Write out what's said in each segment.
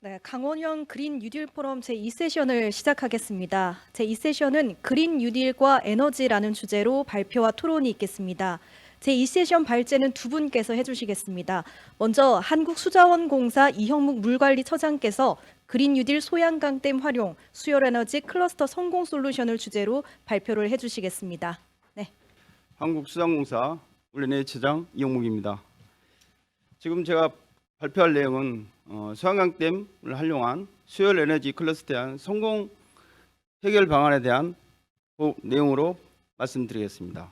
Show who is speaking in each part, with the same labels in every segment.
Speaker 1: 네, 강원형 그린 뉴딜 포럼 제2세션을 시작하겠습니다. 제2세션은 그린 뉴딜과 에너지라는 주제로 발표와 토론이 있겠습니다. 제2세션 발제는 두 분께서 해주시겠습니다. 먼저 한국수자원공사 이형묵 물관리처장께서 그린 뉴딜 소양강댐 활용, 수열에너지 클러스터 성공 솔루션을 주제로 발표를 해주시겠습니다. 네.
Speaker 2: 한국수자원공사 물레내처장 이형묵입니다. 지금 제가 발표할 내용은 소양강댐을 활용한 수열 에너지 클러스터에 대한 성공 해결 방안에 대한 내용으로 말씀드리겠습니다.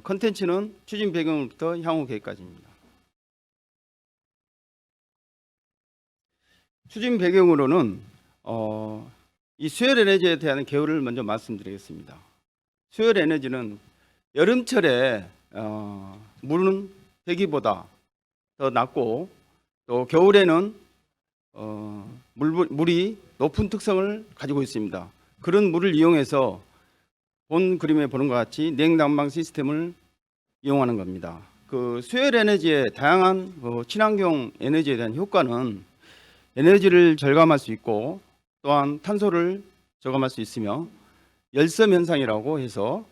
Speaker 2: 컨텐츠는 추진 배경부터 향후 계획까지입니다. 추진 배경으로는 이 수열 에너지에 대한 개요를 먼저 말씀드리겠습니다. 수열 에너지는 여름철에 물은 대기보다 더 낮고 또 겨울에는 물이 높은 특성을 가지고 있습니다. 그런 물을 이용해서 본 그림에 보는 것 같이 냉난방 시스템을 이용하는 겁니다. 그 수열 에너지의 다양한 친환경 에너지에 대한 효과는 에너지를 절감할 수 있고 또한 탄소를 저감할 수 있으며 열섬 현상이라고 해서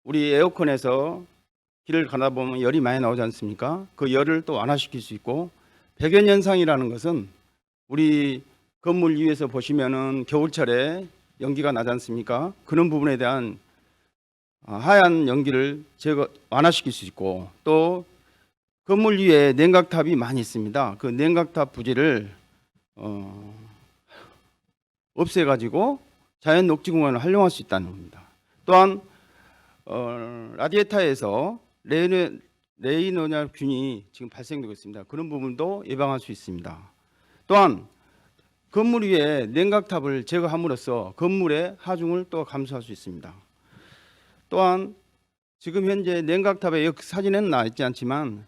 Speaker 2: 우리 에어컨에서 길을 가다 보면 열이 많이 나오지 않습니까? 그 열을 또 완화시킬 수 있고 백연 현상이라는 것은 우리 건물 위에서 보시면은 겨울철에 연기가 나지 않습니까? 그런 부분에 대한 하얀 연기를 완화시킬 수 있고 또 건물 위에 냉각탑이 많이 있습니다. 그 냉각탑 부지를 없애가지고 자연 녹지 공간을 활용할 수 있다는 겁니다. 또한 라디에이터에서 레이노냐균이 지금 발생되고 있습니다. 그런 부분도 예방할 수 있습니다. 또한 건물 위에 냉각탑을 제거함으로써 건물의 하중을 또 감소할 수 있습니다. 또한 지금 현재 냉각탑에 여기 사진에는 나와 있지 않지만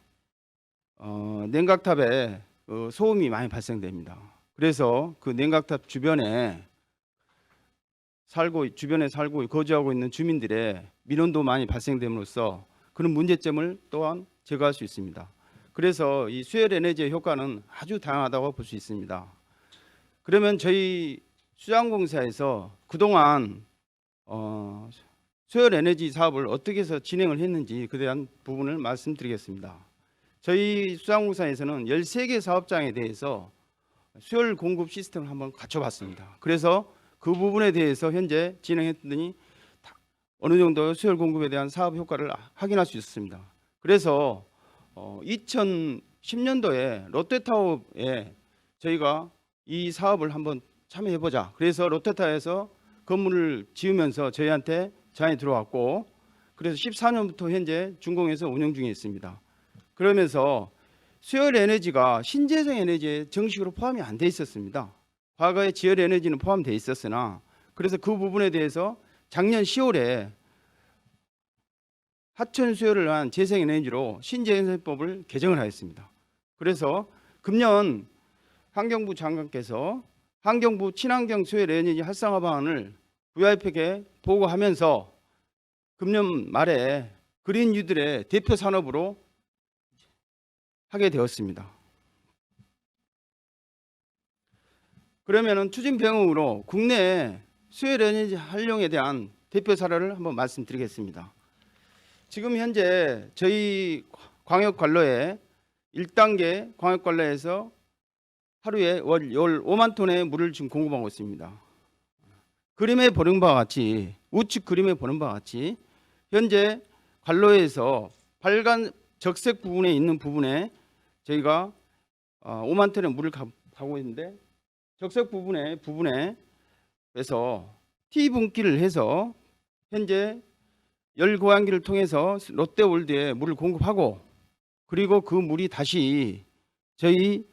Speaker 2: 냉각탑에 소음이 많이 발생됩니다. 그래서 그 냉각탑 주변에 살고 거주하고 있는 주민들의 민원도 많이 발생됨으로써 그런 문제점을 또한 제거할 수 있습니다. 그래서 이 수열 에너지의 효과는 아주 다양하다고 볼 수 있습니다. 그러면 저희 수자원공사에서 그동안 수열 에너지 사업을 어떻게 해서 진행을 했는지 그에 대한 부분을 말씀드리겠습니다. 저희 수자원공사에서는 13개 사업장에 대해서 수열 공급 시스템을 한번 갖춰봤습니다. 그래서 그 부분에 대해서 현재 진행했더니 어느 정도 수열 공급에 대한 사업 효과를 확인할 수 있었습니다. 그래서 2010년도에 롯데타워에 저희가 이 사업을 한번 참여해보자. 그래서 롯데타워에서 건물을 지으면서 저희한테 제안이 들어왔고 그래서 14년부터 현재 준공해서 운영 중에 있습니다. 그러면서 수열 에너지가 신재생 에너지에 정식으로 포함이 안 돼 있었습니다. 과거에 지열 에너지는 포함되어 있었으나 그래서 그 부분에 대해서 작년 10월에 하천 수열을 한 재생 에너지로 신재생법을 개정을 하였습니다. 그래서 금년 환경부 장관께서 환경부 친환경 수열 에너지 활성화 방안을 VIP에게 보고하면서 금년 말에 그린 뉴딜의 대표 산업으로 하게 되었습니다. 그러면은 추진 병으로 국내 수열 에너지 활용에 대한 대표 사례를 한번 말씀드리겠습니다. 지금 현재 저희 광역관로에 1단계 광역관로에서 하루에 월 5만 톤의 물을 지금 공급하고 있습니다. 그림에 보는 바와 같이 우측 그림에 보는 바와 같이 현재 관로에서 빨간 적색 부분에 있는 부분에 저희가 5만 톤의 물을 가고 있는데 적색 부분에서 T분기를 해서 현재 열고양기를 통해서 롯데월드에 물을 공급하고 그리고 그 물이 다시 저희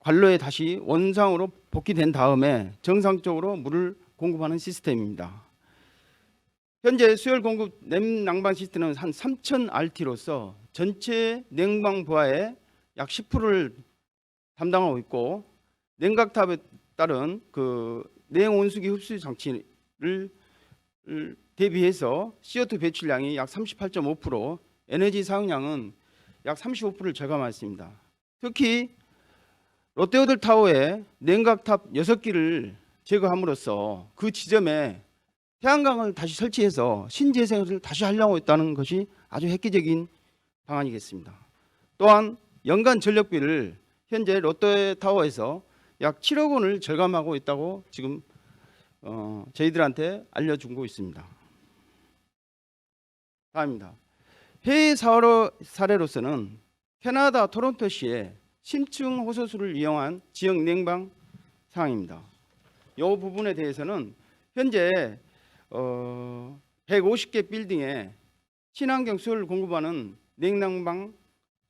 Speaker 2: 관로에 다시 원상으로 복귀된 다음에 정상적으로 물을 공급하는 시스템입니다. 현재 수열 공급 냉난방 시스템은 한 3000RT로서 전체 냉방 부하의 약 10%를 담당하고 있고 냉각탑에 따른 그 냉온수기 흡수 장치를 대비해서 CO2 배출량이 약 38.5%, 에너지 사용량은 약 35%를 절감했습니다. 특히 롯데호텔타워에 냉각탑 6기를 제거함으로써 그 지점에 태양광을 다시 설치해서 신재생을 다시 하려고 했다는 것이 아주 획기적인 방안이겠습니다. 또한 연간 전력비를 현재 롯데타워에서 약 7억 원을 절감하고 있다고 지금 저희들한테 알려주고 있습니다. 다음입니다. 해외 사례로서는 캐나다 토론토시의 심층 호소수를 이용한 지역 냉방 상황입니다. 이 부분에 대해서는 현재 150개 빌딩에 친환경 수요를 공급하는 냉난방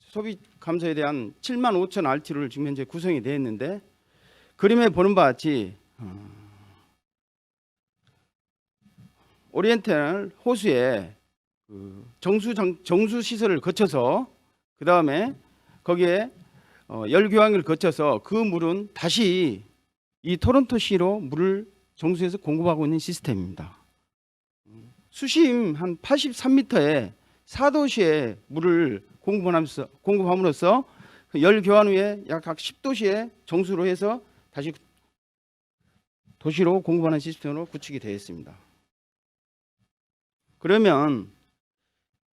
Speaker 2: 소비 감소에 대한 7만 5천 RT를 지금 현재 구성이 되어 있는데, 그림에 보는 바와 같이 오리엔탈 호수에 정수 시설을 거쳐서 그 다음에 거기에 열 교환기를 거쳐서 그 물은 다시 이 토론토시로 물을 정수해서 공급하고 있는 시스템입니다. 수심 한 83m의 4도시에 물을 공급함으로써 열 교환 후에 약 10도시에 정수로 해서 다시 도시로 공급하는 시스템으로 구축이 되어 있습니다. 그러면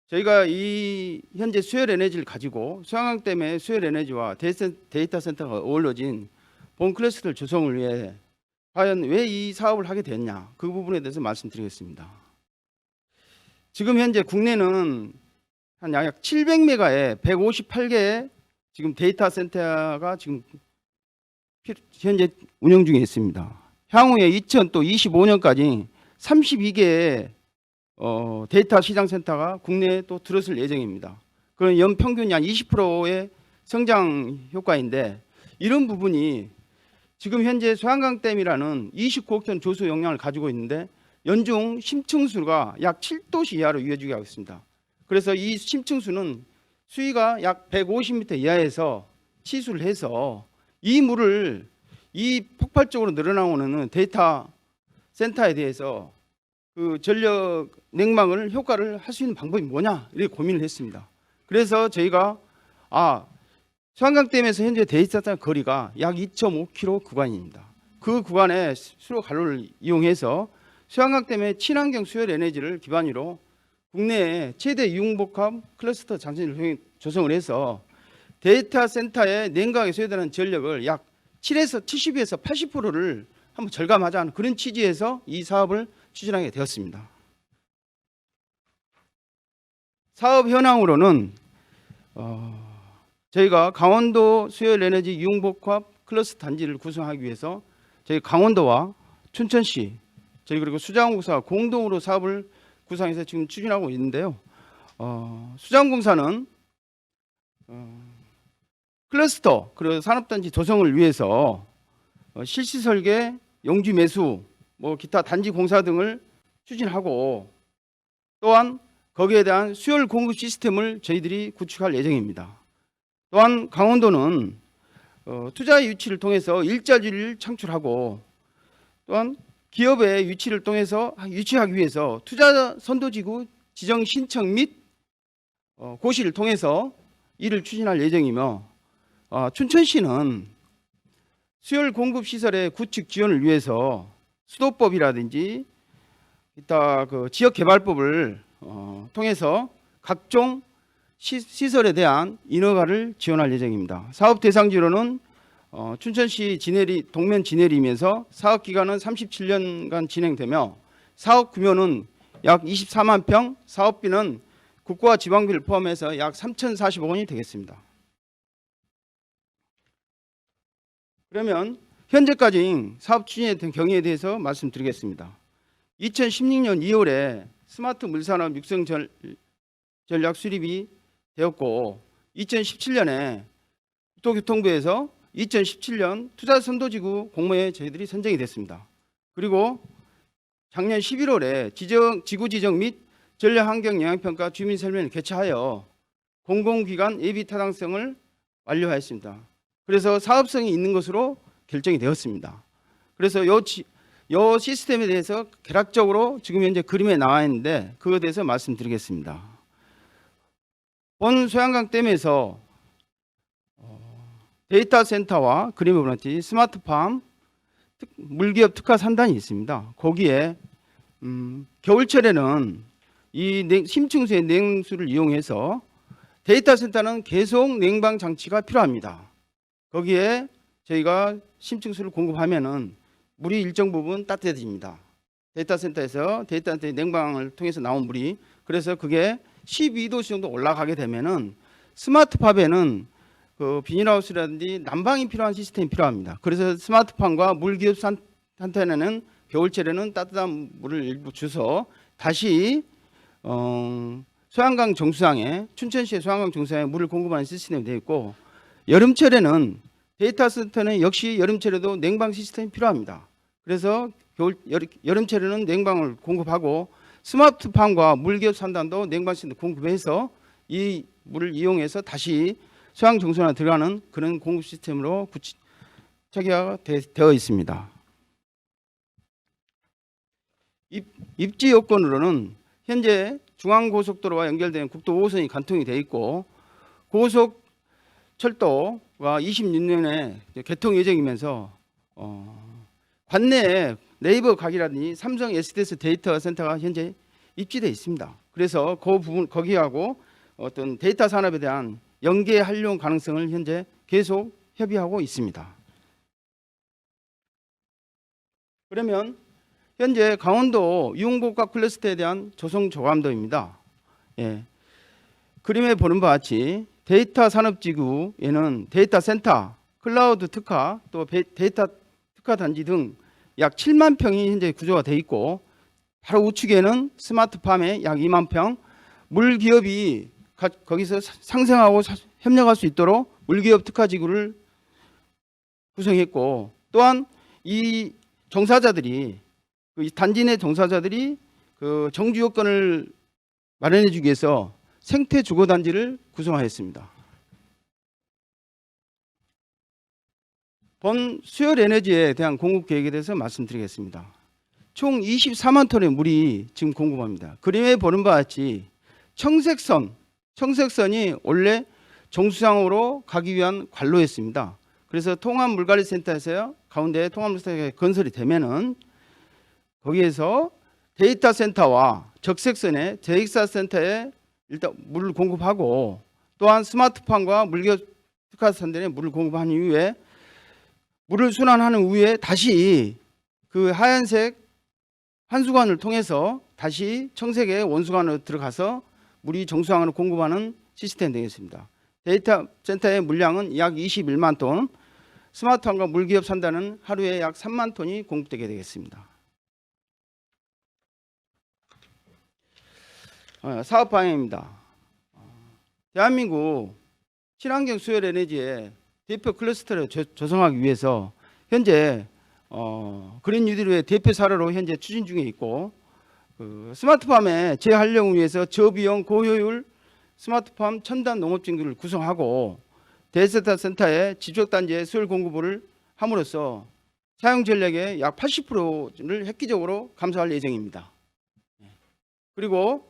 Speaker 2: 저희가 이 현재 수열 에너지를 가지고 수양강댐의 수열 에너지와 데이터 센터가 어우러진 본 클러스터 조성을 위해 과연 왜 이 사업을 하게 됐냐, 그 부분에 대해서 말씀드리겠습니다. 지금 현재 국내는 한 약 700메가의 158개의 지금 데이터 센터가 지금 현재 운영 중에 있습니다. 향후에 2025년까지 32개의 데이터 시장 센터가 국내에 또 들어설 예정입니다. 그런 연평균 약 20%의 성장 효과인데, 이런 부분이 지금 현재 소양강댐이라는 29억 톤 조수 용량을 가지고 있는데 연중 심층수가 약 7도시 이하로 이어지게 하고 있습니다. 그래서 이 심층수는 수위가 약 150m 이하에서 치수를 해서 이 물을 이 폭발적으로 늘어나오는 데이터 센터에 대해서 그 전력 냉방을 효과를 할 수 있는 방법이 뭐냐, 이렇게 고민을 했습니다. 그래서 저희가 소양강댐에서 현재 데이터 센터 거리가 약 2.5km 구간입니다. 그 구간에 수로 가로를 이용해서 소양강댐의 친환경 수열 에너지를 기반으로 국내에 최대 융복합 클러스터 장치를 조성을 해서 데이터 센터의 냉각에 소요되는 전력을 약 70에서 80%를 한번 절감하자는 그런 취지에서 이 사업을 추진하게 되었습니다. 사업 현황으로는 저희가 강원도 수열 에너지 융복합 클러스터 단지를 구성하기 위해서 저희 강원도와 춘천시, 저희 그리고 수자원공사가 공동으로 사업을 구상해서 지금 추진하고 있는데요. 수자원공사는 클러스터 그리고 산업단지 조성을 위해서 실시 설계, 용지 매수, 기타 단지 공사 등을 추진하고, 또한 거기에 대한 수열 공급 시스템을 저희들이 구축할 예정입니다. 또한 강원도는 투자의 유치를 통해서 일자리를 창출하고, 또한 기업의 유치를 통해서 유치하기 위해서 투자 선도지구 지정 신청 및 고시를 통해서 이를 추진할 예정이며, 춘천시는 수열 공급 시설의 구축 지원을 위해서 수도법이라든지 이따 그 지역 개발법을 통해서 각종 시설에 대한 인허가를 지원할 예정입니다. 사업 대상지로는 춘천시 동면 진해리면서 사업 기간은 37년간 진행되며 사업 규모는 약 24만 평, 사업비는 국고와 지방비를 포함해서 약 3,040억 원이 되겠습니다. 그러면 현재까지 사업 추진의 경위에 대해서 말씀드리겠습니다. 2016년 2월에 스마트 물산업 육성 전략 수립이 되었고, 2017년에 국토교통부에서 2017년 투자 선도지구 공모에 저희들이 선정이 됐습니다. 그리고 작년 11월에 지구 지정 및 전략 환경 영향평가 주민 설명을 개최하여 공공기관 예비 타당성을 완료하였습니다. 그래서 사업성이 있는 것으로 결정이 되었습니다. 그래서 이 시스템에 대해서 개략적으로 지금 현재 그림에 나와 있는데 그것에 대해서 말씀드리겠습니다. 본 소양강댐에서 데이터 센터와 그림에 보는 같이 스마트팜 물기업 특화 산단이 있습니다. 거기에 겨울철에는 이 심층수의 냉수를 이용해서 데이터 센터는 계속 냉방 장치가 필요합니다. 거기에 저희가 심층수를 공급하면은 물이 일정 부분 따뜻해집니다. 데이터 센터에서 데이터 센터의 냉방을 통해서 나온 물이, 그래서 그게 12도 정도 올라가게 되면은 스마트팜에는 그 비닐하우스라든지 난방이 필요한 시스템이 필요합니다. 그래서 스마트팜과 물기업 산탄에는 겨울철에는 따뜻한 물을 일부 주서 다시 소양강 정수장에, 춘천시의 소양강 정수장에 물을 공급하는 시스템이 되어 있고, 여름철에는 데이터 센터는 역시 여름철에도 냉방 시스템이 필요합니다. 그래서 여름철에는 냉방을 공급하고 스마트팜과 물기업 산단도 냉방 시스템 공급해서 이 물을 이용해서 다시 소양 정수장에 들어가는 그런 공급 시스템으로 체계가 되어 있습니다. 입지 요건으로는 현재 중앙고속도로와 연결된 국도 5호선이 간통이 되어 있고, 고속철도가 26년에 개통 예정이면서 관내에 네이버 각이라든지 삼성 SDS 데이터 센터가 현재 입지되어 있습니다. 그래서 그 부분, 거기하고 어떤 데이터 산업에 대한 연계 활용 가능성을 현재 계속 협의하고 있습니다. 그러면 현재 강원도 유흥고가 클러스터에 대한 조성 조감도입니다. 예. 그림에 보는 바와 같이 데이터 산업지구에는 데이터 센터, 클라우드 특화, 또 데이터 특화 단지 등 약 7만 평이 현재 구조가 되어 있고, 바로 우측에는 스마트팜에 약 2만 평, 물기업이 거기서 상생하고 협력할 수 있도록 물기업 특화지구를 구성했고, 또한 이 종사자들이, 그 단지 내 종사자들이 그 정주 요건을 마련해 주기 위해서 생태 주거 단지를 구성하였습니다. 본 수열 에너지에 대한 공급 계획에 대해서 말씀드리겠습니다. 총 24만 톤의 물이 지금 공급합니다. 그림에 보는 바와 같이 청색선이 원래 정수장으로 가기 위한 관로였습니다. 그래서 통합물관리센터에서요, 가운데 통합물센터가 건설이 되면은 거기에서 데이터 센터와 적색선의 데이터 센터에 일단 물을 공급하고, 또한 스마트팜과 물기업 특화산단에 물을 공급한 이후에 물을 순환하는 후에 다시 그 하얀색 환수관을 통해서 다시 청색의 원수관으로 들어가서 물이 정수장으로 공급하는 시스템이 되겠습니다. 데이터 센터의 물량은 약 21만 톤, 스마트팜과 물기업 산단은 하루에 약 3만 톤이 공급되게 되겠습니다. 사업 방향입니다. 대한민국 친환경 수열 에너지의 대표 클러스터를 조성하기 위해서 현재 그린 뉴딜의 대표 사례로 현재 추진 중에 있고, 그 스마트팜의 재활용을 위해서 저비용 고효율 스마트팜 첨단 농업진구를 구성하고, 데이터 센터의 지적단지의 수열 공급을 함으로써 사용 전력의 약 80%를 획기적으로 감소할 예정입니다. 그리고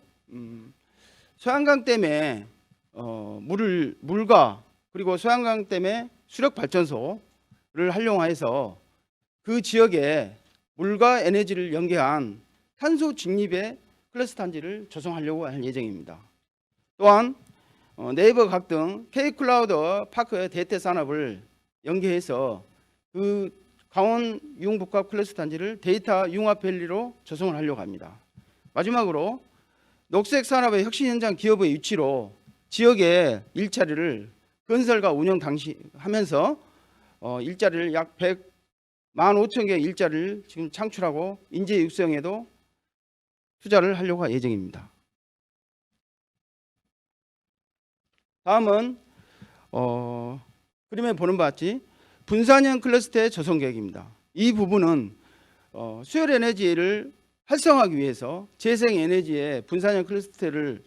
Speaker 2: 소양강댐에 물과 그리고 소양강댐의 수력 발전소를 활용해서 그 지역에 물과 에너지를 연계한 탄소 중립의 클러스터 단지를 조성하려고 할 예정입니다. 또한 네이버 각 등 K클라우드 파크의 데이터 산업을 연계해서 그 강원 융복합 클러스터 단지를 데이터 융합밸리로 조성을 하려고 합니다. 마지막으로 녹색 산업의 혁신 현장 기업의 위치로 지역의 일자리를 건설과 운영 당시 하면서 일자리를 약 115,000개 일자리를 지금 창출하고 인재 육성에도 투자를 하려고 할 예정입니다. 다음은 그림에 보는 바와 같이 분산형 클러스터의 조성 계획입니다. 이 부분은 수열 에너지를 활성화하기 위해서 재생에너지의 분산형 클러스터를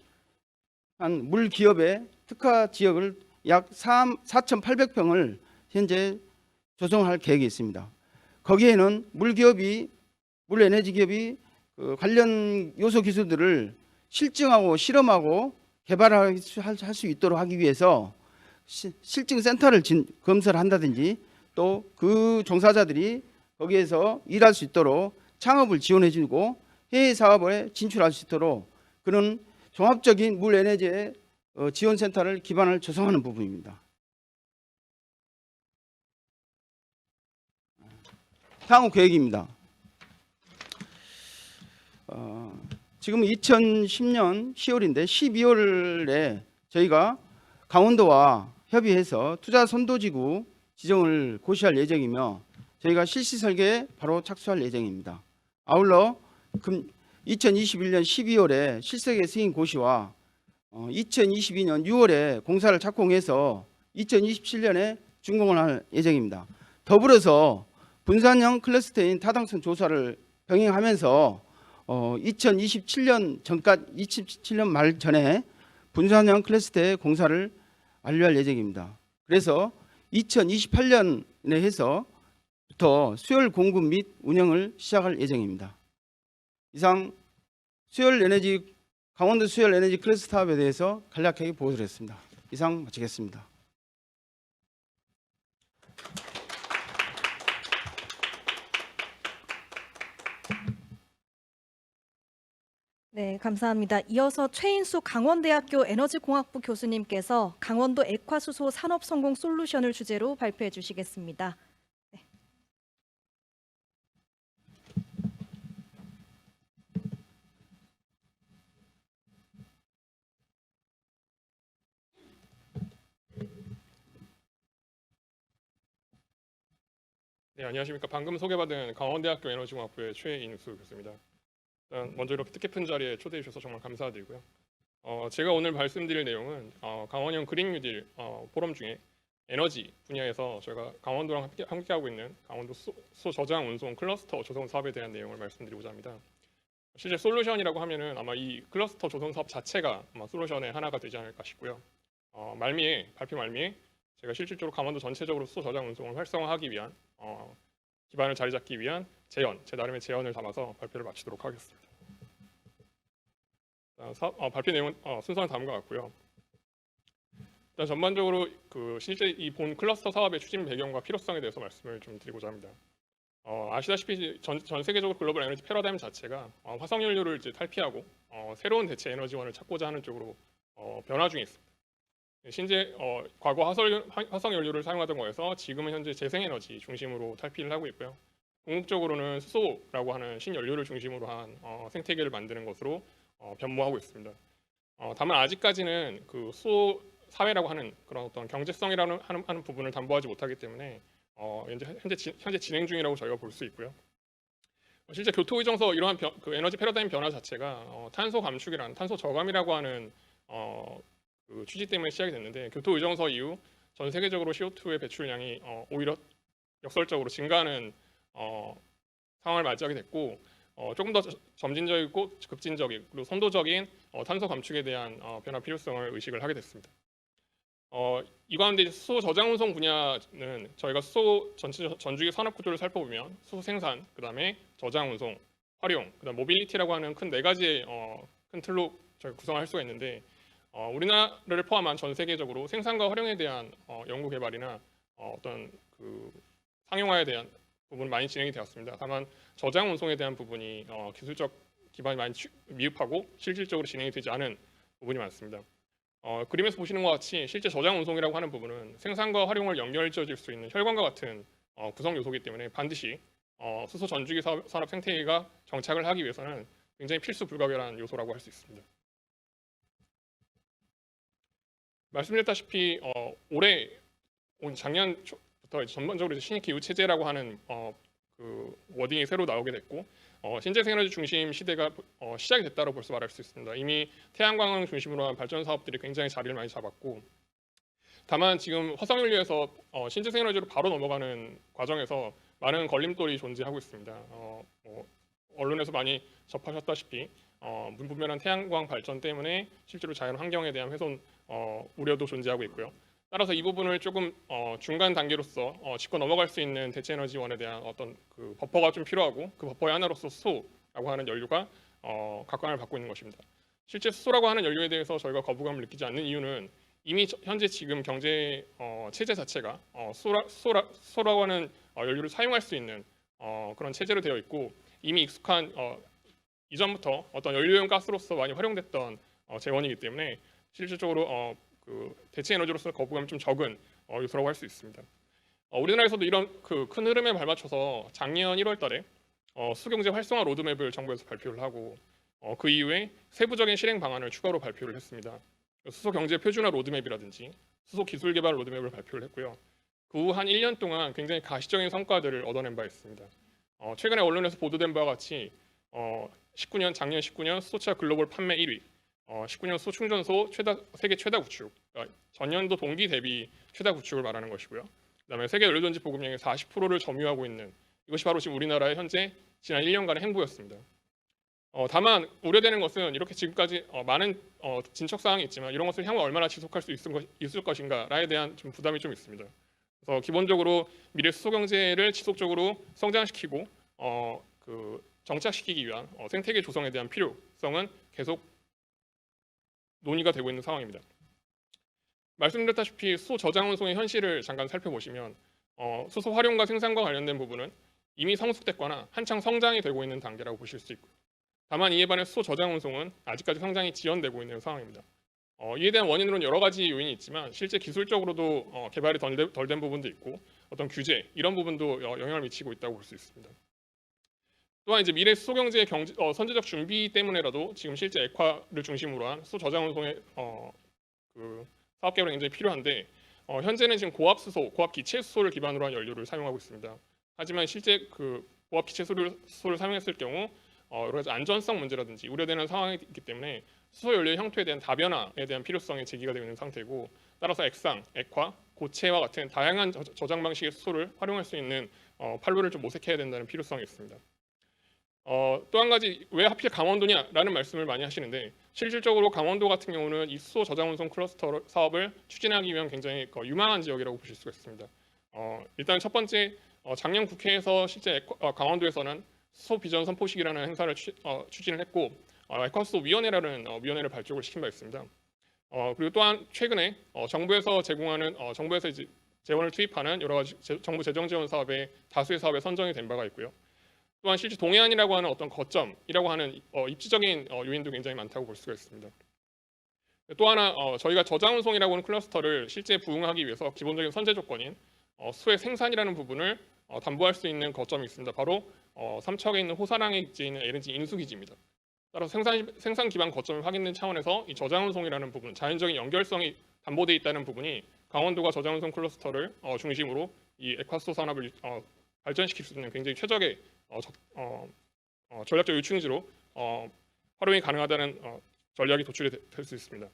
Speaker 2: 한 물기업의 특화 지역을 약 4,800평을 현재 조성할 계획이 있습니다. 거기에는 물에너지 기업이 관련 요소 기술들을 실증하고 실험하고 개발할 수 있도록 하기 위해서 실증 센터를 건설을 한다든지 또 그 종사자들이 거기에서 일할 수 있도록 창업을 지원해주고 해외 사업에 진출할 수 있도록 그런 종합적인 물 에너지의 지원 센터를 기반을 조성하는 부분입니다. 향후 계획입니다. 지금 2010년 10월인데 12월에 저희가 강원도와 협의해서 투자 선도지구 지정을 고시할 예정이며 저희가 실시 설계에 바로 착수할 예정입니다. 아울러 2021년 12월에 실설계 승인 고시와 2022년 6월에 공사를 착공해서 2027년에 준공을 할 예정입니다. 더불어서 분산형 클러스터인 타당성 조사를 병행하면서 2027년 전까지 27년 말 전에 분산형 클러스터의 공사를 완료할 예정입니다. 그래서 2028년에 해서부터 수열 공급 및 운영을 시작할 예정입니다. 이상 강원도 수열 에너지 클러스터 사업에 대해서 간략하게 보고를 했습니다. 이상 마치겠습니다.
Speaker 1: 네, 감사합니다. 이어서 최인수 강원대학교 에너지공학부 교수님께서 강원도 액화수소 산업성공 솔루션을 주제로 발표해 주시겠습니다.
Speaker 3: 네, 안녕하십니까. 방금 소개받은 강원대학교 에너지공학부의 최인수 교수입니다. 일단 먼저 이렇게 뜻깊은 자리에 초대해 주셔서 정말 감사드리고요. 제가 오늘 말씀드릴 내용은 강원형 그린 뉴딜 포럼 중에 에너지 분야에서 저희가 강원도랑 함께하고 있는 강원도 수소 저장 운송 클러스터 조성 사업에 대한 내용을 말씀드리고자 합니다. 실제 솔루션이라고 하면은 아마 이 클러스터 조성 사업 자체가 아마 솔루션의 하나가 되지 않을까 싶고요. 발표 말미에 제가 실질적으로 강원도 전체적으로 수소 저장 운송을 활성화하기 위한 기반을 자리 잡기 위한 제 나름의 제언을 담아서 발표를 마치도록 하겠습니다. 발표 내용은 순서는 다음과 같고요. 일단 전반적으로 실제 이 본 클러스터 사업의 추진 배경과 필요성에 대해서 말씀을 좀 드리고자 합니다. 아시다시피 전 세계적으로 글로벌 에너지 패러다임 자체가 화석 연료를 이제 탈피하고 새로운 대체 에너지원을 찾고자 하는 쪽으로 변화 중에 있습니다. 현재 과거 화석 연료를 사용하던 거에서 지금은 현재 재생에너지 중심으로 탈피를 하고 있고요. 궁극적으로는 수소라고 하는 신연료를 중심으로 한 생태계를 만드는 것으로 변모하고 있습니다. 다만 아직까지는 그 수소 사회라고 하는 그런 어떤 경제성이라는 하는 부분을 담보하지 못하기 때문에 현재 진행 중이라고 저희가 볼 수 있고요. 실제 교토 의정서 이러한 그 에너지 패러다임 변화 자체가 탄소 감축이라는 탄소 저감이라고 하는 그 취지 때문에 시작이 됐는데 교토 의정서 이후 전 세계적으로 CO2의 배출량이 오히려 역설적으로 증가하는 상황을 맞이하게 됐고 조금 더 점진적이고 급진적인 그리고 선도적인 탄소 감축에 대한 변화 필요성을 의식을 하게 됐습니다. 이 가운데 수소 저장 운송 분야는 저희가 수소 전주기 산업 구조를 살펴보면 수소 생산, 그다음에 저장 운송, 활용, 그다음 모빌리티라고 하는 큰 네 가지의 큰 틀로 저희가 구성할 수가 있는데 우리나라를 포함한 전 세계적으로 생산과 활용에 대한 연구 개발이나 어떤 그 상용화에 대한 부분 많이 진행이 되었습니다. 다만 저장 운송에 대한 부분이 기술적 기반이 많이 미흡하고 실질적으로 진행이 되지 않은 부분이 많습니다. 그림에서 보시는 것 같이 실제 저장 운송이라고 하는 부분은 생산과 활용을 연결지어질 수 있는 혈관과 같은 구성 요소이기 때문에 반드시 수소 전주기 산업 생태계가 정착을 하기 위해서는 굉장히 필수 불가결한 요소라고 할 수 있습니다. 말씀드렸다시피 작년부터 전반적으로 신입 기후 체제라고 하는 그 워딩이 새로 나오게 됐고 신재생 에너지 중심 시대가 시작이 됐다고 벌써 말할 수 있습니다. 이미 태양광을 중심으로 한 발전 사업들이 굉장히 자리를 많이 잡았고 다만 지금 화석연료에서 신재생 에너지로 바로 넘어가는 과정에서 많은 걸림돌이 존재하고 있습니다. 언론에서 많이 접하셨다시피 무분별한 태양광 발전 때문에 실제로 자연 환경에 대한 훼손 우려도 존재하고 있고요. 따라서 이 부분을 조금 중간 단계로서 짚고 넘어갈 수 있는 대체 에너지원에 대한 어떤 그 버퍼가 좀 필요하고 그 버퍼의 하나로서 수소라고 하는 연료가 각광을 받고 있는 것입니다. 실제 수소라고 하는 연료에 대해서 저희가 거부감을 느끼지 않는 이유는 이미 현재 지금 경제 체제 자체가 수소라고 하는 연료를 사용할 수 있는 그런 체제로 되어 있고 이미 익숙한 이전부터 어떤 연료용 가스로서 많이 활용됐던 재원이기 때문에 실질적으로 그 대체 에너지로서 거부감이 좀 적은 요소라고 할 수 있습니다. 우리나라에서도 이런 그 큰 흐름에 발맞춰서 작년 1월달에 수경제 활성화 로드맵을 정부에서 발표를 하고 그 이후에 세부적인 실행 방안을 추가로 발표를 했습니다. 수소 경제 표준화 로드맵이라든지 수소 기술 개발 로드맵을 발표를 했고요. 그 후 한 1년 동안 굉장히 가시적인 성과들을 얻어낸 바 있습니다. 최근에 언론에서 보도된 바와 같이 작년 19년 수소차 글로벌 판매 1위, 19년 수소 충전소 세계 최다 구축, 전년도 동기 대비 최다 구축을 말하는 것이고요. 그다음에 세계 연료전지 보급량의 40%를 점유하고 있는 이것이 바로 지금 우리나라의 현재 지난 1년간의 행보였습니다. 다만 우려되는 것은 이렇게 지금까지 많은 진척 사항이 있지만 이런 것을 향후 얼마나 지속할 수 있을 것인가에 대한 좀 부담이 좀 있습니다. 그래서 기본적으로 미래 수소 경제를 지속적으로 성장시키고 그 정착시키기 위한 생태계 조성에 대한 필요성은 계속 논의가 되고 있는 상황입니다. 말씀드렸다시피 수소 저장 운송의 현실을 잠깐 살펴보시면 수소 활용과 생산과 관련된 부분은 이미 성숙됐거나 한창 성장이 되고 있는 단계라고 보실 수 있고 다만 이에 반해 수소 저장 운송은 아직까지 성장이 지연되고 있는 상황입니다. 이에 대한 원인으로는 여러 가지 요인이 있지만 실제 기술적으로도 개발이 덜 된 부분도 있고 어떤 규제 이런 부분도 영향을 미치고 있다고 볼 수 있습니다. 또한 이제 미래 수소 경제의 선제적 준비 때문에라도 지금 실제 액화를 중심으로 한 수소 저장 운송의 그 사업 개발이 굉장히 필요한데 현재는 지금 고압 수소, 고압 기체 수소를 기반으로 한 연료를 사용하고 있습니다. 하지만 실제 그 고압 기체 수소를 사용했을 경우 여러 가지 안전성 문제라든지 우려되는 상황이 있기 때문에 수소 연료의 형태에 대한 다변화에 대한 필요성이 제기가 되고 있는 상태고 따라서 액상, 액화, 고체와 같은 다양한 저장 방식의 수소를 활용할 수 있는 판로를 좀 모색해야 된다는 필요성이 있습니다. 또 한 가지 왜 하필 강원도냐라는 말씀을 많이 하시는데 실질적으로 강원도 같은 경우는 이 수소 저장 운송 클러스터 사업을 추진하기 위한 굉장히 유망한 지역이라고 보실 수가 있습니다. 일단 첫 번째 작년 국회에서 실제 강원도에서는 수소 비전 선포식이라는 행사를 추진을 했고 에코수소 위원회라는 위원회를 발족을 시킨 바 있습니다. 그리고 또한 최근에 정부에서 제공하는 정부에서 이제 재원을 투입하는 여러 가지 정부 재정 지원 사업에 다수의 사업에 선정이 된 바가 있고요. 또한 실제 동해안이라고 하는 어떤 거점이라고 하는 입지적인 요인도 굉장히 많다고 볼 수가 있습니다. 또 하나 저희가 저장 운송이라고 하는 클러스터를 실제 부응하기 위해서 기본적인 선제 조건인 수의 생산이라는 부분을 담보할 수 있는 거점이 있습니다. 바로 삼척에 있는 호사랑에 위치해 있는 LNG 인수기지입니다. 따라서 생산 기반 거점을 확인된 차원에서 이 저장 운송이라는 부분, 자연적인 연결성이 담보되어 있다는 부분이 강원도가 저장 운송 클러스터를 중심으로 이 액화수소 산업을 발전시킬 수 있는 굉장히 최적의 전략적 요충지로 활용이 가능하다는 전략이 도출이 될 수 있습니다.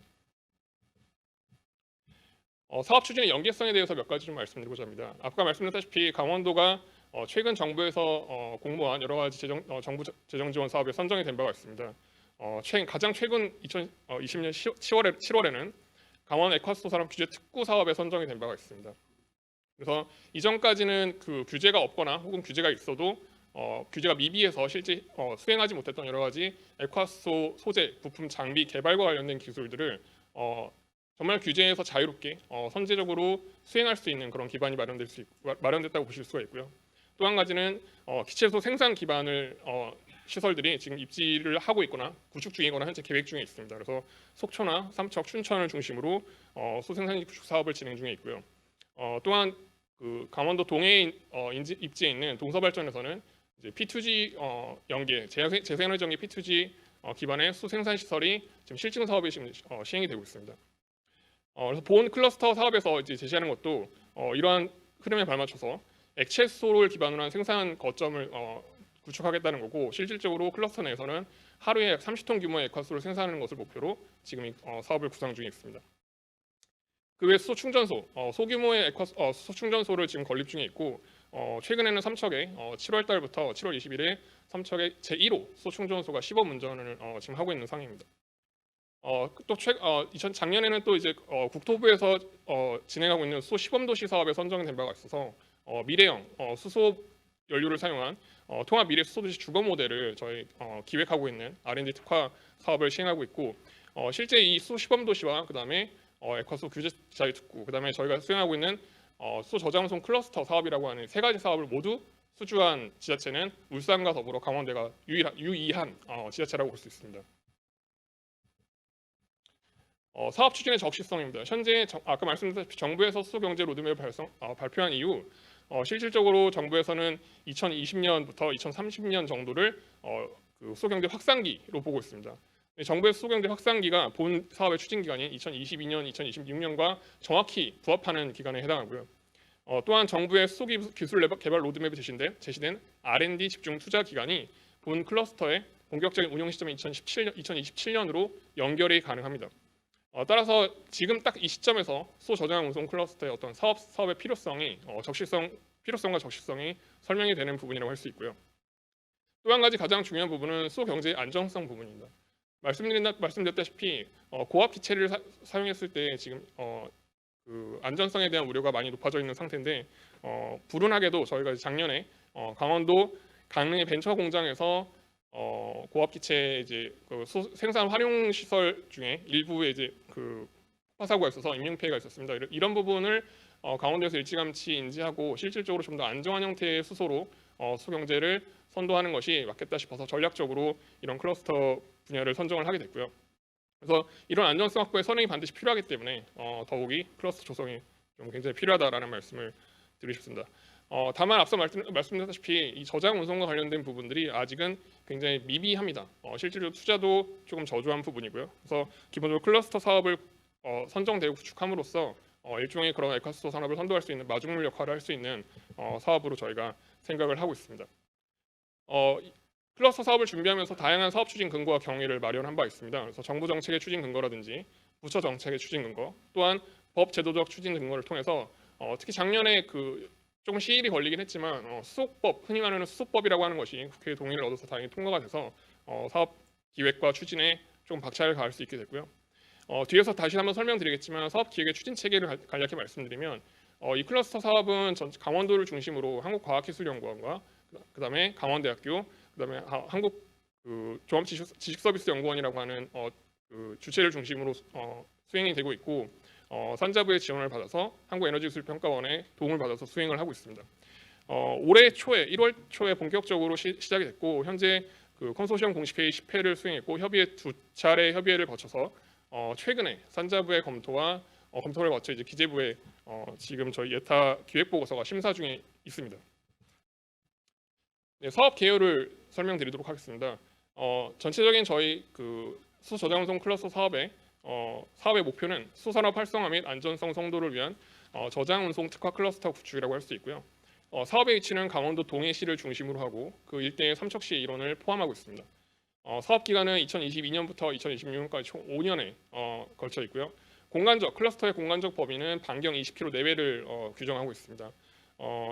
Speaker 3: 사업 추진의 연계성에 대해서 몇 가지 좀 말씀드리고자 합니다. 아까 말씀드렸다시피 강원도가 최근 정부에서 공모한 여러 가지 정부 재정 지원 사업에 선정이 된 바가 있습니다. 가장 최근 2020년 7월에는 강원 액화수소 산업 규제 특구 사업에 선정이 된 바가 있습니다. 그래서 이전까지는 그 규제가 없거나 혹은 규제가 있어도 규제가 미비해서 실제 수행하지 못했던 여러 가지 액화수소 소재, 부품, 장비 개발과 관련된 기술들을 정말 규제에서 자유롭게 선제적으로 수행할 수 있는 그런 기반이 마련됐다고 보실 수가 있고요. 또 한 가지는 기체수소 생산 기반을 시설들이 지금 입지를 하고 있거나 구축 중이거나 현재 계획 중에 있습니다. 그래서 속초나 삼척, 춘천을 중심으로 수생산 구축 사업을 진행 중에 있고요. 또한 그 강원도 동해 입지에 있는 동서발전에서는 이제 P2G 연계 재생에너지 전기 P2G 기반의 수생산 시설이 지금 실증 사업이 지금 시행이 되고 있습니다. 그래서 본 클러스터 사업에서 이제 제시하는 것도 이러한 흐름에 발맞춰서 액체 수소를 기반으로 한 생산 거점을 구축하겠다는 거고 실질적으로 클러스터 내에서는 하루에 30톤 규모의 액화수소를 생산하는 것을 목표로 지금 이 사업을 구상 중에 있습니다. 그 외 수소 충전소, 소규모의 수소 충전소를 지금 건립 중에 있고 최근에는 삼척에 7월 달부터 7월 20일에 삼척의 제1호 수소 충전소가 시범 운전을 지금 하고 있는 상황입니다. 또 작년에는 또 이제 국토부에서 진행하고 있는 수소 시범 도시 사업에 선정된 바가 있어서 미래형 수소 연료를 사용한 통합 미래 수소 도시 주거 모델을 저희 기획하고 있는 R&D 특화 사업을 시행하고 있고 실제 이 수소 시범 도시와 그다음에 액화수 규제 자유 특구, 그다음에 저희가 수행하고 있는 수 저장소 클러스터 사업이라고 하는 세 가지 사업을 모두 수주한 지자체는 울산과 더불어 강원도가 유일한 지자체라고 볼 수 있습니다. 사업 추진의 적시성입니다. 현재 아까 말씀드렸다시피 정부에서 수소경제 로드맵을 발표한 이후 실질적으로 정부에서는 2020년부터 2030년 정도를 그 수소경제 확산기로 보고 있습니다. 정부의 수소경제 확산기가 본 사업의 추진 기간인 2022년, 2026년과 정확히 부합하는 기간에 해당하고요. 또한 정부의 수소기술 개발 로드맵에 제시된 R&D 집중 투자 기간이 본 클러스터의 본격적인 운영 시점인 2027년으로 연결이 가능합니다. 따라서 지금 딱 이 시점에서 수소저장 운송 클러스터의 어떤 사업의 필요성과 적시성이 설명이 되는 부분이라고 할 수 있고요. 또 한 가지 가장 중요한 부분은 수소 경제의 안정성 부분입니다. 말씀드렸다시피 고압 기체를 사용했을 때 지금 그 안전성에 대한 우려가 많이 높아져 있는 상태인데 불운하게도 저희가 작년에 강원도 강릉의 벤처 공장에서 고압 기체 이제 그 생산 활용 시설 중에 일부에 이제 그 폭파 사고가 있어서 인명 피해가 있었습니다. 이런 부분을 강원도에서 일찌감치 인지하고 실질적으로 좀 더 안정한 형태의 수소로 수소 경제를 선도하는 것이 맞겠다 싶어서 전략적으로 이런 클러스터 분야를 선정을 하게 됐고요. 그래서 이런 안전성 확보에 선행이 반드시 필요하기 때문에 더욱이 클러스터 조성이 좀 굉장히 필요하다라는 말씀을 드리고 싶습니다. 다만 앞서 말씀드렸다시피 이 저장 운송과 관련된 부분들이 아직은 굉장히 미비합니다. 실제로 투자도 조금 저조한 부분이고요. 그래서 기본적으로 클러스터 사업을 선정되고 구축함으로써 일종의 그런 액화수소 산업을 선도할 수 있는 마중물 역할을 할 수 있는 사업으로 저희가 생각을 하고 있습니다. 클러스터 사업을 준비하면서 다양한 사업 추진 근거와 경위를 마련한 바 있습니다. 그래서 정부 정책의 추진 근거라든지 부처 정책의 추진 근거, 또한 법 제도적 추진 근거를 통해서 특히 작년에 조금 시일이 걸리긴 했지만 수소법, 흔히 말하는 수소법이라고 하는 것이 국회의 동의를 얻어서 다행히 통과가 돼서 사업 기획과 추진에 좀 박차를 가할 수 있게 됐고요. 뒤에서 다시 한번 설명드리겠지만 사업 기획의 추진 체계를 간략히 말씀드리면 이 클러스터 사업은 강원도를 중심으로 한국과학기술연구원과 그다음에 강원대학교, 그다음에 한국 종합지식서비스연구원이라고 하는 주체를 중심으로 수행이 되고 있고 산자부의 지원을 받아서 한국에너지기술평가원의 도움을 받아서 수행을 하고 있습니다. 올해 초에 1월 초에 본격적으로 시작이 됐고 현재 그 컨소시엄 공식회의 10회를 수행했고 두 차례 협의회를 거쳐서 최근에 산자부의 검토를 거쳐 이제 기재부에 지금 저희 예타 기획보고서가 심사 중에 있습니다. 네, 사업 개요를 설명드리도록 하겠습니다. 전체적인 저희 수저장운송 클러스터 사업의 목표는 수산업 활성화 및 안전성 선도를 위한 저장운송 특화 클러스터 구축이라고 할 수 있고요. 사업의 위치는 강원도 동해시를 중심으로 하고 그 일대의 삼척시 일원을 포함하고 있습니다. 사업 기간은 2022년부터 2026년까지 총 5년에 걸쳐 있고요. 클러스터의 공간적 범위는 반경 20km 내외를 규정하고 있습니다.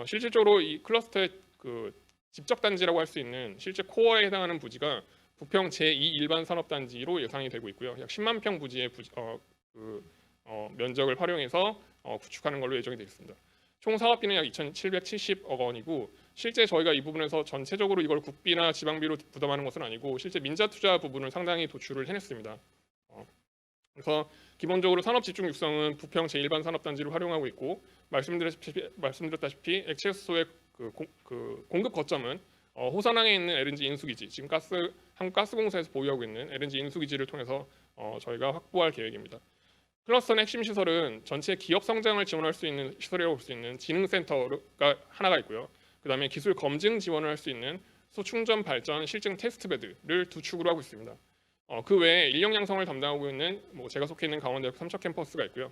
Speaker 3: 실질적으로 이 클러스터의 집적 단지라고 할 수 있는 실제 코어에 해당하는 부지가 부평 제2 일반 산업단지로 예상이 되고 있고요. 약 10만 평 부지의 면적을 활용해서 구축하는 걸로 예정이 되어 있습니다. 총 사업비는 약 2,770억 원이고 실제 저희가 이 부분에서 전체적으로 이걸 국비나 지방비로 부담하는 것은 아니고 실제 민자 투자 부분을 상당히 도출을 해냈습니다. 그래서 기본적으로 산업 집중 육성은 부평 제1반 산업단지를 활용하고 있고 말씀드렸다시피 액체 수소의 공급 거점은 호산항에 있는 LNG 인수기지, 지금 한국가스공사에서 보유하고 있는 LNG 인수기지를 통해서 저희가 확보할 계획입니다. 클러스터의 핵심 시설은 전체 기업 성장을 지원할 수 있는 시설이라고 볼 수 있는 지능센터가 하나가 있고요. 그다음에 기술 검증 지원을 할 수 있는 소충전 발전 실증 테스트베드를 두 축으로 하고 있습니다. 그 외에 인력 양성을 담당하고 있는 제가 속해 있는 강원대학교 삼척 캠퍼스가 있고요.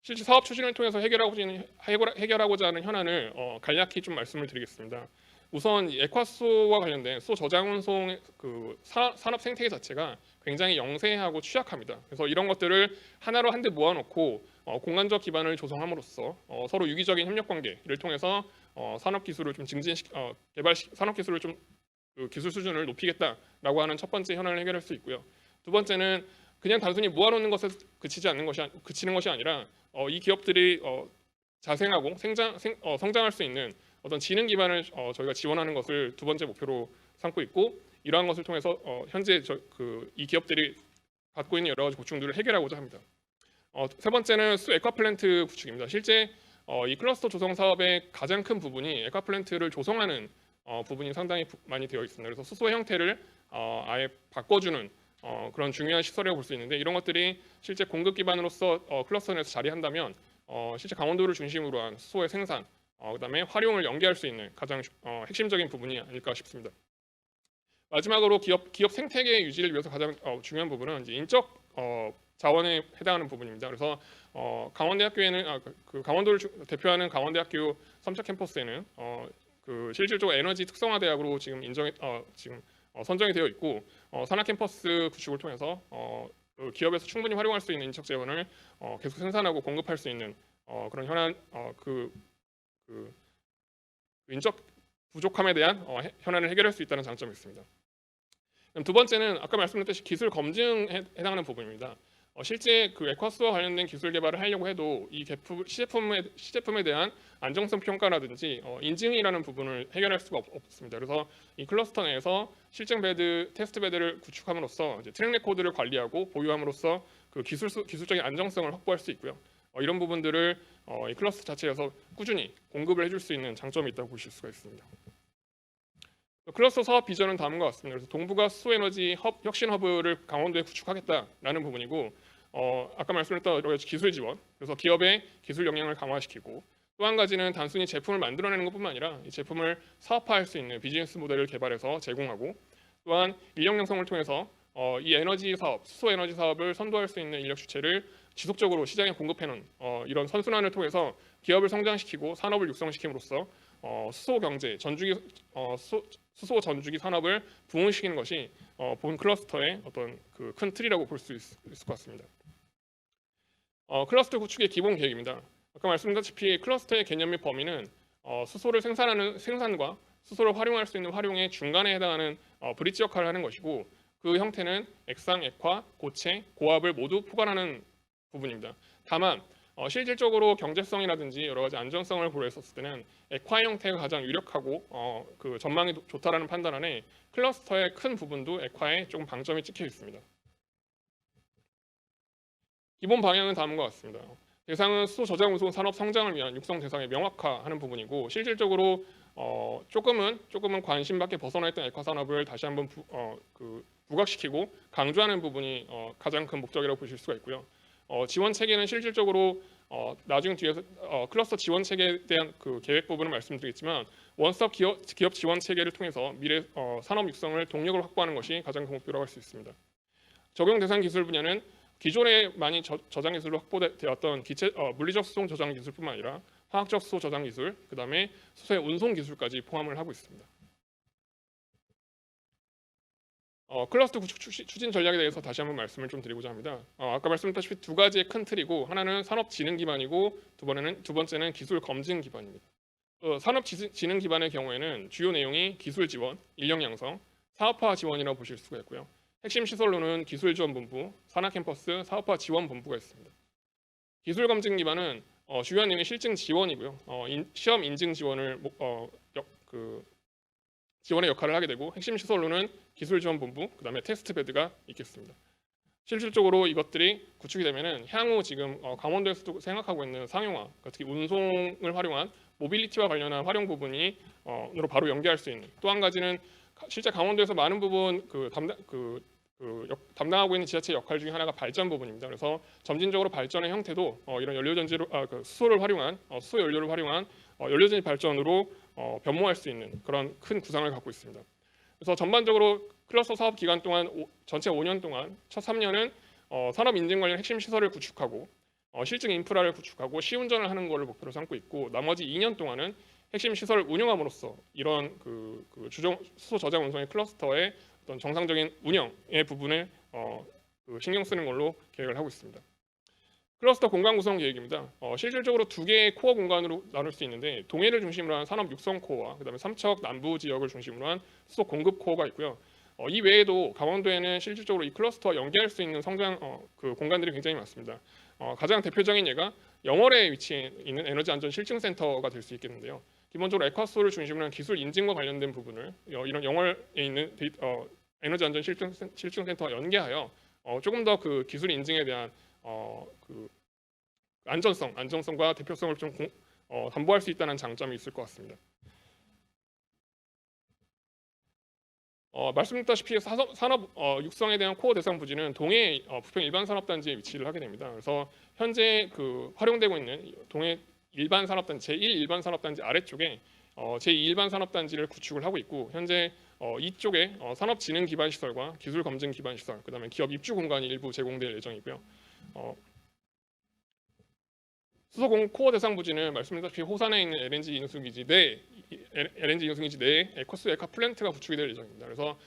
Speaker 3: 실제 사업 추진을 통해서 해결하고자 하는 현안을 간략히 좀 말씀을 드리겠습니다. 우선 액화수소와 관련된 수소 저장운송 산업 생태계 자체가 굉장히 영세하고 취약합니다. 그래서 이런 것들을 하나로 한데 모아놓고 공간적 기반을 조성함으로써 서로 유기적인 협력 관계를 통해서 산업 기술을 좀 산업 기술을 좀 기술 수준을 높이겠다라고 하는 첫 번째 현안을 해결할 수 있고요. 두 번째는 그냥 단순히 모아놓는 것에 그치는 것이 아니라 이 기업들이 자생하고 성장할 수 있는 어떤 지능 기반을 저희가 지원하는 것을 두 번째 목표로 삼고 있고 이러한 것을 통해서 현재 이 기업들이 갖고 있는 여러 가지 고충들을 해결하고자 합니다. 세 번째는 수 액화플랜트 구축입니다. 실제 이 클러스터 조성 사업의 가장 큰 부분이 액화플랜트를 조성하는 부분이 상당히 많이 되어 있습니다. 그래서 수소의 형태를 아예 바꿔주는 그런 중요한 시설이라고 볼 수 있는데, 이런 것들이 실제 공급 기반으로서 클러스터 내에서 자리한다면 실제 강원도를 중심으로 한 수소의 생산, 그다음에 활용을 연계할 수 있는 가장 핵심적인 부분이 아닐까 싶습니다. 마지막으로 기업 생태계 유지를 위해서 가장 중요한 부분은 이제 인적 자원에 해당하는 부분입니다. 그래서 강원대학교에는 강원도를 대표하는 강원대학교 3차 캠퍼스에는 실질적으로 에너지 특성화 대학으로 지금 선정이 되어 있고, 산하 캠퍼스 구축을 통해서 기업에서 충분히 활용할 수 있는 인적 자원을 계속 생산하고 공급할 수 있는 그런 현안 인적 부족함에 대한 현안을 해결할 수 있다는 장점이 있습니다. 두 번째는 아까 말씀드렸듯이 기술 검증에 해당하는 부분입니다. 실제 그 액화수와 관련된 기술 개발을 하려고 해도 이 시제품에 대한 안정성 평가라든지 인증이라는 부분을 해결할 수가 없습니다. 그래서 이 클러스터 내에서 실증 베드, 테스트 베드를 구축함으로써 이제 트랙 레코드를 관리하고 보유함으로써 그 기술적인 안정성을 확보할 수 있고요. 이런 부분들을 이 클러스터 자체에서 꾸준히 공급을 해줄 수 있는 장점이 있다고 보실 수가 있습니다. 클러스터 사업 비전은 다음과 같습니다. 그래서 동북아 수소에너지 혁신 허브를 강원도에 구축하겠다라는 부분이고, 아까 말씀드렸던 여러 가지 기술 지원, 그래서 기업의 기술 역량을 강화시키고, 또 한 가지는 단순히 제품을 만들어내는 것뿐만 아니라 이 제품을 사업화할 수 있는 비즈니스 모델을 개발해서 제공하고, 또한 인력 양성을 통해서 이 에너지 사업, 수소 에너지 사업을 선도할 수 있는 인력 주체를 지속적으로 시장에 공급해놓은 이런 선순환을 통해서 기업을 성장시키고 산업을 육성시킴으로써 수소 경제, 수소 전주기 산업을 부흥시키는 것이 본 클러스터의 어떤 그 큰 틀이라고 볼 수 있을 것 같습니다. 클러스터 구축의 기본 계획입니다. 아까 말씀드렸다시피 클러스터의 개념 및 범위는 수소를 생산하는 생산과 수소를 활용할 수 있는 활용의 중간에 해당하는 브릿지 역할을 하는 것이고, 그 형태는 액상, 액화, 고체, 고압을 모두 포괄하는 부분입니다. 다만 실질적으로 경제성이라든지 여러 가지 안전성을 고려했었을 때는 액화 형태가 가장 유력하고 그 전망이 좋다라는 판단 안에 클러스터의 큰 부분도 액화에 조금 방점이 찍혀 있습니다. 기본 방향은 다음과 같습니다. 대상은 수소 저장 운송 산업 성장을 위한 육성 대상에 명확화하는 부분이고, 실질적으로 조금은 관심밖에 벗어나 있던 액화 산업을 다시 한번 부각시키고 강조하는 부분이 가장 큰 목적이라고 보실 수가 있고요. 지원 체계는 실질적으로 나중 뒤에서 클러스터 지원 체계에 대한 그 계획 부분을 말씀드리겠지만, 원스톱 기업 지원 체계를 통해서 미래 산업 육성을 동력을 확보하는 것이 가장 큰 목표라고 할 수 있습니다. 적용 대상 기술 분야는 기존에 많이 저장 기술로 확보되었던 물리적 수송 저장 기술뿐만 아니라 화학적 수소 저장 기술, 그다음에 수소의 운송 기술까지 포함을 하고 있습니다. 클러스터 구축 추진 전략에 대해서 다시 한번 말씀을 좀 드리고자 합니다. 아까 말씀드렸다시피 두 가지의 큰 틀이고, 하나는 산업진흥 기반이고 두 번째는 기술 검증 기반입니다. 산업진흥 기반의 경우에는 주요 내용이 기술 지원, 인력 양성, 사업화 지원이라고 보실 수가 있고요. 핵심 시설로는 기술지원본부, 산하캠퍼스, 사업화 지원본부가 있습니다. 기술 검증 기반은 주요한 내용이 실증 지원이고요. 시험 인증 지원을 지원의 역할을 하게 되고, 핵심 시설로는 기술지원본부, 그다음에 테스트베드가 있겠습니다. 실질적으로 이것들이 구축이 되면은 향후 지금 강원도에서도 생각하고 있는 상용화, 특히 운송을 활용한 모빌리티와 관련한 활용 부분으로 바로 연계할 수 있는, 또 한 가지는 실제 강원도에서 많은 부분 담당하고 있는 지자체 역할 중에 하나가 발전 부분입니다. 그래서 점진적으로 발전의 형태도 이런 연료전지로 수소를 활용한 수소 연료를 활용한 연료전지 발전으로 변모할 수 있는 그런 큰 구상을 갖고 있습니다. 그래서 전반적으로 클러스터 사업 기간 동안 전체 5년 동안 첫 3년은 산업 인증 관련 핵심 시설을 구축하고 실증 인프라를 구축하고 시운전을 하는 것을 목표로 삼고 있고, 나머지 2년 동안은 핵심 시설을 운영함으로써 이런 수소 저장 운송의 클러스터의 어떤 정상적인 운영의 부분에 신경 쓰는 걸로 계획을 하고 있습니다. 클러스터 공간 구성 계획입니다. 실질적으로 두 개의 코어 공간으로 나눌 수 있는데, 동해를 중심으로 한 산업 육성 코어와 그다음에 삼척 남부 지역을 중심으로 한 수소 공급 코어가 있고요. 이 외에도 강원도에는 실질적으로 이 클러스터와 연계할 수 있는 성장 공간들이 굉장히 많습니다. 가장 대표적인 예가 영월에 위치해 있는 에너지 안전 실증 센터가 될 수 있겠는데요. 기본적으로 액화수소를 중심으로 한 기술 인증과 관련된 부분을 이런 영월에 있는 에너지 안전 실증 센터와 연계하여 조금 더 그 기술 인증에 대한 그 안전성과 대표성을 좀 담보할 수 있다는 장점이 있을 것 같습니다. 말씀드렸다시피 산업 육성에 대한 코어 대상 부지는 동해 부평 일반 산업단지에 위치를 하게 됩니다. 그래서 현재 그 활용되고 있는 동해 일반 산업단지 제1 일반 산업단지 아래쪽에 제2 일반 산업단지를 구축을 하고 있고 현재 이쪽에 산업진흥 기반 시설과 기술 검증 기반 시설, 그다음에 기업 입주 공간이 일부 제공될 예정이고요. 수소공 코어 대상 부지는 말씀드렸다시피 호산에 있는 LNG 인수기지 내에 에코스 에카 플랜트가 구축이 될 예정입니다. 그래서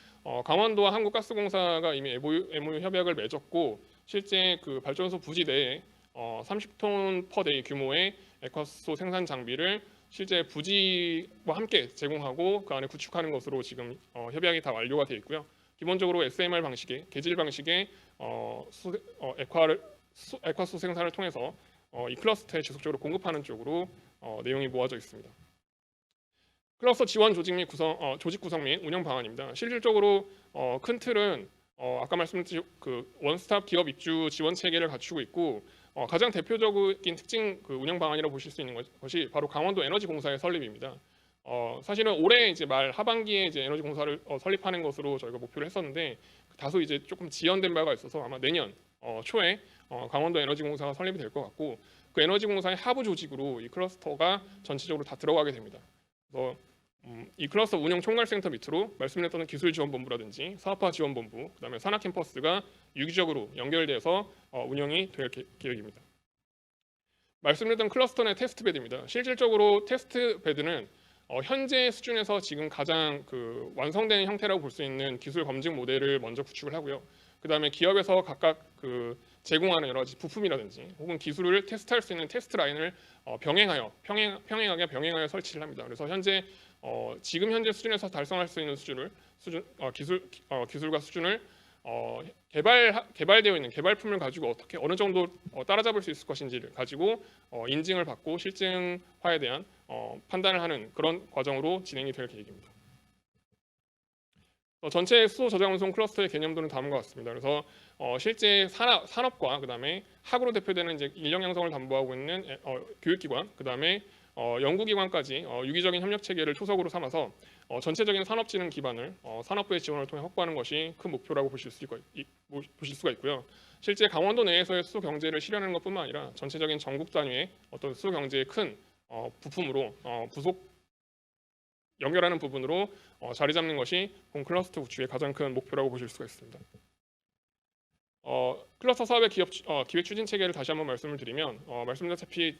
Speaker 3: 강원도와 한국가스공사가 이미 MOU 협약을 맺었고 실제 그 발전소 부지 내에 30톤 per day 규모의 에코스소 생산 장비를 실제 부지와 함께 제공하고 그 안에 구축하는 것으로 지금 협약이 다 완료가 되어 있고요. 기본적으로 SMR 방식의 계질 방식의 액화수 생산을 통해서 이 클러스터에 지속적으로 공급하는 쪽으로 내용이 모아져 있습니다. 클러스터 지원 조직 구성 및 운영 방안입니다. 실질적으로 큰 틀은 아까 말씀드린 그 원스톱 기업 입주 지원 체계를 갖추고 있고 가장 대표적인 특징 그 운영 방안이라고 보실 수 있는 것이 바로 강원도 에너지공사의 설립입니다. 사실은 올해 이제 말 하반기에 이제 에너지공사를 설립하는 것으로 저희가 목표를 했었는데 다소 이제 조금 지연된 바가 있어서 아마 내년 초에 강원도 에너지공사가 설립이 될 것 같고 그 에너지공사의 하부 조직으로 이 클러스터가 전체적으로 다 들어가게 됩니다. 그래서 이 클러스터 운영 총괄센터 밑으로 말씀드렸던 기술지원본부라든지 사업화지원본부, 그다음에 산학캠퍼스가 유기적으로 연결돼서 운영이 될 계획입니다. 말씀드렸던 클러스터 내 테스트베드입니다. 실질적으로 테스트베드는 현재 수준에서 지금 가장 그 완성된 형태라고 볼 수 있는 기술 검증 모델을 먼저 구축을 하고요. 그다음에 기업에서 각각 그 제공하는 여러 가지 부품이라든지 혹은 기술을 테스트할 수 있는 테스트 라인을 병행하여 설치를 합니다. 그래서 현재 지금 현재 수준에서 달성할 수 있는 기술과 수준을 개발되어 있는 개발품을 가지고 어떻게 어느 정도 따라잡을 수 있을 것인지를 가지고 인증을 받고 실증화에 대한 판단을 하는 그런 과정으로 진행이 될 계획입니다. 전체 수소 저장 운송 클러스터의 개념도는 다음과 같습니다. 그래서 실제 산업과 그다음에 학으로 대표되는 이제 인력 양성을 담보하고 있는 교육기관, 그다음에 연구기관까지 유기적인 협력 체계를 초석으로 삼아서 전체적인 산업진흥 기반을 산업부의 지원을 통해 확보하는 것이 큰 목표라고 보실 수가 있고요. 실제 강원도 내에서의 수소 경제를 실현하는 것뿐만 아니라 전체적인 전국 단위의 어떤 수소 경제의 큰 부품으로 부속 연결하는 부분으로 자리 잡는 것이 본 클러스터 구축의 가장 큰 목표라고 보실 수가 있습니다. 클러스터 사업의 기획 추진 체계를 다시 한번 말씀을 드리면 말씀드렸다시피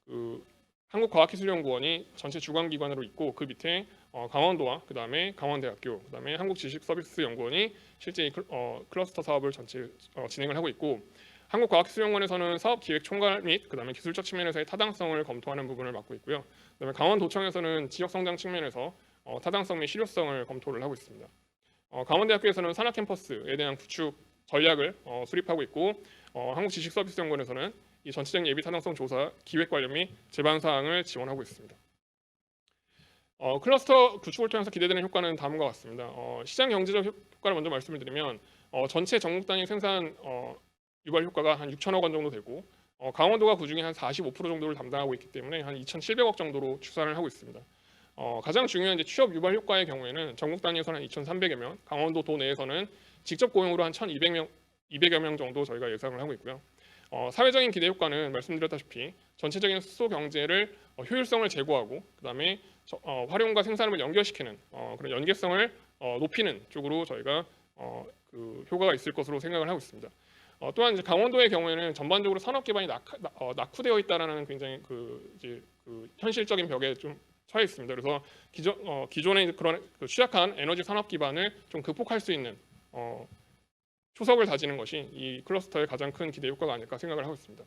Speaker 3: 그 한국과학기술연구원이 전체 주관기관으로 있고 그 밑에 강원도와 그다음에 강원대학교, 그다음에 한국지식서비스연구원이 실제 이 클러스터 사업을 전체 진행을 하고 있고 한국과학기술연구원에서는 사업기획 총괄 및 그다음에 기술적 측면에서의 타당성을 검토하는 부분을 맡고 있고요. 그다음에 강원도청에서는 지역성장 측면에서 타당성 및 실효성을 검토를 하고 있습니다. 강원대학교에서는 산학캠퍼스에 대한 구축 전략을 수립하고 있고 한국지식서비스연구원에서는 이 전체적인 예비 타당성 조사, 기획 관련 및 제반 사항을 지원하고 있습니다. 클러스터 구축을 통해서 기대되는 효과는 다음과 같습니다. 시장 경제적 효과를 먼저 말씀을 드리면 전체 전국 단위 생산 유발 효과가 한 6천억 원 정도 되고 강원도가 그중에 한 45% 정도를 담당하고 있기 때문에 한 2,700억 정도로 추산을 하고 있습니다. 가장 중요한 이제 취업 유발 효과의 경우에는 전국 단위에서는 2,300여 명, 강원도 도 내에서는 직접 고용으로 한 1,200여 명 정도 저희가 예상을 하고 있고요. 사회적인 기대 효과는 말씀드렸다시피 전체적인 수소 경제를 효율성을 제고하고 그다음에 활용과 생산을 연결시키는 그런 연계성을 높이는 쪽으로 저희가 그 효과가 있을 것으로 생각을 하고 있습니다. 또한 이제 강원도의 경우에는 전반적으로 산업 기반이 낙후되어 있다라는 굉장히 그 현실적인 벽에 좀 처해 있습니다. 그래서 기존의 그런 취약한 에너지 산업 기반을 좀 극복할 수 있는 초석을 다지는 것이 이 클러스터의 가장 큰 기대 효과가 아닐까 생각을 하고 있습니다.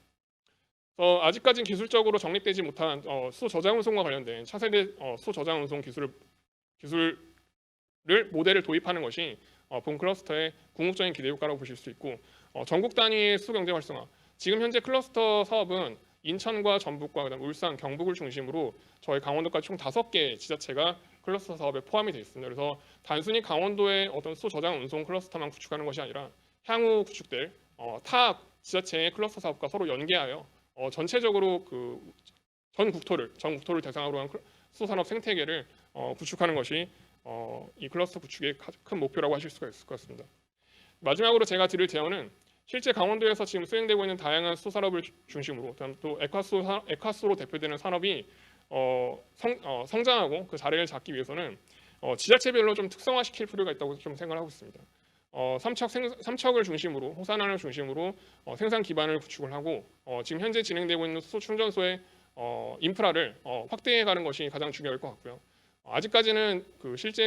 Speaker 3: 아직까지는 기술적으로 정립되지 못한 수소 저장 운송과 관련된 차세대 수소 저장 운송 기술을 모델을 도입하는 것이 본 클러스터의 궁극적인 기대 효과라고 보실 수 있고 전국 단위의 수소 경제 활성화. 지금 현재 클러스터 사업은 인천과 전북과 그다음 울산, 경북을 중심으로 저희 강원도까지 총 5개 지자체가 클러스터 사업에 포함이 되어 있습니다. 그래서 단순히 강원도의 어떤 수소 저장 운송 클러스터만 구축하는 것이 아니라 향후 구축될 타 지자체의 클러스터 사업과 서로 연계하여 전체적으로 그 전 국토를 대상으로 한 수소산업 생태계를 구축하는 것이 이 클러스터 구축의 큰 목표라고 하실 수가 있을 것 같습니다. 마지막으로 제가 드릴 제언은 실제 강원도에서 지금 수행되고 있는 다양한 수소산업을 중심으로 또 에콰스로 대표되는 산업이 성장하고 그 자리를 잡기 위해서는 지자체별로 좀 특성화시킬 필요가 있다고 좀 생각을 하고 있습니다. 삼척을 중심으로 호산안을 중심으로 생산 기반을 구축을 하고 지금 현재 진행되고 있는 수소 충전소의 인프라를 확대해가는 것이 가장 중요할 것 같고요. 아직까지는 그 실제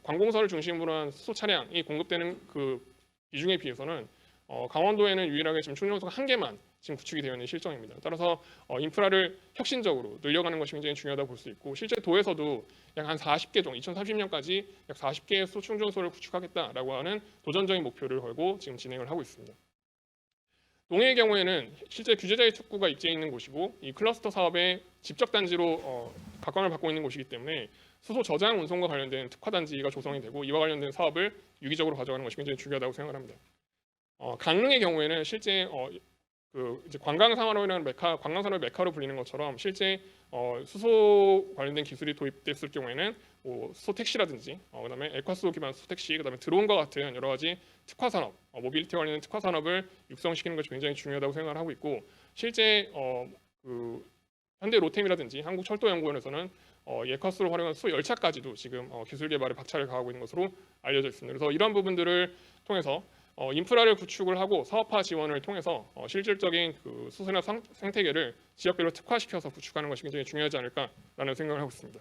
Speaker 3: 관공서를 중심으로 한 수소 차량이 공급되는 그 비중에 비해서는 강원도에는 유일하게 지금 충전소가 한 개만 지금 구축이 되어 있는 실정입니다. 따라서 인프라를 혁신적으로 늘려가는 것이 굉장히 중요하다고 볼 수 있고 실제 도에서도 약 한 40개 정도 2030년까지 약 40개의 수소 충전소를 구축하겠다라고 하는 도전적인 목표를 걸고 지금 진행을 하고 있습니다. 동해의 경우에는 실제 규제자의 특구가 입지해 있는 곳이고 이 클러스터 사업의 직접 단지로 각광을 받고 있는 곳이기 때문에 수소 저장 운송과 관련된 특화 단지가 조성이 되고 이와 관련된 사업을 유기적으로 가져가는 것이 굉장히 중요하다고 생각을 합니다. 강릉의 경우에는 실제 그 이제 관광산업이라는 관광산업의 메카로 불리는 것처럼 실제 수소 관련된 기술이 도입됐을 경우에는 수소 택시라든지 그다음에 에콰스로 기반 수소 택시, 그다음에 드론과 같은 여러 가지 특화 산업, 모빌리티 관련된 특화 산업을 육성시키는 것이 굉장히 중요하다고 생각을 하고 있고 실제 그 현대 로템이라든지 한국철도연구원에서는 에콰스로 활용한 수소 열차까지도 지금 기술 개발에 박차를 가하고 있는 것으로 알려져 있습니다. 그래서 이러한 부분들을 통해서 인프라를 구축을 하고 사업화 지원을 통해서 실질적인 그 수소산업 생태계를 지역별로 특화시켜서 구축하는 것이 굉장히 중요하지 않을까라는 생각을 하고 있습니다.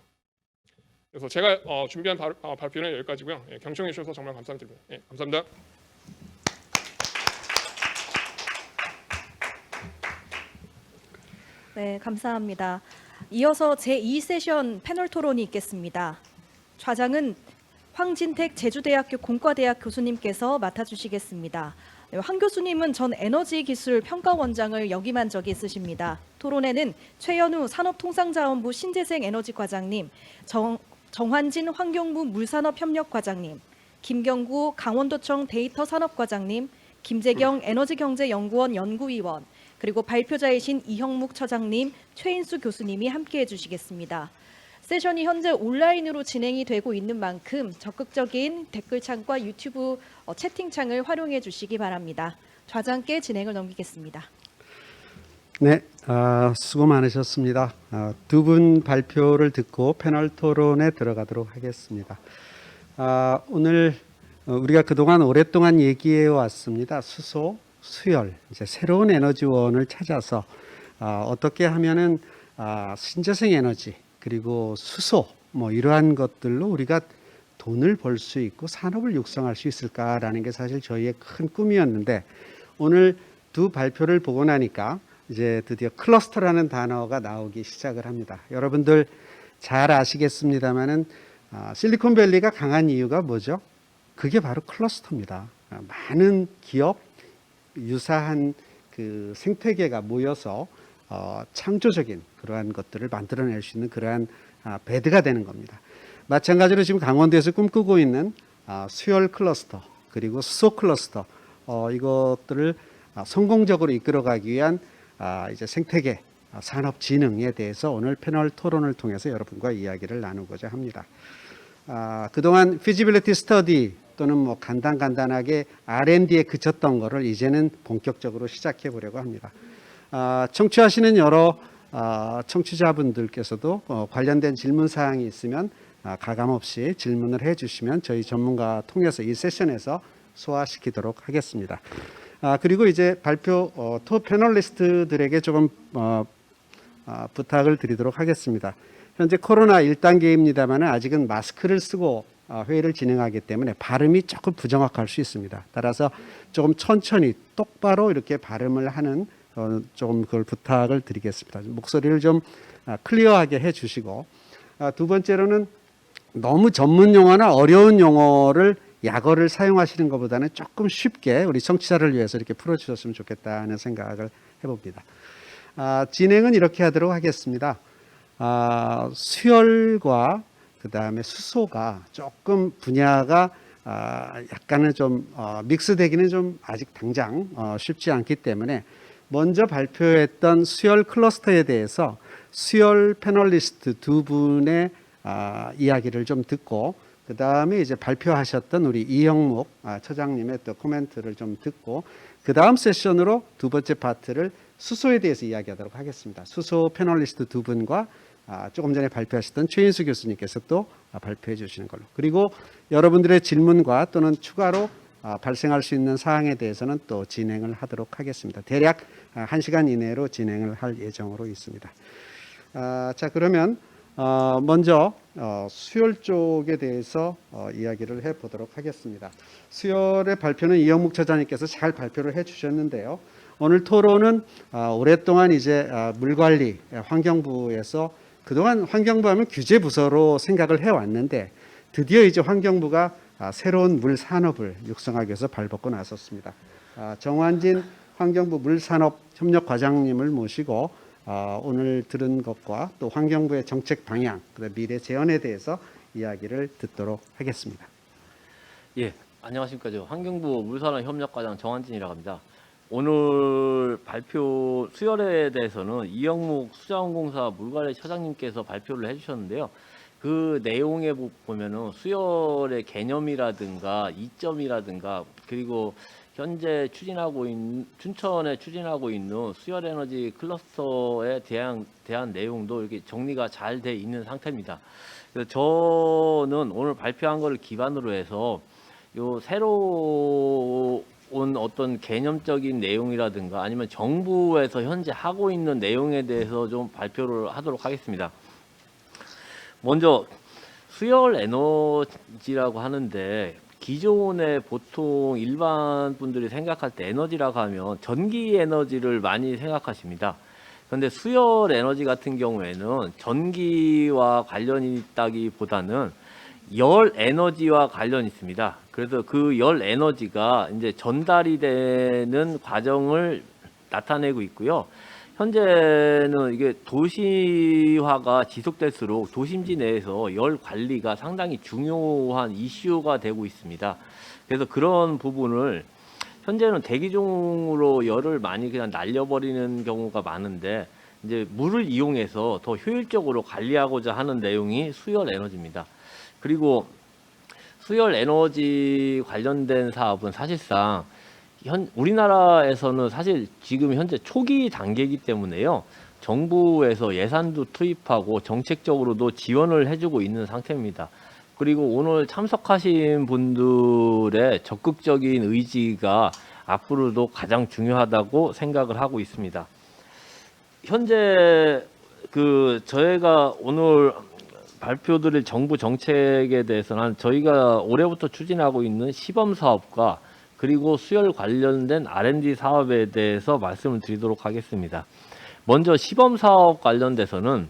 Speaker 3: 그래서 제가 준비한 발표는 여기까지고요. 경청해 주셔서 정말 감사드립니다. 감사합니다.
Speaker 1: 네, 감사합니다. 이어서 제2세션 패널 토론이 있겠습니다. 좌장은 황진택 제주대학교 공과대학 교수님께서 맡아주시겠습니다. 황 교수님은 전 에너지기술 평가원장을 역임한 적이 있으십니다. 토론에는 최연우 산업통상자원부 신재생에너지과장님, 정환진 환경부 물산업협력과장님, 김경구 강원도청 데이터산업과장님, 김재경 에너지경제연구원 연구위원, 그리고 발표자이신 이형묵 처장님, 최인수 교수님이 함께해 주시겠습니다. 세션이 현재 온라인으로 진행이 되고 있는 만큼 적극적인 댓글창과 유튜브 채팅창을 활용해 주시기 바랍니다. 좌장께 진행을 넘기겠습니다.
Speaker 4: 네, 수고 많으셨습니다. 두 분 발표를 듣고 패널 토론에 들어가도록 하겠습니다. 오늘 우리가 그동안 오랫동안 얘기해 왔습니다. 수소, 수열, 이제 새로운 에너지원을 찾아서 어떻게 하면은 신재생 에너지 그리고 수소 이러한 것들로 우리가 돈을 벌 수 있고 산업을 육성할 수 있을까라는 게 사실 저희의 큰 꿈이었는데 오늘 두 발표를 보고 나니까 이제 드디어 클러스터라는 단어가 나오기 시작을 합니다. 여러분들 잘 아시겠습니다만은 실리콘밸리가 강한 이유가 뭐죠? 그게 바로 클러스터입니다. 많은 기업 유사한 그 생태계가 모여서 창조적인 그러한 것들을 만들어낼 수 있는 그러한 배드가 되는 겁니다. 마찬가지로 지금 강원도에서 꿈꾸고 있는 수열 클러스터 그리고 수소 클러스터 이것들을 성공적으로 이끌어가기 위한 이제 생태계 산업진흥에 대해서 오늘 패널 토론을 통해서 여러분과 이야기를 나누고자 합니다. 그동안 피지빌리티 스터디 또는 간단하게 R&D에 그쳤던 거를 이제는 본격적으로 시작해 보려고 합니다. 청취하시는 여러 청취자분들께서도 관련된 질문 사항이 있으면 가감없이 질문을 해주시면 저희 전문가 통해서 이 세션에서 소화시키도록 하겠습니다. 그리고 이제 발표 토 패널리스트들에게 조금 부탁을 드리도록 하겠습니다. 현재 코로나 1단계입니다만 아직은 마스크를 쓰고 회의를 진행하기 때문에 발음이 조금 부정확할 수 있습니다. 따라서 조금 천천히 똑바로 이렇게 발음을 하는 조금 그걸 부탁을 드리겠습니다. 목소리를 좀 클리어하게 해주시고 두 번째로는 너무 전문 용어나 어려운 용어를 약어를 사용하시는 것보다는 조금 쉽게 우리 청취자를 위해서 이렇게 풀어주셨으면 좋겠다는 생각을 해봅니다. 진행은 이렇게 하도록 하겠습니다. 수열과 그 다음에 수소가 조금 분야가 약간은 좀 믹스되기는 좀 아직 당장 쉽지 않기 때문에 먼저 발표했던 수열 클러스터에 대해서 수열 패널리스트 두 분의 이야기를 좀 듣고 그 다음에 이제 발표하셨던 우리 이형목 처장님의 또 코멘트를 좀 듣고 그 다음 세션으로 두 번째 파트를 수소에 대해서 이야기하도록 하겠습니다. 수소 패널리스트 두 분과 조금 전에 발표하셨던 최인수 교수님께서 또 발표해 주시는 걸로. 그리고 여러분들의 질문과 또는 추가로 발생할 수 있는 사항에 대해서는 또 진행을 하도록 하겠습니다. 대략 1시간 이내로 진행을 할 예정으로 있습니다. 자, 그러면 먼저 수열 쪽에 대해서 이야기를 해보도록 하겠습니다. 수열의 발표는 이영묵 처장님께서 잘 발표를 해주셨는데요. 오늘 토론은 오랫동안 이제 물관리 환경부에서 그동안 환경부 하면 규제부서로 생각을 해왔는데 드디어 이제 환경부가 새로운 물산업을 육성하기 위해서 발벗고 나섰습니다. 정환진 환경부 물산업협력과장님을 모시고 오늘 들은 것과 또 환경부의 정책 방향, 그다음 미래 재현에 대해서 이야기를 듣도록 하겠습니다.
Speaker 5: 예, 안녕하십니까. 저 환경부 물산업협력과장 정환진이라고 합니다. 오늘 발표 수열에 대해서는 이영묵 수자원공사 물관리 처장님께서 발표를 해주셨는데요. 그 내용에 보면은 수열의 개념이라든가 이점이라든가 그리고 현재 춘천에 추진하고 있는 수열 에너지 클러스터에 대한 내용도 이렇게 정리가 잘 돼 있는 상태입니다. 그래서 저는 오늘 발표한 것을 기반으로 해서 요 새로운 어떤 개념적인 내용이라든가 아니면 정부에서 현재 하고 있는 내용에 대해서 좀 발표를 하도록 하겠습니다. 먼저 수열 에너지라고 하는데 기존에 보통 일반 분들이 생각할 때 에너지라고 하면 전기 에너지를 많이 생각하십니다. 그런데 수열 에너지 같은 경우에는 전기와 관련이 있다기보다는 열 에너지와 관련이 있습니다. 그래서 그 열 에너지가 이제 전달이 되는 과정을 나타내고 있고요. 현재는 이게 도시화가 지속될수록 도심지 내에서 열 관리가 상당히 중요한 이슈가 되고 있습니다. 그래서 그런 부분을 현재는 대기종으로 열을 많이 그냥 날려버리는 경우가 많은데 이제 물을 이용해서 더 효율적으로 관리하고자 하는 내용이 수열 에너지입니다. 그리고 수열 에너지 관련된 사업은 사실상 우리나라에서는 사실 지금 현재 초기 단계이기 때문에요. 정부에서 예산도 투입하고 정책적으로도 지원을 해주고 있는 상태입니다. 그리고 오늘 참석하신 분들의 적극적인 의지가 앞으로도 가장 중요하다고 생각을 하고 있습니다. 현재 저희가 오늘 발표드릴 정부 정책에 대해서는 저희가 올해부터 추진하고 있는 시범 사업과 그리고 수열 관련된 R&D 사업에 대해서 말씀을 드리도록 하겠습니다. 먼저 시범 사업 관련돼서는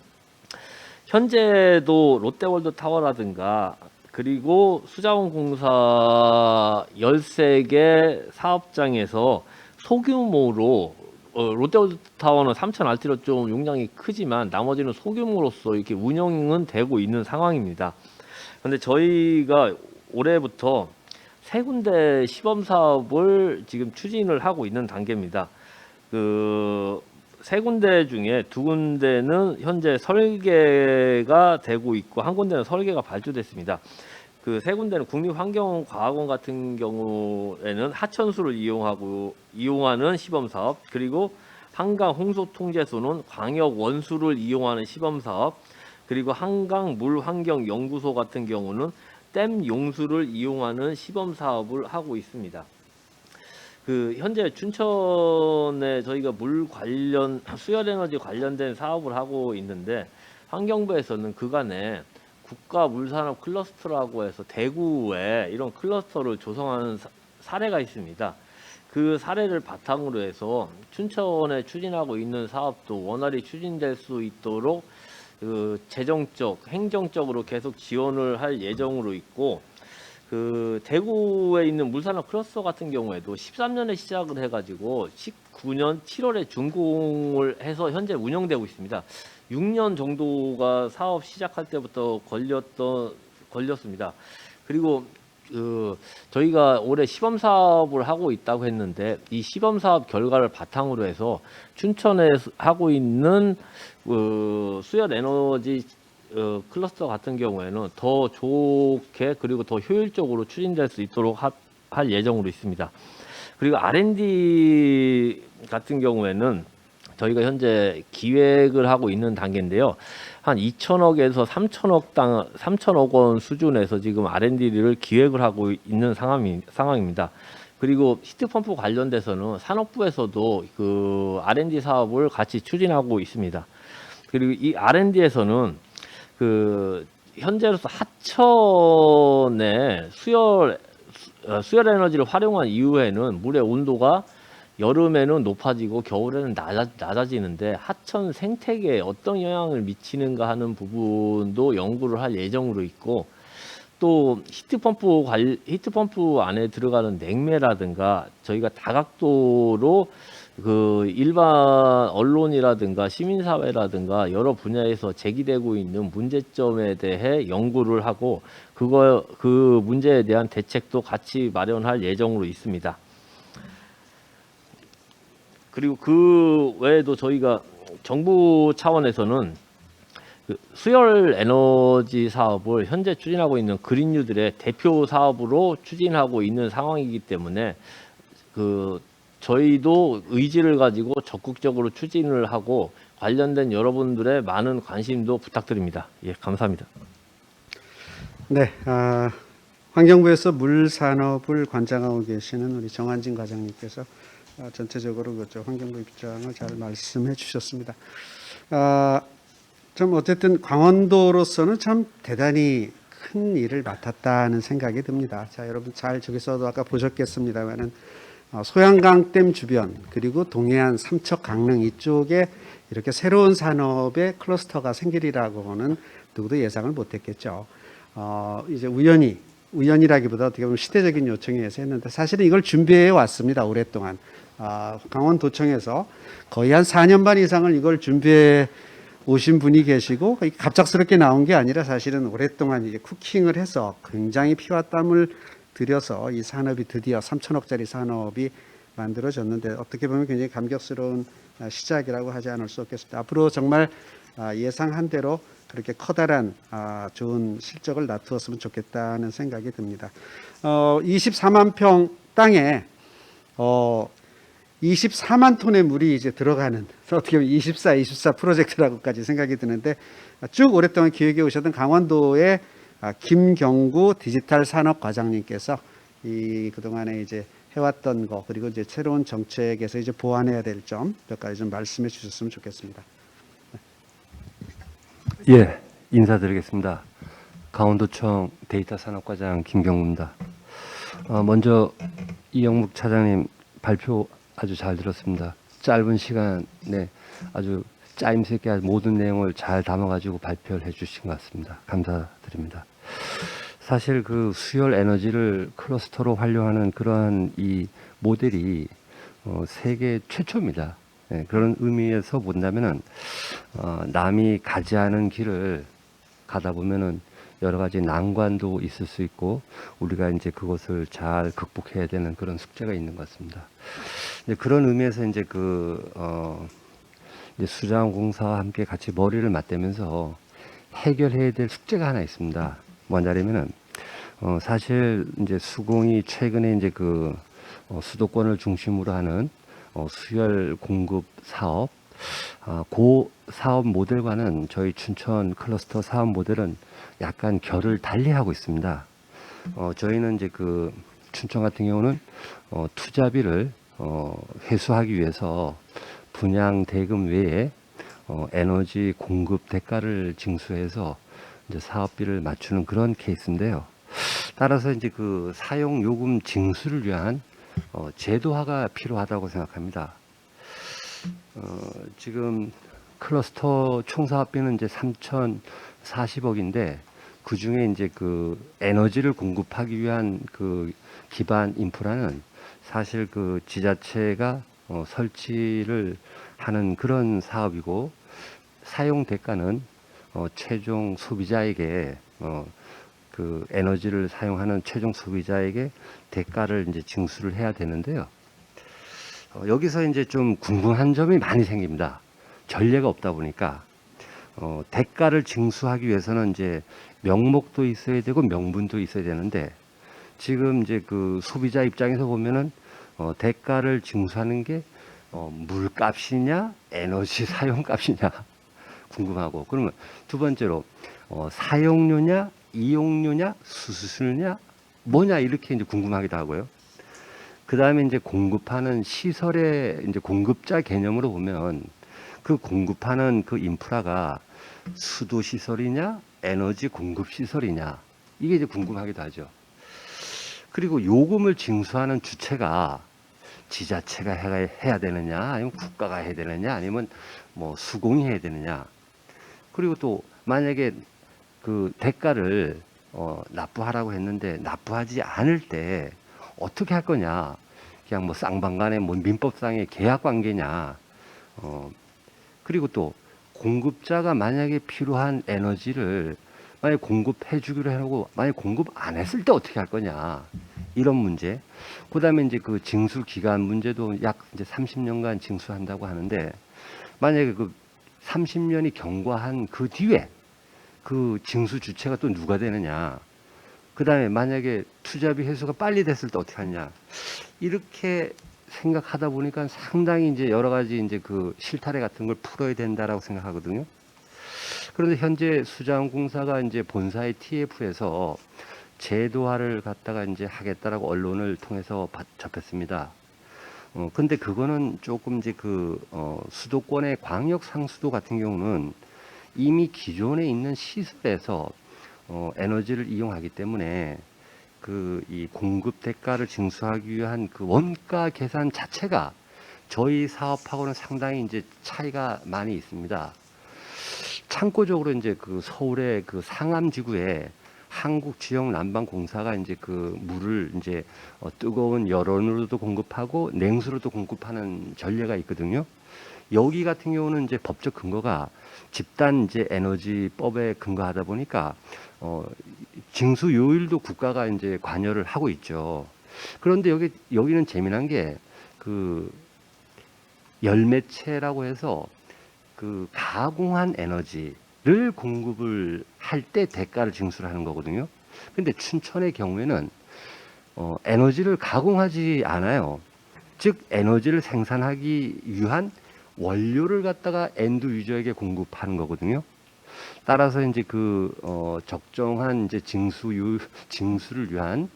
Speaker 5: 현재도 롯데월드 타워라든가 그리고 수자원공사 13개 사업장에서 소규모로 롯데월드 타워는 3,000RT로 좀 용량이 크지만 나머지는 소규모로서 이렇게 운영은 되고 있는 상황입니다. 그런데 저희가 올해부터 3군데 시범 사업을 지금 추진을 하고 있는 단계입니다. 3군데 중에 2군데는 현재 설계가 되고 있고 1군데는 설계가 발주됐습니다. 3군데는 국립환경과학원 같은 경우에는 하천수를 이용하는 시범 사업, 그리고 한강 홍수통제소는 광역 원수를 이용하는 시범 사업, 그리고 한강 물환경연구소 같은 경우는 댐 용수를 이용하는 시범 사업을 하고 있습니다. 현재 춘천에 저희가 수열 에너지 관련된 사업을 하고 있는데 환경부에서는 그간에 국가 물산업 클러스터라고 해서 대구에 이런 클러스터를 조성하는 사례가 있습니다. 그 사례를 바탕으로 해서 춘천에 추진하고 있는 사업도 원활히 추진될 수 있도록 재정적, 행정적으로 계속 지원을 할 예정으로 있고 대구에 있는 물산업 클러스터 같은 경우에도 13년에 시작을 해가지고 19년 7월에 준공을 해서 현재 운영되고 있습니다. 6년 정도가 사업 시작할 때부터 걸렸습니다. 그리고 저희가 올해 시범 사업을 하고 있다고 했는데 이 시범 사업 결과를 바탕으로 해서 춘천에 하고 있는 수열 에너지 클러스터 같은 경우에는 더 좋게 그리고 더 효율적으로 추진될 수 있도록 할 예정으로 있습니다. 그리고 R&D 같은 경우에는 저희가 현재 기획을 하고 있는 단계인데요. 한 2천억에서 3천억 원 수준에서 지금 R&D를 기획을 하고 있는 상황입니다. 그리고 히트펌프 관련돼서는 산업부에서도 그 R&D 사업을 같이 추진하고 있습니다. 그리고 이 R&D에서는 그 현재로서 하천에 수열 에너지를 활용한 이후에는 물의 온도가 여름에는 높아지고 겨울에는 낮아지는데 하천 생태계에 어떤 영향을 미치는가 하는 부분도 연구를 할 예정으로 있고, 또 히트펌프 안에 들어가는 냉매라든가 저희가 다각도로 그 일반 언론이라든가 시민사회라든가 여러 분야에서 제기되고 있는 문제점에 대해 연구를 하고 그 문제에 대한 대책도 같이 마련할 예정으로 있습니다. 그리고 그 외에도 저희가 정부 차원에서는 그 수열 에너지 사업을 현재 추진하고 있는 그린뉴딜의 대표 사업으로 추진하고 있는 상황이기 때문에 그 저희도 의지를 가지고 적극적으로 추진을 하고 관련된 여러분들의 많은 관심도 부탁드립니다. 예, 감사합니다.
Speaker 4: 네, 환경부에서 물산업을 관장하고 계시는 우리 정한진 과장님께서 전체적으로 그렇죠, 환경부 입장을 잘 말씀해 주셨습니다. 좀 어쨌든 강원도로서는 참 대단히 큰 일을 맡았다는 생각이 듭니다. 자, 여러분 잘 저기서도 아까 보셨겠습니다만은 소양강댐 주변 그리고 동해안 삼척 강릉 이쪽에 이렇게 새로운 산업의 클러스터가 생기리라고는 누구도 예상을 못했겠죠. 이제 우연이라기보다 어떻게 보면 시대적인 요청에 의해서 했는데 사실은 이걸 준비해 왔습니다. 오랫동안. 강원도청에서 거의 한 4년 반 이상을 이걸 준비해 오신 분이 계시고 갑작스럽게 나온 게 아니라 사실은 오랫동안 이제 쿠킹을 해서 굉장히 피와 땀을 들여서 이 산업이 드디어 3천억짜리 산업이 만들어졌는데 어떻게 보면 굉장히 감격스러운 시작이라고 하지 않을 수 없겠습니다. 앞으로 정말 예상한 대로 그렇게 커다란 좋은 실적을 낳두었으면 좋겠다는 생각이 듭니다. 24만 평 땅에 24만 톤의 물이 이제 들어가는 어떻게 보면 24 프로젝트라고까지 생각이 드는데 쭉 오랫동안 기획해 오셨던 강원도의 김경구 디지털 산업 과장님께서 이 그동안에 이제 해왔던 거 그리고 이제 새로운 정책에서 이제 보완해야 될 점 몇 가지 좀 말씀해 주셨으면 좋겠습니다.
Speaker 6: 예, 인사드리겠습니다. 강원도청 데이터 산업과장 김경무입니다. 먼저 이영묵 차장님 발표 아주 잘 들었습니다. 짧은 시간에 아주 짜임새 있게 모든 내용을 잘 담아가지고 발표를 해주신 것 같습니다. 감사드립니다. 사실 그 수열 에너지를 클러스터로 활용하는 그러한 이 모델이 세계 최초입니다. 네, 그런 의미에서 본다면은 남이 가지 않은 길을 가다 보면은 여러 가지 난관도 있을 수 있고 우리가 이제 그것을 잘 극복해야 되는 그런 숙제가 있는 것 같습니다. 이제 그런 의미에서 이제 이제 수자원공사와 함께 같이 머리를 맞대면서 해결해야 될 숙제가 하나 있습니다. 뭐냐면은 사실 이제 수공이 최근에 이제 수도권을 중심으로 하는 수열 공급 사업, 그 사업 모델과는 저희 춘천 클러스터 사업 모델은 약간 결을 달리하고 있습니다. 저희는 이제 춘천 같은 경우는 투자비를 회수하기 위해서 분양 대금 외에 에너지 공급 대가를 징수해서 이제 사업비를 맞추는 그런 케이스인데요. 따라서 이제 사용 요금 징수를 위한 제도화가 필요하다고 생각합니다. 지금 클러스터 총 사업비는 이제 3,040억인데 그 중에 이제 에너지를 공급하기 위한 기반 인프라는 사실 지자체가 설치를 하는 그런 사업이고 사용 대가는 최종 소비자에게 그 에너지를 사용하는 최종 소비자에게 대가를 이제 징수를 해야 되는데요. 여기서 이제 좀 궁금한 점이 많이 생깁니다. 전례가 없다 보니까 대가를 징수하기 위해서는 이제 명목도 있어야 되고 명분도 있어야 되는데 지금 이제 그 소비자 입장에서 보면은 대가를 징수하는 게 물값이냐 에너지 사용값이냐 궁금하고 그러면 두 번째로 사용료냐 이용료냐 수수료냐 뭐냐 이렇게 이제 궁금하기도 하고요. 그 다음에 이제 공급하는 시설의 이제 공급자 개념으로 보면 그 공급하는 그 인프라가 수도 시설이냐 에너지 공급 시설이냐 이게 이제 궁금하기도 하죠. 그리고 요금을 징수하는 주체가 지자체가 해야 되느냐 아니면 국가가 해야 되느냐 아니면 뭐 수공이 해야 되느냐. 그리고 또 만약에 그 대가를 납부하라고 했는데 납부하지 않을 때 어떻게 할 거냐. 그냥 뭐 쌍방간의 뭐 민법상의 계약 관계냐. 그리고 또 공급자가 만약에 필요한 에너지를 만약 공급해 주기로 해놓고 만약 공급 안 했을 때 어떻게 할 거냐. 이런 문제. 그다음에 이제 그 징수 기간 문제도 약 이제 30년간 징수한다고 하는데 만약에 그 30년이 경과한 그 뒤에 그 징수 주체가 또 누가 되느냐. 그다음에 만약에 투자비 회수가 빨리 됐을 때 어떻게 하냐. 이렇게 생각하다 보니까 상당히 이제 여러 가지 이제 그 실타래 같은 걸 풀어야 된다라고 생각하거든요. 그런데 현재 수자원공사가 이제 본사의 TF에서 제도화를 갖다가 이제 하겠다라고 언론을 통해서 접했습니다. 근데 그거는 조금 이제 수도권의 광역 상수도 같은 경우는 이미 기존에 있는 시설에서 에너지를 이용하기 때문에 이 공급 대가를 징수하기 위한 그 원가 계산 자체가 저희 사업하고는 상당히 이제 차이가 많이 있습니다. 참고적으로 이제 서울의 상암 지구에 한국지역난방공사가 이제 물을 이제 뜨거운 열원으로도 공급하고 냉수로도 공급하는 전례가 있거든요. 여기 같은 경우는 이제 법적 근거가 집단 이제 에너지법에 근거하다 보니까 징수 요율도 국가가 이제 관여를 하고 있죠. 그런데 여기는 재미난 게 열매체라고 해서 가공한 에너지를 공급을 할 때 대가를 징수를 하는 거거든요. 근데 춘천의 경우에는 에너지를 가공하지 않아요. 즉 에너지를 생산하기 위한 원료를 갖다가 엔드 유저에게 공급하는 거거든요. 따라서 이제 적정한 이제 징수를 위한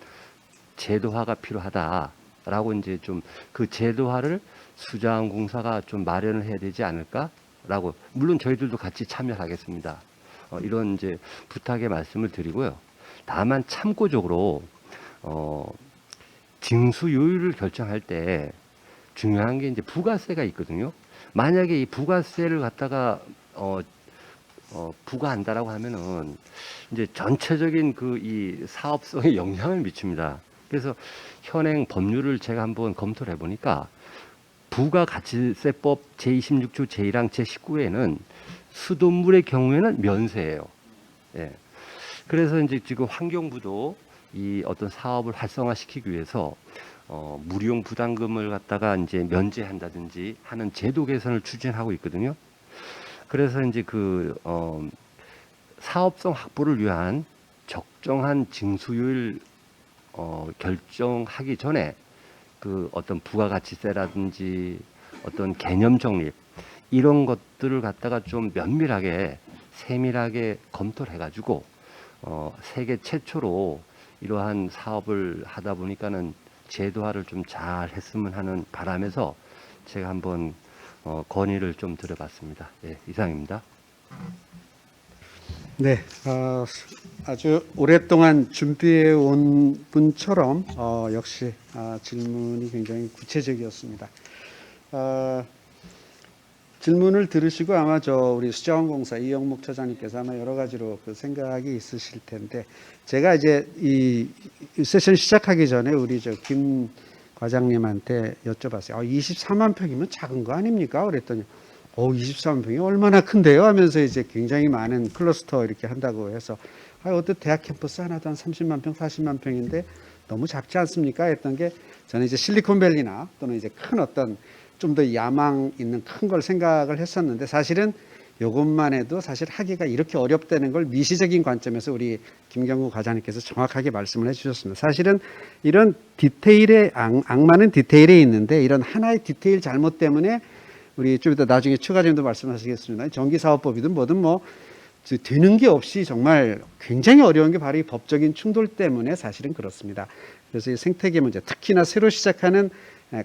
Speaker 6: 제도화가 필요하다라고 이제 좀 그 제도화를 수자원공사가 좀 마련을 해야 되지 않을까라고 물론 저희들도 같이 참여하겠습니다. 이런 이제 부탁의 말씀을 드리고요. 다만 참고적으로 징수 요율을 결정할 때 중요한 게 이제 부가세가 있거든요. 만약에 이 부가세를 갖다가 부과한다라고 하면은 이제 전체적인 이 사업성에 영향을 미칩니다. 그래서 현행 법률을 제가 한번 검토를 해보니까 부가가치세법 제26조 제1항 제19에는 수돗물의 경우에는 면세예요. 예. 그래서 이제 지금 환경부도 이 어떤 사업을 활성화시키기 위해서 무료용 부담금을 갖다가 이제 면제한다든지 하는 제도 개선을 추진하고 있거든요. 그래서 이제 사업성 확보를 위한 적정한 징수율 결정하기 전에 어떤 부가가치세라든지 어떤 개념 정립 이런 것들을 갖다가 좀 면밀하게 세밀하게 검토를 해가지고 세계 최초로 이러한 사업을 하다 보니까는 제도화를 좀 잘 했으면 하는 바람에서 제가 한번 건의를 좀 드려봤습니다. 예, 이상입니다.
Speaker 4: 네, 아주 오랫동안 준비해 온 분처럼 역시 질문이 굉장히 구체적이었습니다. 질문을 들으시고 아마 우리 수자원공사 이영묵 차장님께서 아마 여러 가지로 생각이 있으실 텐데 제가 이제 이 세션 시작하기 전에 우리 김 과장님한테 여쭤봤어요. 24만 평이면 작은 거 아닙니까? 그랬더니 24만 평이 얼마나 큰데요? 하면서 이제 굉장히 많은 클러스터 이렇게 한다고 해서 어떤 대학 캠퍼스 하나도 한 30만 평, 40만 평인데 너무 작지 않습니까? 했던 게 저는 이제 실리콘밸리나 또는 이제 큰 어떤 좀 더 야망 있는 큰 걸 생각을 했었는데 사실은 이것만 해도 사실 하기가 이렇게 어렵다는 걸 미시적인 관점에서 우리 김경구 과장님께서 정확하게 말씀을 해주셨습니다. 사실은 이런 디테일에 악마는 디테일에 있는데 이런 하나의 디테일 잘못 때문에 우리 좀 이따 나중에 추가적으로 말씀하시겠습니다. 전기사업법이든 뭐든 뭐 되는 게 없이 정말 굉장히 어려운 게 바로 이 법적인 충돌 때문에 사실은 그렇습니다. 그래서 이 생태계 문제, 특히나 새로 시작하는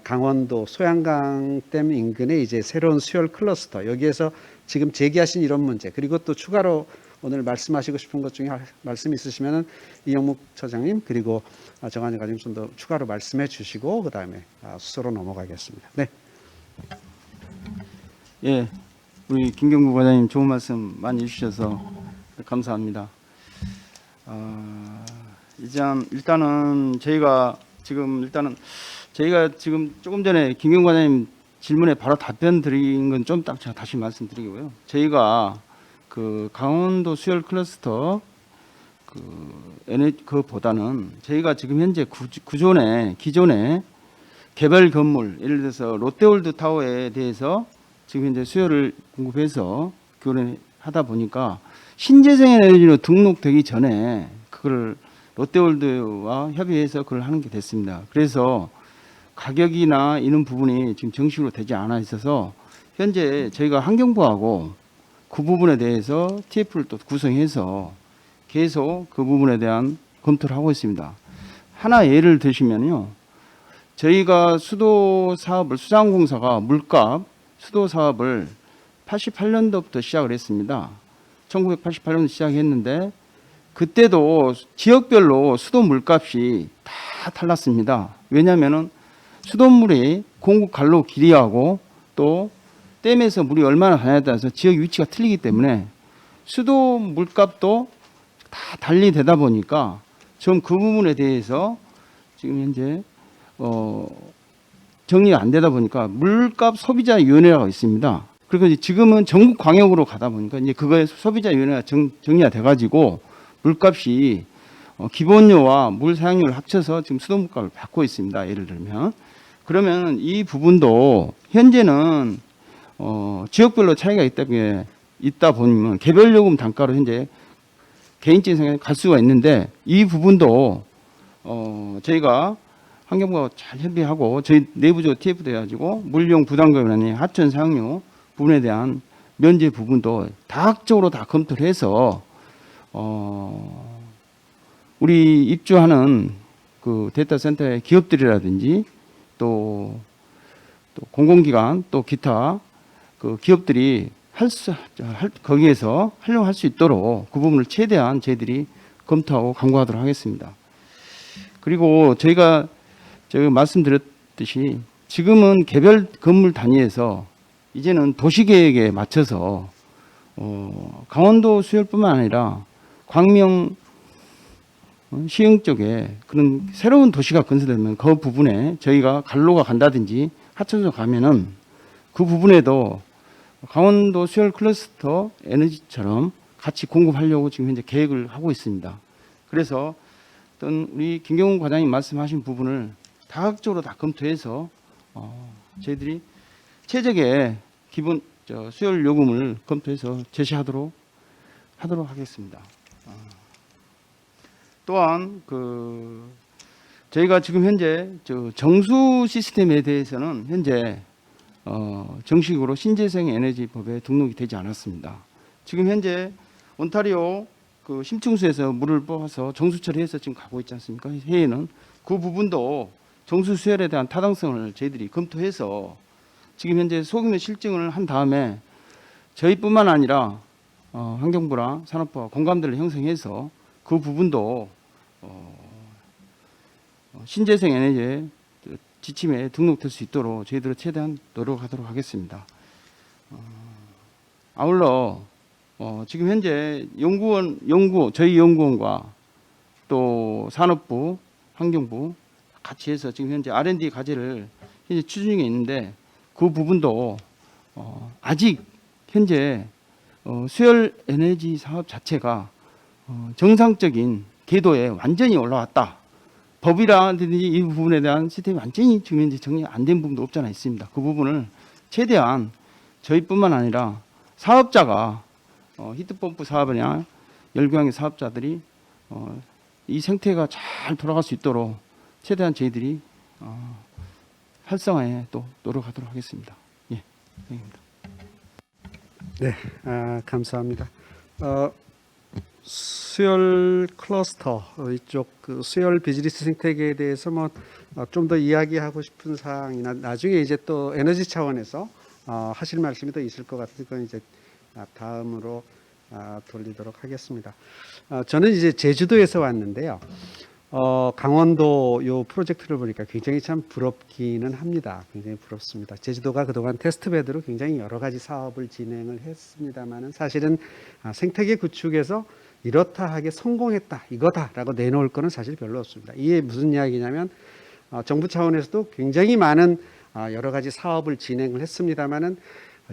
Speaker 4: 강원도 소양강댐 인근의 이제 새로운 수열 클러스터, 여기에서 지금 제기하신 이런 문제, 그리고 또 추가로 오늘 말씀하시고 싶은 것 중에 말씀 있으시면은 이영묵 처장님 그리고 정한희 과장님 좀 더 추가로 말씀해 주시고 그 다음에 수소로 넘어가겠습니다. 네.
Speaker 2: 예, 우리 김경구 과장님 좋은 말씀 많이 해주셔서 감사합니다. 일단은 저희가 지금 조금 전에 김경구 과장님 질문에 바로 답변 드린 건 좀 딱 제가 다시 말씀드리고요. 저희가 그 강원도 수열 클러스터 그보다는 저희가 지금 현재 기존에 개발 건물, 예를 들어서 롯데월드 타워에 대해서 지금 현재 수요를 공급해서 교환을 하다 보니까 신재생 에너지로 등록되기 전에 그걸 롯데월드와 협의해서 그걸 하는 게 됐습니다. 그래서 가격이나 이런 부분이 지금 정식으로 되지 않아 있어서 현재 저희가 환경부하고 그 부분에 대해서 TF를 또 구성해서 계속 그 부분에 대한 검토를 하고 있습니다. 하나 예를 들시면요. 저희가 수도 사업을 수자원공사가 물값 수도 사업을 88년도부터 시작을 했습니다. 1988년도 시작했는데 그때도 지역별로 수도 물값이 다 달랐습니다. 왜냐하면은 수돗물이 공급 관로 길이하고 또 댐에서 물이 얼마나 가냐에 따라서 지역 위치가 틀리기 때문에 수도 물값도 다 달리 되다 보니까 좀 그 부분에 대해서 지금 현재 정리가 안 되다 보니까 물값 소비자 위원회가 있습니다. 그리고 이제 지금은 전국 광역으로 가다 보니까 이제 그거에 소비자 위원회가 정리가 돼가지고 물값이 기본료와 물 사용료를 합쳐서 지금 수도 물값을 받고 있습니다. 예를 들면 그러면 이 부분도 현재는 지역별로 차이가 있다 보면 개별 요금 단가로 현재 개인적인 생각에 갈 수가 있는데 이 부분도 저희가 환경부가 잘 협의하고 저희 내부적으로 TF도 해가지고 물용 부담금이나 하천 사용료 부분에 대한 면제 부분도 다각적으로 다 검토를 해서 우리 입주하는 그 데이터 센터의 기업들이라든지 또 공공기관 또 기타 그 기업들이 거기에서 활용할 수 있도록 그 부분을 최대한 저희들이 검토하고 강구하도록 하겠습니다. 그리고 저희가 말씀드렸듯이 지금은 개별 건물 단위에서 이제는 도시계획에 맞춰서 강원도 수열뿐만 아니라 광명 시흥 쪽에 그런 새로운 도시가 건설되면 그 부분에 저희가 갈로가 간다든지 하천소 가면은 그 부분에도 강원도 수열 클러스터 에너지처럼 같이 공급하려고 지금 현재 계획을 하고 있습니다. 그래서 어떤 우리 김경훈 과장님 말씀하신 부분을 다각적으로 다 검토해서 저희들이 최적의 기본 수열 요금을 검토해서 제시하도록 하겠습니다. 또한 저희가 지금 현재 정수 시스템에 대해서는 현재 정식으로 신재생 에너지 법에 등록이 되지 않았습니다. 지금 현재 온타리오 심층수에서 물을 뽑아서 정수 처리해서 지금 가고 있지 않습니까? 해에는 그 부분도 정수 수열에 대한 타당성을 저희들이 검토해서 지금 현재 소규모 실증을 한 다음에 저희뿐만 아니라 환경부랑 산업부와 공감대를 형성해서 그 부분도 신재생 에너지 지침에 등록될 수 있도록 저희들은 최대한 노력하도록 하겠습니다. 아울러 지금 현재 저희 연구원과 또 산업부, 환경부 같이 해서 지금 현재 R&D 과제를 현재 추진 중에 있는데 그 부분도 아직 현재 수열 에너지 사업 자체가 정상적인 궤도에 완전히 올라왔다. 법이라든지 이 부분에 대한 시스템이 완전히 지금 현재 정리 안 된 부분도 없지 않아 있습니다. 그 부분을 최대한 저희뿐만 아니라 사업자가 히트펌프 사업이나 열교환기 사업자들이 이 생태가 잘 돌아갈 수 있도록 최대한 저희들이 활성화에 또 노력하도록 하겠습니다. 예, 이상입니다.
Speaker 4: 네, 감사합니다. 수열 클러스터 이쪽 그 수열 비즈니스 생태계에 대해서 뭐 좀 더 이야기하고 싶은 사항이나 나중에 이제 또 에너지 차원에서 하실 말씀이 더 있을 것 같은 건 이제 다음으로 돌리도록 하겠습니다. 저는 이제 제주도에서 왔는데요. 강원도 요 프로젝트를 보니까 굉장히 참 부럽기는 합니다. 굉장히 부럽습니다. 제주도가 그동안 테스트베드로 굉장히 여러 가지 사업을 진행을 했습니다만은 사실은 생태계 구축에서 이렇다 하게 성공했다 이거다라고 내놓을 거는 사실 별로 없습니다. 이게 무슨 이야기냐면 정부 차원에서도 굉장히 많은 여러 가지 사업을 진행을 했습니다만은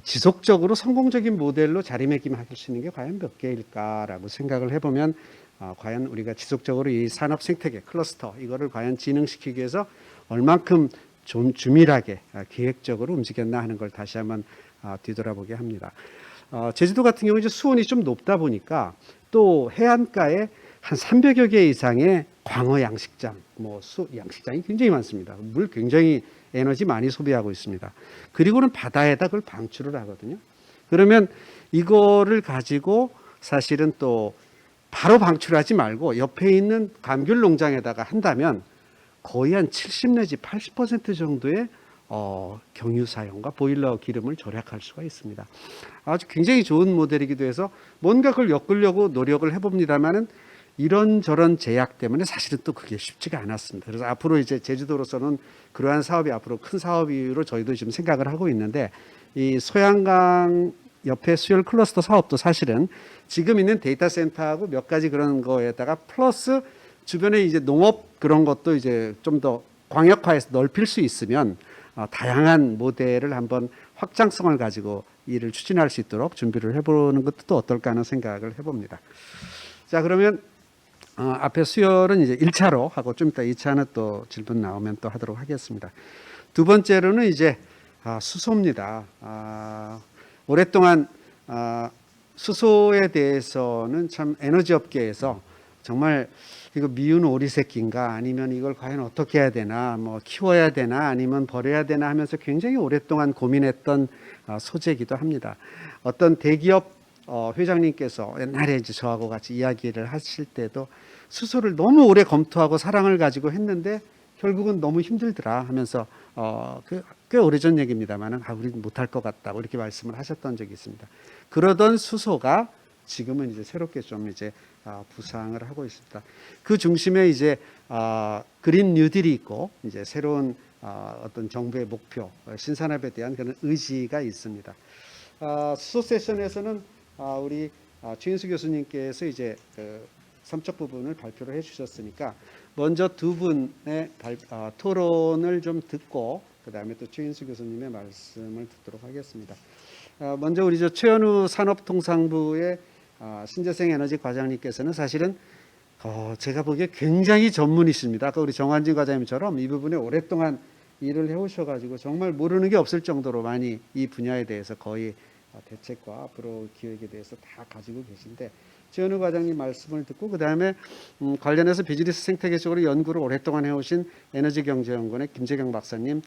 Speaker 4: 지속적으로 성공적인 모델로 자리매김할 수 있는 게 과연 몇 개일까라고 생각을 해보면 과연 우리가 지속적으로 이 산업 생태계 클러스터 이거를 과연 진흥시키기 위해서 얼만큼 좀 주밀하게 계획적으로 움직였나 하는 걸 다시 한번 뒤돌아보게 합니다. 제주도 같은 경우 이제 수온이 좀 높다 보니까 또 해안가에 한 300여 개 이상의 광어 양식장, 양식장이 굉장히 많습니다. 물 굉장히 에너지 많이 소비하고 있습니다. 그리고는 바다에다 그걸 방출을 하거든요. 그러면 이거를 가지고 사실은 또 바로 방출하지 말고 옆에 있는 감귤 농장에다가 한다면 거의 한 70 내지 80% 정도의 경유 사용과 보일러 기름을 절약할 수가 있습니다. 아주 굉장히 좋은 모델이기도 해서 뭔가 그걸 엮으려고 노력을 해봅니다만은 이런저런 제약 때문에 사실은 또 그게 쉽지가 않았습니다. 그래서 앞으로 이제 제주도로서는 그러한 사업이 앞으로 큰 사업으로 저희도 지금 생각을 하고 있는데 이 소양강 옆에 수열 클러스터 사업도 사실은 지금 있는 데이터 센터하고 몇 가지 그런 거에다가 플러스 주변에 이제 농업 그런 것도 이제 좀 더 광역화해서 넓힐 수 있으면 다양한 모델을 한번 확장성을 가지고 이를 추진할 수 있도록 준비를 해보는 것도 또 어떨까 하는 생각을 해봅니다. 자, 그러면 앞에 수열은 이제 1차로 하고 좀 이따 2차는 또 질문 나오면 또 하도록 하겠습니다. 두 번째로는 이제 수소입니다. 오랫동안 수소에 대해서는 참 에너지 업계에서 정말 이거 미운 오리 새끼인가 아니면 이걸 과연 어떻게 해야 되나 뭐 키워야 되나 아니면 버려야 되나 하면서 굉장히 오랫동안 고민했던 소재이기도 합니다. 어떤 대기업 회장님께서 옛날에 이제 저하고 같이 이야기를 하실 때도 수소를 너무 오래 검토하고 사랑을 가지고 했는데 결국은 너무 힘들더라 하면서 꽤 오래전 얘기입니다만은 우리는 못할 것 같다고 이렇게 말씀을 하셨던 적이 있습니다. 그러던 수소가 지금은 이제 새롭게 좀 이제 부상을 하고 있습니다. 그 중심에 이제 그린 뉴딜이 있고 이제 새로운 어떤 정부의 목표, 신산업에 대한 그런 의지가 있습니다. 수소 세션에서는 우리 최인수 교수님께서 이제 그 삼척 부분을 발표를 해주셨으니까 먼저 두 분의 토론을 좀 듣고 그 다음에 또 최인수 교수님의 말씀을 듣도록 하겠습니다. 먼저 우리 최현우 산업통상부의 신재생 에너지 과장님께서는 사실은 제가 보기에 굉장히 전문이십니다. 아까 우리 정한진 과장님처럼 이 부분에 오랫동안 일을 해오셔가지고 정말 모르는 게 없을 정도로 많이 이 분야에 대해서 거의 대책과 앞으로 기획에 대해서 다 가지고 계신데 최현우 과장님 말씀을 듣고 그 다음에 관련해서 비즈니스 생태계 쪽으로 연구를 오랫동안 해오신 에너지경제연구원의 김재경 박사님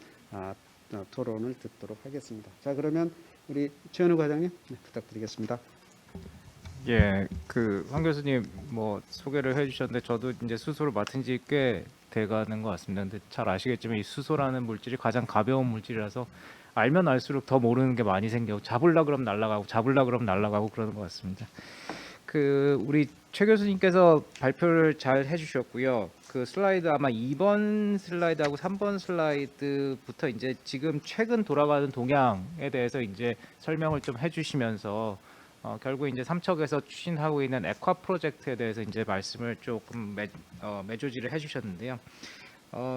Speaker 4: 토론을 듣도록 하겠습니다. 자, 그러면 우리 최현우 과장님 부탁드리겠습니다.
Speaker 7: 예, 황 교수님 뭐 소개를 해주셨는데 저도 이제 수소를 맡은 지 꽤 돼가는 것 같습니다. 근데 잘 아시겠지만 이 수소라는 물질이 가장 가벼운 물질이라서 알면 알수록 더 모르는 게 많이 생기고 잡으려 그러면 날아가고 그러는 것 같습니다. 우리 최 교수님께서 발표를 잘 해주셨고요. 그 슬라이드 아마 2번 슬라이드하고 3번 슬라이드부터 이제 지금 최근 돌아가는 동향에 대해서 이제 설명을 좀 해주시면서 결국 이제 삼척에서 추진하고 있는 액화 프로젝트에 대해서 이제 말씀을 조금 매조지를 해주셨는데요.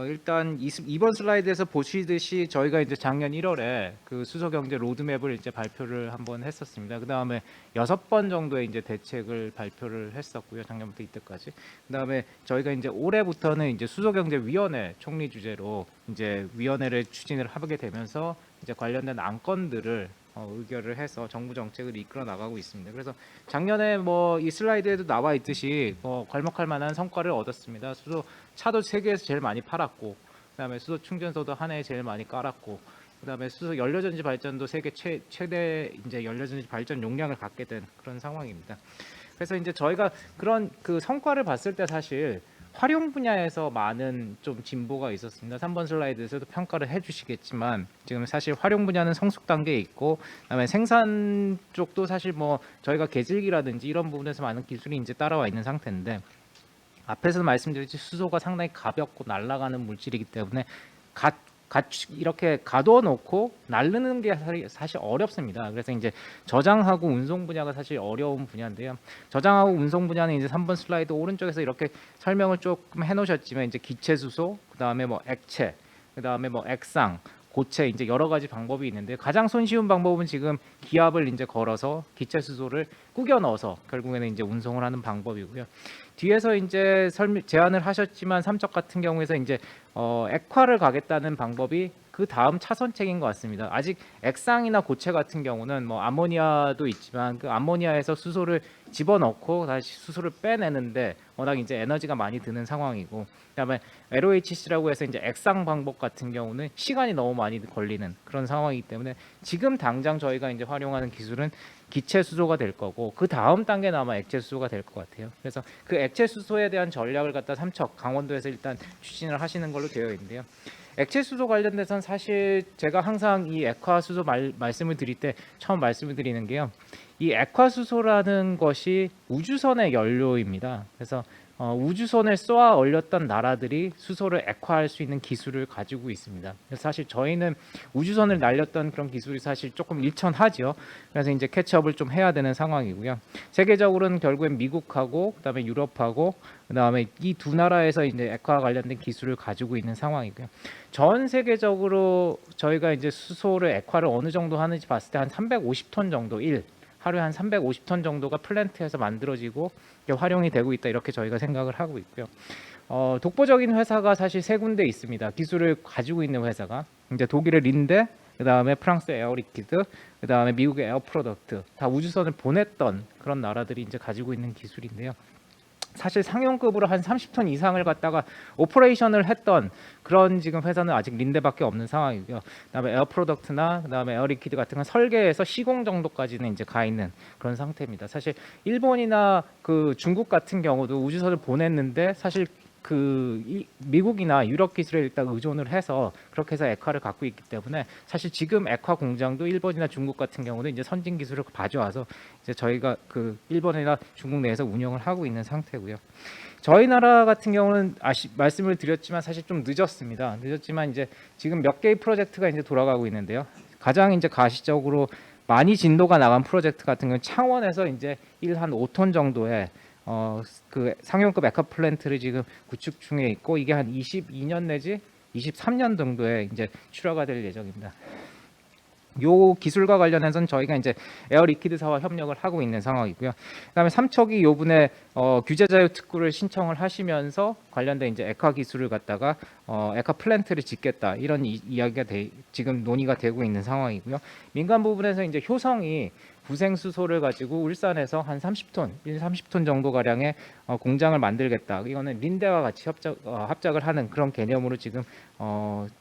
Speaker 7: 일단 2번 슬라이드에서 보시듯이 저희가 이제 작년 1월에 그 수소 경제 로드맵을 이제 발표를 한번 했었습니다. 그 다음에 6번 정도의 이제 대책을 발표를 했었고요. 작년부터 이때까지. 그 다음에 저희가 이제 올해부터는 이제 수소 경제 위원회 총리 주제로 이제 위원회를 추진을 하게 되면서 이제 관련된 안건들을 의결을 해서 정부 정책을 이끌어 나가고 있습니다. 그래서 작년에 뭐 이 슬라이드에도 나와 있듯이 괄목할 만한 성과를 얻었습니다. 수소 차도 세계에서 제일 많이 팔았고, 그다음에 수소 충전소도 한 해에 제일 많이 깔았고, 그다음에 수소 연료전지 발전도 세계 최대 이제 연료전지 발전 용량을 갖게 된 그런 상황입니다. 그래서 이제 저희가 그런 그 성과를 봤을 때 사실 활용 분야에서 많은 좀 진보가 있었습니다. 3번 슬라이드에서도 평가를 해주시겠지만 지금 사실 활용 분야는 성숙 단계에 있고, 그다음에 생산 쪽도 사실 뭐 저희가 계질기라든지 이런 부분에서 많은 기술이 이제 따라와 있는 상태인데, 앞에서 말씀드렸듯이 수소가 상당히 가볍고 날아가는 물질이기 때문에 이렇게 가둬 놓고 날르는 게 사실 어렵습니다. 그래서 이제 저장하고 운송 분야가 사실 어려운 분야인데요. 저장하고 운송 분야는 이제 3번 슬라이드 오른쪽에서 이렇게 설명을 조금 해 놓으셨지만 이제 기체 수소, 그다음에 뭐 액체, 그다음에 뭐 액상, 고체, 이제 여러 가지 방법이 있는데 가장 손쉬운 방법은 지금 기압을 이제 걸어서 기체 수소를 꾸겨 넣어서 결국에는 이제 운송을 하는 방법이고요. 뒤에서 이제 제안을 하셨지만 삼척 같은 경우에서 이제 액화를 가겠다는 방법이 그 다음 차선책인 것 같습니다. 아직 액상이나 고체 같은 경우는 뭐 암모니아도 있지만 그 암모니아에서 수소를 집어넣고 다시 수소를 빼내는데 워낙 이제 에너지가 많이 드는 상황이고, 그다음에 LOHC라고 해서 이제 액상 방법 같은 경우는 시간이 너무 많이 걸리는 그런 상황이기 때문에 지금 당장 저희가 이제 활용하는 기술은 기체 수소가 될 거고, 그 다음 단계는 아마 액체 수소가 될 것 같아요. 그래서 그 액체 수소에 대한 전략을 갖다 삼척 강원도에서 일단 추진을 하시는 걸로 되어 있는데요. 액체 수소 관련돼서는 사실 제가 항상 이 액화 수소 말씀을 드릴 때 처음 말씀을 드리는 게요. 이 액화 수소라는 것이 우주선의 연료입니다. 그래서 우주선을 쏘아 올렸던 나라들이 수소를 액화할 수 있는 기술을 가지고 있습니다. 그래서 사실 저희는 우주선을 날렸던 그런 기술이 사실 조금 일천하죠. 그래서 이제 캐치업을 좀 해야 되는 상황이고요. 세계적으로는 결국엔 미국하고 그다음에 유럽하고 그다음에 이 두 나라에서 이제 액화 관련된 기술을 가지고 있는 상황이고요. 전 세계적으로 저희가 이제 수소를 액화를 어느 정도 하는지 봤을 때 한 350톤 정도 하루에 한 350톤 정도가 플랜트에서 만들어지고 활용이 되고 있다, 이렇게 저희가 생각을 하고 있고요. 독보적인 회사가 사실 세 군데 있습니다. 기술을 가지고 있는 회사가 이제 독일의 린데, 그다음에 프랑스의 에어리퀴드, 그다음에 미국의 에어프로덕트, 다 우주선을 보냈던 그런 나라들이 이제 가지고 있는 기술인데요. 사실 상용급으로 한 30톤 이상을 갖다가 오퍼레이션을 했던 그런 지금 회사는 아직 린데밖에 없는 상황이고요. 그다음에 에어프로덕트나 그다음에 에어리퀴드 같은 건 설계에서 시공 정도까지는 이제 가 있는 그런 상태입니다. 사실 일본이나 그 중국 같은 경우도 우주선을 보냈는데 사실 미국이나 유럽 기술에 일단 의존을 해서 그렇게 해서 액화를 갖고 있기 때문에 사실 지금 액화 공장도 일본이나 중국 같은 경우는 이제 선진 기술을 가져와서 이제 저희가 그 일본이나 중국 내에서 운영을 하고 있는 상태고요. 저희 나라 같은 경우는 말씀을 드렸지만 사실 좀 늦었습니다. 늦었지만 이제 지금 몇 개의 프로젝트가 이제 돌아가고 있는데요. 가장 이제 가시적으로 많이 진도가 나간 프로젝트 같은 경우는 창원에서 이제 한 5톤 정도의 그 상용급 액화 플랜트를 지금 구축 중에 있고, 이게 한 22년 내지 23년 정도에 이제 출하가 될 예정입니다. 요 기술과 관련해서는 저희가 이제 에어리퀴드사와 협력을 하고 있는 상황이고요. 그다음에 삼척이 요번에 규제 자유 특구를 신청을 하시면서 관련된 이제 액화 기술을 갖다가 액화 플랜트를 짓겠다, 이런 이야기가 지금 논의가 되고 있는 상황이고요. 민간 부분에서 이제 효성이 부생 수소를 가지고 울산에서 한 30톤 정도 가량의 공장을 만들겠다. 이거는 린데와 같이 합작을 하는 그런 개념으로 지금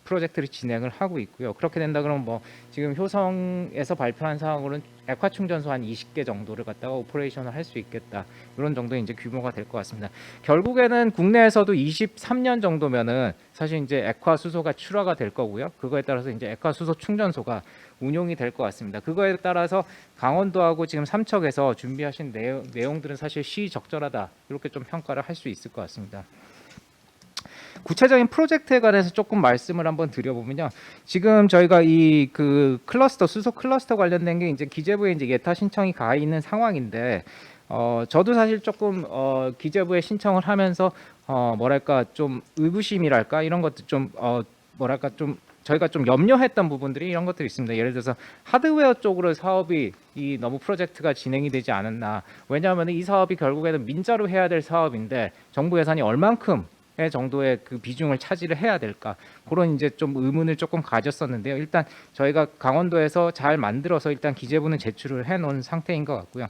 Speaker 7: 프로젝트를 진행을 하고 있고요. 그렇게 된다 그러면 뭐 지금 효성에서 발표한 사항으로는 액화 충전소 한 20개 정도를 갖다가 오퍼레이션을 할 수 있겠다, 이런 정도 이제 규모가 될 것 같습니다. 결국에는 국내에서도 23년 정도면은 사실 이제 액화 수소가 출하가 될 거고요. 그거에 따라서 이제 액화 수소 충전소가 운용이 될 것 같습니다. 그거에 따라서 강원도하고 지금 삼척에서 준비하신 내용들은 사실 시적절하다, 이렇게 좀 평가를 할 수 있을 것 같습니다. 구체적인 프로젝트에 관해서 조금 말씀을 한번 드려보면요. 지금 저희가 이 그 클러스터, 수소 클러스터 관련된 게 이제 기재부에 이제 예타 신청이 가 있는 상황인데, 저도 사실 조금 기재부에 신청을 하면서 뭐랄까 좀 의구심이랄까 이런 것도 좀 뭐랄까 좀 저희가 좀 염려했던 부분들이 이런 것들이 있습니다. 예를 들어서 하드웨어 쪽으로 사업이 너무 프로젝트가 진행이 되지 않았나. 왜냐하면 이 사업이 결국에는 민자로 해야 될 사업인데 정부 예산이 얼만큼 정도의 그 비중을 차지를 해야 될까, 그런 이제 좀 의문을 조금 가졌었는데요. 일단 저희가 강원도에서 잘 만들어서 일단 기재부는 제출을 해놓은 상태인 것 같고요.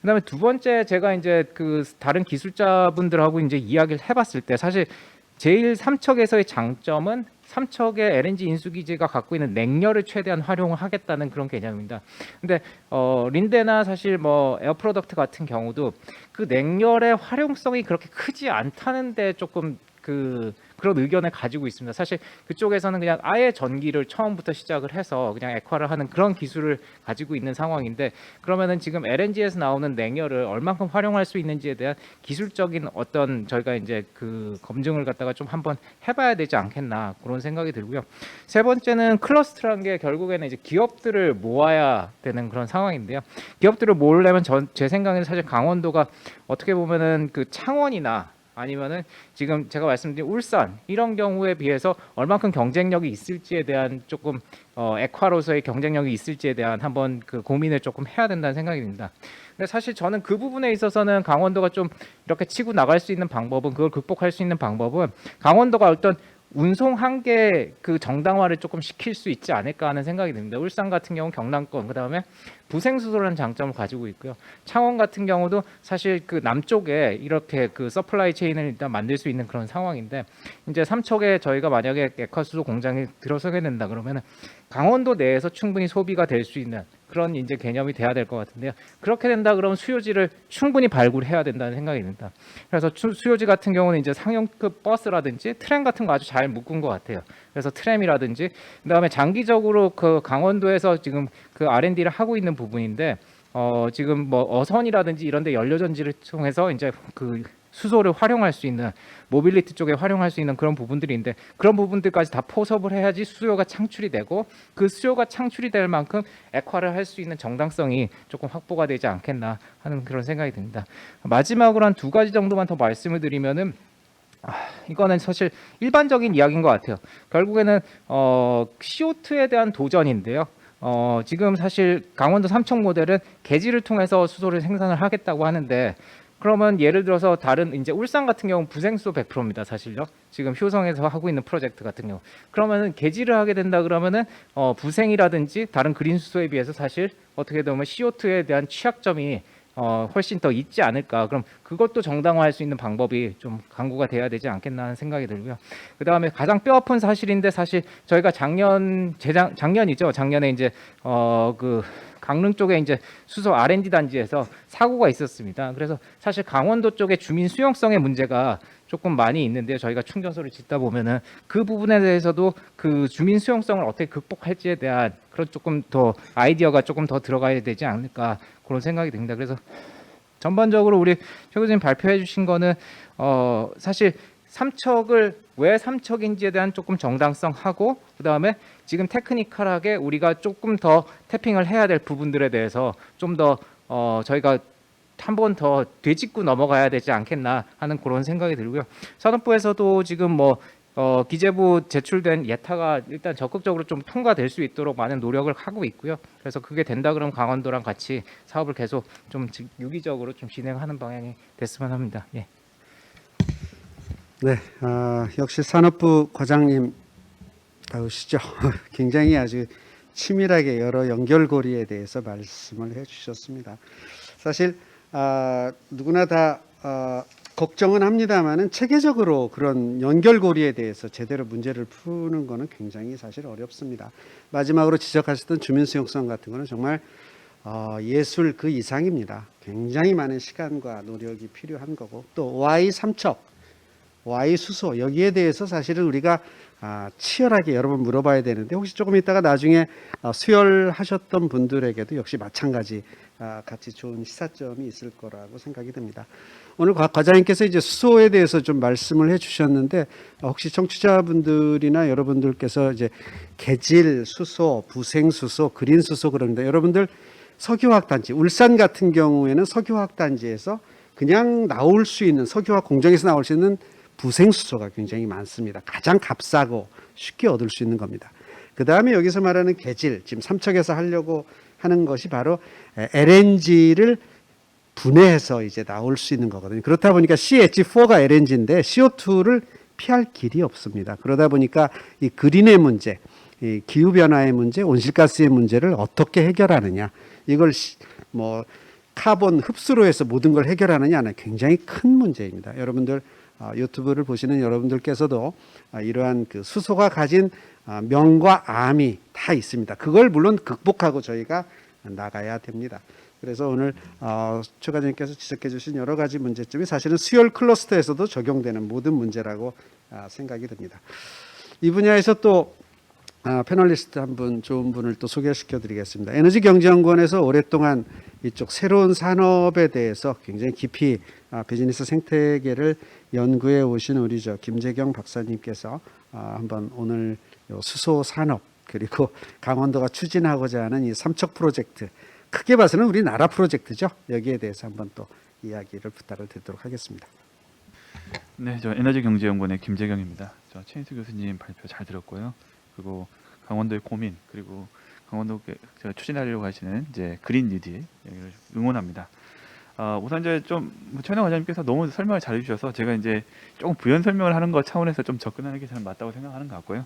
Speaker 7: 그다음에 두 번째, 제가 이제 그 다른 기술자분들하고 이제 이야기를 해봤을 때 사실 제일 삼척에서의 장점은 삼척의 LNG 인수기지가 갖고 있는 냉열을 최대한 활용을 하겠다는 그런 개념입니다. 근데 린데나 사실 뭐 에어프로덕트 같은 경우도 그 냉열의 활용성이 그렇게 크지 않다는데 조금 그런 의견을 가지고 있습니다. 사실 그쪽에서는 그냥 아예 전기를 처음부터 시작을 해서 그냥 액화를 하는 그런 기술을 가지고 있는 상황인데, 그러면은 지금 LNG에서 나오는 냉열을 얼만큼 활용할 수 있는지에 대한 기술적인 어떤 저희가 이제 그 검증을 갖다가 좀 한번 해봐야 되지 않겠나, 그런 생각이 들고요. 세 번째는 클러스터라는 게 결국에는 이제 기업들을 모아야 되는 그런 상황인데요. 기업들을 모으려면 제 생각에는 사실 강원도가 어떻게 보면은 그 창원이나 아니면은 지금 제가 말씀드린 울산 이런 경우에 비해서 얼만큼 경쟁력이 있을지에 대한 조금 액화로서의 경쟁력이 있을지에 대한 한번 그 고민을 조금 해야 된다는 생각이 듭니다. 근데 사실 저는 그 부분에 있어서는 강원도가 좀 이렇게 치고 나갈 수 있는 방법은, 그걸 극복할 수 있는 방법은 강원도가 어떤 운송 한계 그 정당화를 조금 시킬 수 있지 않을까 하는 생각이 듭니다. 울산 같은 경우 경남권, 그다음에 부생수소라는 장점을 가지고 있고요. 창원 같은 경우도 사실 그 남쪽에 이렇게 그 서플라이 체인을 일단 만들 수 있는 그런 상황인데, 이제 삼척에 저희가 만약에 액화수소 공장이 들어서게 된다 그러면은 강원도 내에서 충분히 소비가 될 수 있는 그런 이제 개념이 돼야 될 것 같은데요. 그렇게 된다 그러면 수요지를 충분히 발굴해야 된다는 생각이 듭니다. 그래서 수요지 같은 경우는 이제 상용급 버스라든지 트램 같은 거 아주 잘 묶은 것 같아요. 그래서 트램이라든지, 그다음에 장기적으로 그 강원도에서 지금 그 R&D를 하고 있는 부분인데, 지금 뭐 어선이라든지 이런데 연료전지를 통해서 이제 그 수소를 활용할 수 있는, 모빌리티 쪽에 활용할 수 있는 그런 부분들인데, 그런 부분들까지 다 포섭을 해야지 수요가 창출이 되고, 그 수요가 창출이 될 만큼 액화를 할 수 있는 정당성이 조금 확보가 되지 않겠나 하는 그런 생각이 듭니다. 마지막으로 한 두 가지 정도만 더 말씀을 드리면은, 이거는 사실 일반적인 이야기인 것 같아요. 결국에는 CO2에 대한 도전인데요. 지금 사실 강원도 삼척 모델은 계지를 통해서 수소를 생산을 하겠다고 하는데, 그러면 예를 들어서 다른 이제 울산 같은 경우는 부생수소 100%입니다. 사실요. 지금 효성에서 하고 있는 프로젝트 같은 경우. 그러면은 계지를 하게 된다 그러면은 부생이라든지 다른 그린 수소에 비해서 사실 어떻게 보면 CO2에 대한 취약점이 훨씬 더 있지 않을까. 그럼 그것도 정당화할 수 있는 방법이 좀 강구가 돼야 되지 않겠나 하는 생각이 들고요. 그 다음에 가장 뼈아픈 사실인데, 사실 저희가 작년이죠. 작년에 이제 그 강릉 쪽에 이제 수소 R&D 단지에서 사고가 있었습니다. 그래서 사실 강원도 쪽에 주민 수용성의 문제가 조금 많이 있는데요. 저희가 충전소를 짓다 보면은 그 부분에 대해서도 그 주민 수용성을 어떻게 극복할지에 대한 그런 조금 더 아이디어가 조금 더 들어가야 되지 않을까, 그런 생각이 듭니다. 그래서 전반적으로 우리 최 교수님 발표해 주신 거는 사실 삼척을 왜 삼척인지에 대한 조금 정당성하고, 그다음에 지금 테크니컬하게 우리가 조금 더 태핑을 해야 될 부분들에 대해서 좀 더 저희가 한 번 더 되짚고 넘어가야 되지 않겠나 하는 그런 생각이 들고요. 산업부에서도 지금 뭐 기재부 제출된 예타가 일단 적극적으로 좀 통과될 수 있도록 많은 노력을 하고 있고요. 그래서 그게 된다 그러면 강원도랑 같이 사업을 계속 좀 유기적으로 좀 진행하는 방향이 됐으면 합니다. 예.
Speaker 4: 네, 역시 산업부 과장님 다우시죠. 굉장히 아주 치밀하게 여러 연결고리에 대해서 말씀을 해주셨습니다. 사실 누구나 다 걱정은 합니다만은 체계적으로 그런 연결고리에 대해서 제대로 문제를 푸는 것은 굉장히 사실 어렵습니다. 마지막으로 지적하셨던 주민 수용성 같은 거는 정말 예술 그 이상입니다. 굉장히 많은 시간과 노력이 필요한 거고, 또 Y 삼척, Y 수소, 여기에 대해서 사실은 우리가 치열하게 여러 번 물어봐야 되는데, 혹시 조금 있다가 나중에 수혈하셨던 분들에게도 역시 마찬가지 같이 좋은 시사점이 있을 거라고 생각이 됩니다. 오늘 과장님께서 이제 수소에 대해서 좀 말씀을 해주셨는데, 혹시 청취자분들이나 여러분들께서 이제 계질 수소, 부생 수소, 그린 수소 그럽니다. 여러분들 석유화학 단지, 울산 같은 경우에는 석유화학 단지에서 그냥 나올 수 있는 석유화학 공정에서 나올 수 있는 부생수소가 굉장히 많습니다. 가장 값싸고 쉽게 얻을 수 있는 겁니다. 그 다음에 여기서 말하는 개질, 지금 삼척에서 하려고 하는 것이 바로 LNG를 분해해서 이제 나올 수 있는 거거든요. 그렇다 보니까 CH4가 LNG인데 CO2를 피할 길이 없습니다. 그러다 보니까 이 그린의 문제, 이 기후 변화의 문제, 온실가스의 문제를 어떻게 해결하느냐, 이걸 뭐 카본 흡수로 해서 모든 걸 해결하느냐는 굉장히 큰 문제입니다. 여러분들 유튜브를 보시는 여러분들께서도 이러한 그 수소가 가진 명과 암이 다 있습니다. 그걸 물론 극복하고 저희가 나가야 됩니다. 그래서 오늘 최 과장님께서 지적해 주신 여러 가지 문제점이 사실은 수열 클러스터에서도 적용되는 모든 문제라고 생각이 듭니다. 이 분야에서 또 패널리스트 한 분, 좋은 분을 또 소개시켜 드리겠습니다. 에너지경제연구원에서 오랫동안 이쪽 새로운 산업에 대해서 굉장히 깊이 비즈니스 생태계를 연구해 오신 우리 김재경 박사님께서 한번 오늘 수소 산업 그리고 강원도가 추진하고자 하는 이 삼척 프로젝트, 크게 봐서는 우리나라 프로젝트죠. 여기에 대해서 한번 또 이야기를 부탁을 드리도록 하겠습니다.
Speaker 8: 네, 저 에너지경제연구원의 김재경입니다. 저 최인수 교수님 발표 잘 들었고요. 그리고 강원도의 고민, 그리고 강원도 추진하려고 하시는 이제 그린 뉴딜 여기를 응원합니다. 우선 이제 좀 최은호 과장님께서 너무 설명을 잘 해주셔서 제가 이제 조금 부연 설명을 하는 것 차원에서 좀 접근하는 게 저는 맞다고 생각하는 것 같고요.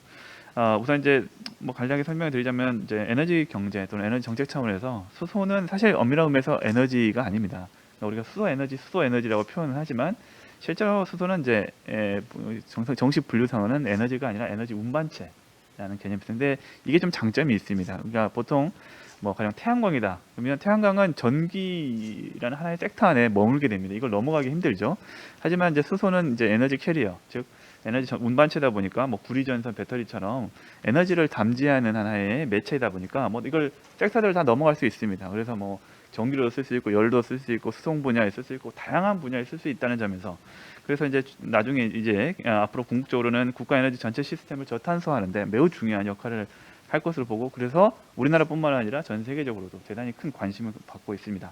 Speaker 8: 우선 이제 뭐 간략하게 설명을 드리자면 이제 에너지 경제 또는 에너지 정책 차원에서 수소는 사실 엄밀한 의미에서 에너지가 아닙니다. 우리가 수소 에너지라고 표현을 하지만 실제로 수소는 이제 정식 분류상으로는 에너지가 아니라 에너지 운반체라는 개념인데 이게 좀 장점이 있습니다. 그러니까 보통 뭐 가령 태양광이다. 그러면 태양광은 전기라는 하나의 섹터 안에 머물게 됩니다. 이걸 넘어가기 힘들죠. 하지만 이제 수소는 이제 에너지 캐리어, 즉 에너지 운반체다 보니까 뭐 구리전선, 배터리처럼 에너지를 담지하는 하나의 매체이다 보니까 뭐 이걸 섹터들을 다 넘어갈 수 있습니다. 그래서 뭐 전기로 쓸 수 있고 열도 쓸 수 있고 수송 분야에 쓸 수 있고 다양한 분야에 쓸 수 있다는 점에서 그래서 이제 나중에 이제 앞으로 궁극적으로는 국가 에너지 전체 시스템을 저탄소화하는데 매우 중요한 역할을 할 것으로 보고 그래서 우리나라뿐만 아니라 전 세계적으로도 대단히 큰 관심을 받고 있습니다.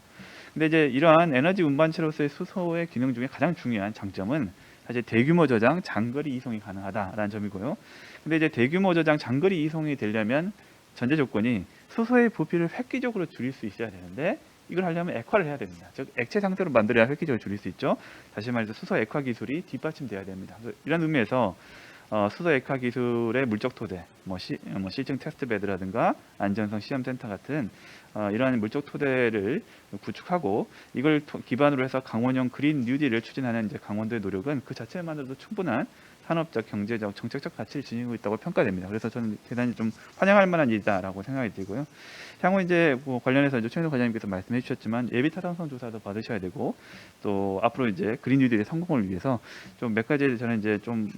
Speaker 8: 근데 이제 이러한 에너지 운반체로서의 수소의 기능 중에 가장 중요한 장점은 사실 대규모 저장, 장거리 이송이 가능하다라는 점이고요. 근데 이제 대규모 저장, 장거리 이송이 되려면 전제 조건이 수소의 부피를 획기적으로 줄일 수 있어야 되는데 이걸 하려면 액화를 해야 됩니다. 즉 액체 상태로 만들어야 획기적으로 줄일 수 있죠. 다시 말해서 수소 액화 기술이 뒷받침돼야 됩니다. 이런 의미에서 수소 액화 기술의 물적 토대, 실증 테스트 베드라든가 안전성 시험 센터 같은 이러한 물적 토대를 구축하고 이걸 기반으로 해서 강원형 그린 뉴딜을 추진하는 이제 강원도의 노력은 그 자체만으로도 충분한 산업적, 경제적, 정책적 가치를 지니고 있다고 평가됩니다. 그래서 저는 대단히 좀 환영할 만한 일이다라고 생각이 들고요. 향후 이제 뭐 관련해서 이제 최인호 과장님께서 말씀해 주셨지만 예비 타당성 조사도 받으셔야 되고 또 앞으로 이제 그린 뉴딜의 성공을 위해서 좀 몇 가지 저는 이제 좀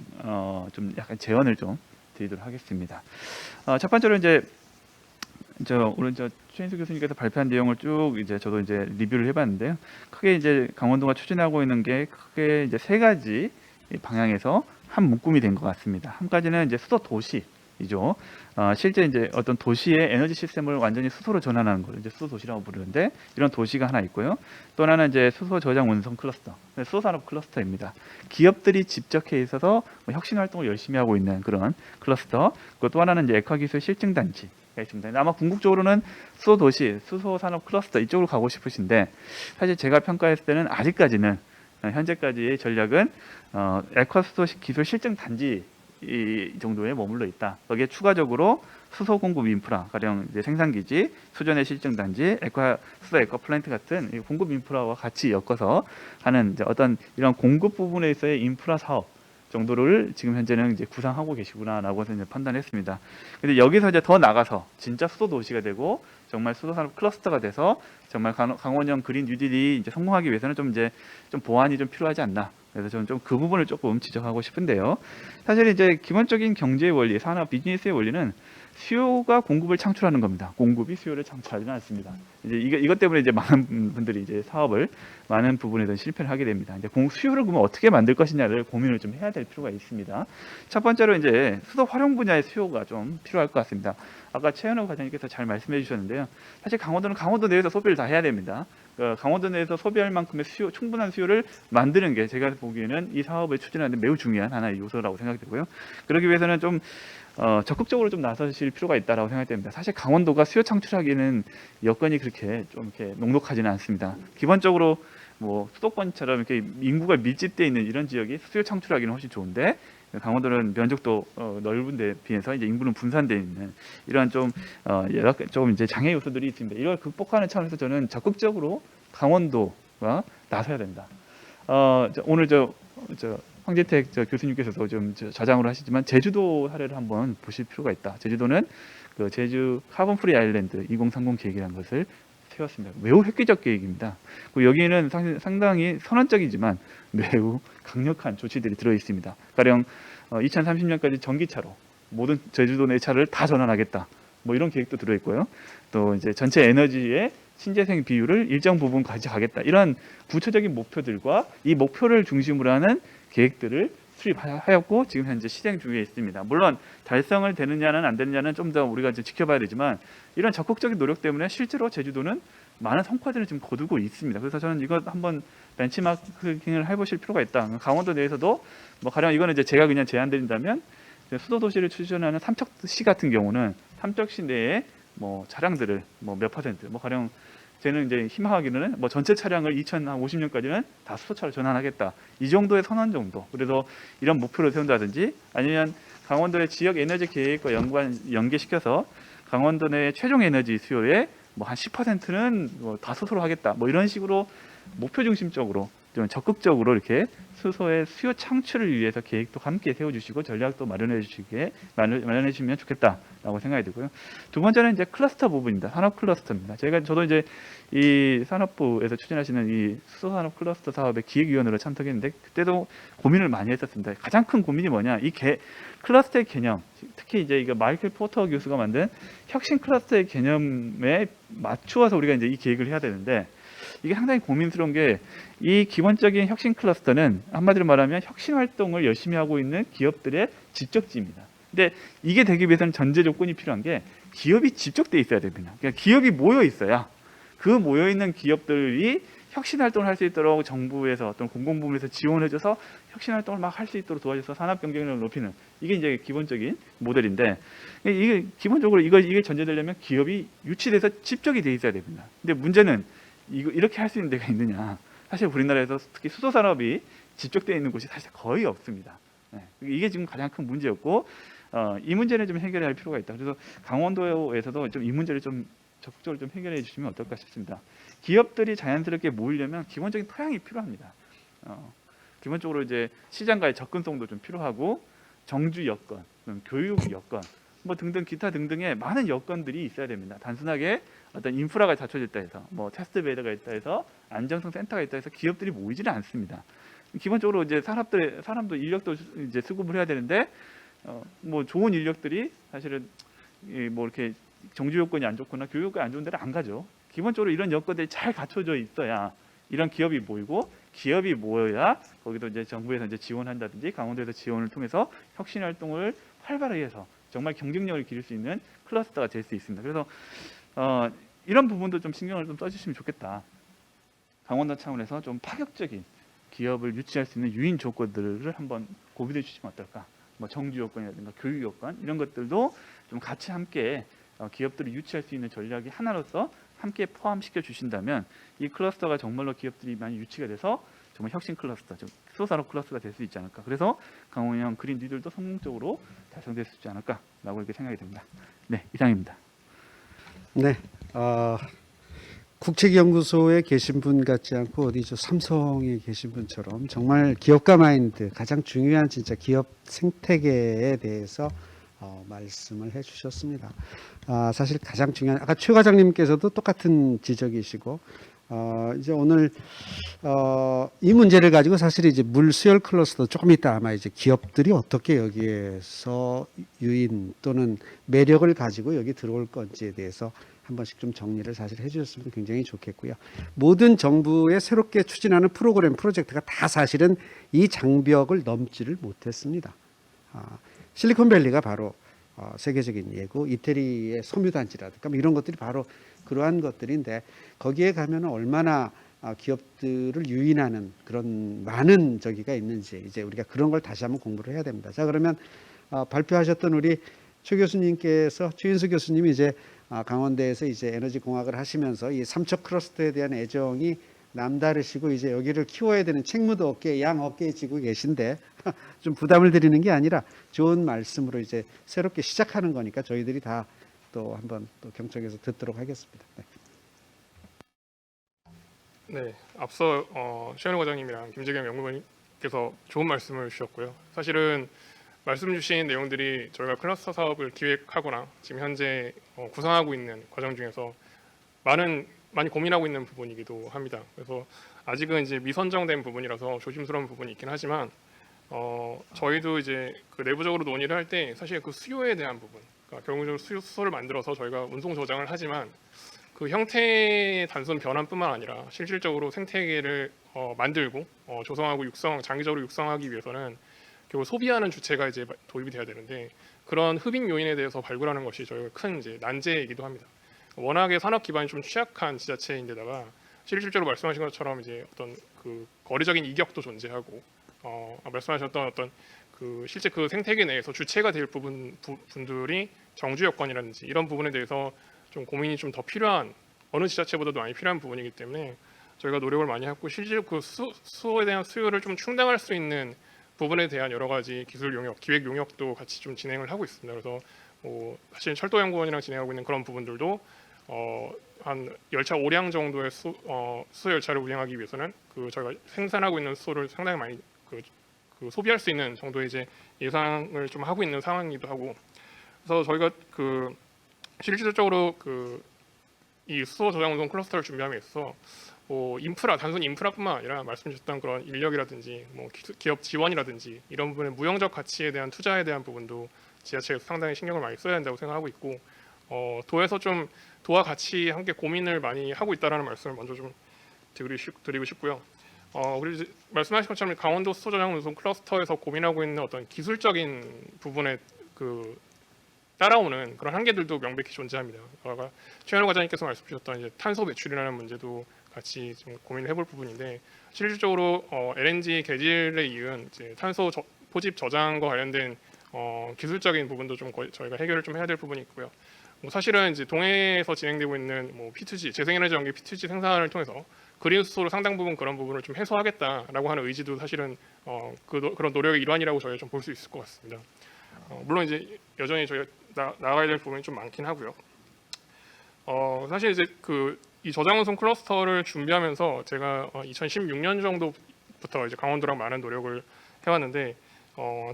Speaker 8: 약간 제언을 좀 드리도록 하겠습니다. 첫 번째로 이제 오늘 최인수 교수님께서 발표한 내용을 쭉 이제 저도 이제 리뷰를 해봤는데요. 크게 이제 강원도가 추진하고 있는 게 크게 이제 세 가지 방향에서 한 묶음이 된 것 같습니다. 한 가지는 이제 수소 도시이죠. 실제 이제 어떤 도시의 에너지 시스템을 완전히 수소로 전환하는 걸 이제 수소 도시라고 부르는데 이런 도시가 하나 있고요. 또 하나는 이제 수소 저장 운송 클러스터, 수소 산업 클러스터입니다. 기업들이 집적해 있어서 뭐 혁신 활동을 열심히 하고 있는 그런 클러스터. 그리고 또 하나는 이제 액화 기술 실증 단지. 있습니다. 아마 궁극적으로는 수소 도시, 수소 산업 클러스터 이쪽으로 가고 싶으신데 사실 제가 평가했을 때는 아직까지는 현재까지의 전략은 액화 수소 기술 실증 단지 이 정도에 머물러 있다. 여기에 추가적으로 수소 공급 인프라, 가령 이제 생산기지, 수전의 실증 단지, 수소 액화 플랜트 같은 공급 인프라와 같이 엮어서 하는 이제 어떤 이런 공급 부분에서의 인프라 사업 정도를 지금 현재는 이제 구상하고 계시구나라고 이제 판단했습니다. 근데 여기서 이제 더 나가서 진짜 수소 도시가 되고 정말 수소 산업 클러스터가 돼서 정말 강원형 그린 뉴딜이 이제 성공하기 위해서는 좀 보완이 좀 필요하지 않나. 그래서 저는 좀 그 부분을 조금 지적하고 싶은데요. 사실 이제 기본적인 경제의 원리, 산업 비즈니스의 원리는 수요가 공급을 창출하는 겁니다. 공급이 수요를 창출하지는 않습니다. 이제 이것 때문에 이제 많은 분들이 이제 사업을 많은 부분에서 실패를 하게 됩니다. 이제 수요를 그러면 어떻게 만들 것이냐를 고민을 좀 해야 될 필요가 있습니다. 첫 번째로 이제 수도 활용 분야의 수요가 좀 필요할 것 같습니다. 아까 최현우 과장님께서 잘 말씀해 주셨는데요. 사실 강원도는 강원도 내에서 소비를 다 해야 됩니다. 강원도 내에서 소비할 만큼의 충분한 수요를 만드는 게 제가 보기에는 이 사업을 추진하는 데 매우 중요한 하나의 요소라고 생각되고요. 그러기 위해서는 좀 적극적으로 좀 나서실 필요가 있다라고 생각됩니다. 사실 강원도가 수요 창출하기는 여건이 그렇게 좀 이렇게 녹록하지는 않습니다. 기본적으로 뭐 수도권처럼 이렇게 인구가 밀집되어 있는 이런 지역이 수요 창출하기는 훨씬 좋은데 강원도는 면적도 넓은 데 비해서 이제 인구는 분산되어 있는 이러한 좀 조금 이제 장애 요소들이 있습니다. 이걸 극복하는 차원에서 저는 적극적으로 강원도가 나서야 된다. 오늘 황재택 교수님께서도 좀 자장으로 하시지만 제주도 사례를 한번 보실 필요가 있다. 제주도는 그 제주 카본 프리 아일랜드 2030 계획이라는 것을 세웠습니다. 매우 획기적 계획입니다. 여기에는 상당히 선언적이지만 매우 강력한 조치들이 들어 있습니다. 가령 2030년까지 전기차로 모든 제주도 내 차를 다 전환하겠다. 뭐 이런 계획도 들어 있고요. 또 이제 전체 에너지의 신재생 비율을 일정 부분 가져가겠다. 이런 구체적인 목표들과 이 목표를 중심으로 하는 계획들을 수립하였고 지금 현재 실행 중에 있습니다. 물론 달성을 되느냐는 안 되느냐는 좀 더 우리가 이제 지켜봐야 되지만 이런 적극적인 노력 때문에 실제로 제주도는 많은 성과들을 지금 거두고 있습니다. 그래서 저는 이거 한번 벤치마킹을 해보실 필요가 있다. 강원도 내에서도 뭐 가령 이거는 이제 제가 그냥 제안드린다면 수도 도시를 추진하는 삼척시 같은 경우는 삼척시 내에 뭐 차량들을 뭐 몇 퍼센트, 뭐 가령 저는 이제 희망하기는 뭐 전체 차량을 2050년까지는 다 수소차로 전환하겠다. 이 정도의 선언 정도. 그래서 이런 목표를 세운다든지 아니면 강원도의 지역 에너지 계획과 연계시켜서 강원도 내 최종 에너지 수요의 뭐 한 10%는 뭐 다 수소로 하겠다. 뭐 이런 식으로 목표 중심적으로 좀 적극적으로 이렇게 수소의 수요 창출을 위해서 계획도 함께 세워주시고 전략도 마련해 주시면 좋겠다라고 생각이 들고요. 두 번째는 이제 클러스터 부분입니다. 산업 클러스터입니다. 저도 이제 이 산업부에서 추진하시는 이 수소 산업 클러스터 사업의 기획위원으로 참석했는데 그때도 고민을 많이 했었습니다. 가장 큰 고민이 뭐냐? 클러스터의 개념, 특히 이제 이거 마이클 포터 교수가 만든 혁신 클러스터의 개념에 맞추어서 우리가 이제 이 계획을 해야 되는데. 이게 상당히 고민스러운 게 이 기본적인 혁신 클러스터는 한마디로 말하면 혁신 활동을 열심히 하고 있는 기업들의 집적지입니다. 근데 이게 되기 위해서는 전제 조건이 필요한 게 기업이 집적돼 있어야 됩니다. 그러니까 기업이 모여 있어야 그 모여 있는 기업들이 혁신 활동을 할 수 있도록 정부에서 어떤 공공부문에서 지원해줘서 혁신 활동을 막 할 수 있도록 도와줘서 산업 경쟁력을 높이는 이게 이제 기본적인 모델인데 이게 기본적으로 이게 전제되려면 기업이 유치돼서 집적이 돼 있어야 됩니다. 근데 문제는 이렇게 할 수 있는 데가 있느냐? 사실 우리나라에서 특히 수소 산업이 집적되어 있는 곳이 사실 거의 없습니다. 이게 지금 가장 큰 문제였고 이 문제는 좀 해결해야 할 필요가 있다. 그래서 강원도에서도 좀 이 문제를 좀 적극적으로 좀 해결해 주시면 어떨까 싶습니다. 기업들이 자연스럽게 모이려면 기본적인 토양이 필요합니다. 기본적으로 이제 시장과의 접근성도 좀 필요하고 정주 여건, 교육 여건, 뭐 등등 기타 등등의 많은 여건들이 있어야 됩니다. 단순하게 어떤 인프라가 갖춰져 있다 해서 뭐 테스트 베드가 있다 해서 안정성 센터가 있다 해서 기업들이 모이지는 않습니다. 기본적으로 이제 사람도 인력도 이제 수급을 해야 되는데 뭐 좋은 인력들이 사실은 뭐 이렇게 정주 요건이 안 좋거나 교육 요건이 안 좋은 데는 안 가죠. 기본적으로 이런 여건들이 잘 갖춰져 있어야 이런 기업이 모이고 기업이 모여야 거기도 이제 정부에서 이제 지원한다든지 강원도에서 지원을 통해서 혁신 활동을 활발하게 해서 정말 경쟁력을 기를 수 있는 클러스터가 될 수 있습니다. 그래서 이런 부분도 좀 신경을 좀 써주시면 좋겠다. 강원도 차원에서 좀 파격적인 기업을 유치할 수 있는 유인 조건들을 한번 고민해 주시면 어떨까? 뭐 정주 요건이라든가 교육 요건 이런 것들도 좀 같이 함께 기업들을 유치할 수 있는 전략이 하나로서 함께 포함시켜 주신다면 이 클러스터가 정말로 기업들이 많이 유치가 돼서 정말 혁신 클러스터, 수소산업 클러스터가 될 수 있지 않을까. 그래서 강원형 그린 뉴딜도 성공적으로 달성될 수 있지 않을까라고 이렇게 생각이 됩니다. 네, 이상입니다.
Speaker 4: 네, 국책연구소에 계신 분 같지 않고 어디죠 삼성에 계신 분처럼 정말 기업가 마인드 가장 중요한 진짜 기업 생태계에 대해서 말씀을 해주셨습니다. 사실 가장 중요한 아까 최 과장님께서도 똑같은 지적이시고 이제 오늘 이 문제를 가지고 사실 이제 물 수열 클러스터 조금 이따 아마 이제 기업들이 어떻게 여기에서 유인 또는 매력을 가지고 여기 들어올 건지에 대해서 한 번씩 좀 정리를 사실 해주셨으면 굉장히 좋겠고요. 모든 정부의 새롭게 추진하는 프로그램 프로젝트가 다 사실은 이 장벽을 넘지를 못했습니다. 실리콘밸리가 바로 세계적인 예고, 이태리의 섬유단지라든가 뭐 이런 것들이 바로 그러한 것들인데 거기에 가면 얼마나 기업들을 유인하는 그런 많은 저기가 있는지 이제 우리가 그런 걸 다시 한번 공부를 해야 됩니다. 자, 그러면 발표하셨던 우리 최 교수님께서, 최인수 교수님이 이제 강원대에서 이제 에너지 공학을 하시면서 이 삼척 클러스터에 대한 애정이 남다르시고 이제 여기를 키워야 되는 책무도 어깨에 양 어깨에 지고 계신데 좀 부담을 드리는 게 아니라 좋은 말씀으로 이제 새롭게 시작하는 거니까 저희들이 다 또 한번 또 경청해서 듣도록 하겠습니다. 네.
Speaker 3: 네, 앞서 최현우 과장님이랑 김재경 연구원님께서 좋은 말씀을 주셨고요. 사실은 말씀 주신 내용들이 저희가 클러스터 사업을 기획하거나 지금 현재 구상하고 있는 과정 중에서 많이 고민하고 있는 부분이기도 합니다. 그래서 아직은 이제 미선정된 부분이라서 조심스러운 부분이 있긴 하지만 저희도 이제 그 내부적으로 논의를 할 때 사실 그 수요에 대한 부분, 그러니까 결국적으로 수소를 만들어서 저희가 운송 저장을 하지만 그 형태의 단순 변환뿐만 아니라 실질적으로 생태계를 만들고 조성하고 장기적으로 육성하기 위해서는 결국 소비하는 주체가 이제 도입이 돼야 되는데 그런 흡입 요인에 대해서 발굴하는 것이 저희가 큰 이제 난제이기도 합니다. 워낙에 산업 기반이 좀 취약한 지자체인데다가 실질적으로 말씀하신 것처럼 이제 어떤 그 거래적인 이격도 존재하고 말씀하셨던 어떤 그 실제 그 생태계 내에서 주체가 될 분들이 정주 여건이라든지 이런 부분에 대해서 좀 고민이 좀 더 필요한 어느 지자체보다도 많이 필요한 부분이기 때문에 저희가 노력을 많이 하고 실제로 그 수소에 대한 수요를 좀 충당할 수 있는 부분에 대한 여러 가지 기술 용역, 기획 용역도 같이 좀 진행을 하고 있습니다. 그래서 사실 철도연구원이랑 진행하고 있는 그런 부분들도 한 열차 5량 정도의 수소 열차를 운행하기 위해서는 그 저희가 생산하고 있는 수소를 상당히 많이 그 소비할 수 있는 정도의 이제 예상을 좀 하고 있는 상황이기도 하고, 그래서 저희가 그 실질적으로 이 수소 저장 운송 클러스터를 준비함에 있어서 단순 인프라뿐만 아니라 말씀 주셨던 그런 인력이라든지 기업 지원이라든지 이런 부분의 무형적 가치에 대한 투자에 대한 부분도 지자체에서 상당히 신경을 많이 써야 된다고 생각하고 있고, 도에서 좀 도와 같이 함께 고민을 많이 하고 있다라는 말씀을 먼저 좀 드리고 싶고요. 그리고 이제 말씀하신 것처럼 강원도 수소 저장 운송 클러스터에서 고민하고 있는 어떤 기술적인 부분에 따라오는 그런 한계들도 명백히 존재합니다. 아까 최현우 과장님께서 말씀 주셨던 이제 탄소 배출이라는 문제도 같이 좀 고민을 해볼 부분인데 실질적으로 LNG 개질에 이은 이제 탄소 포집 저장과 관련된 기술적인 부분도 좀 저희가 해결을 좀 해야 될 부분이 있고요. 사실은 이제 동해에서 진행되고 있는 P2G 재생에너지 전기 P2G 생산을 통해서 그린 수소로 상당 부분 그런 부분을 좀 해소하겠다라고 하는 의지도 사실은 그런 노력의 일환이라고 저희가 좀 볼 수 있을 것 같습니다. 물론 이제 여전히 저희가 나가야 될 부분이 좀 많긴 하고요. 사실 이제 이 저장운송 클러스터를 준비하면서 제가 2016년 정도부터 이제 강원도랑 많은 노력을 해왔는데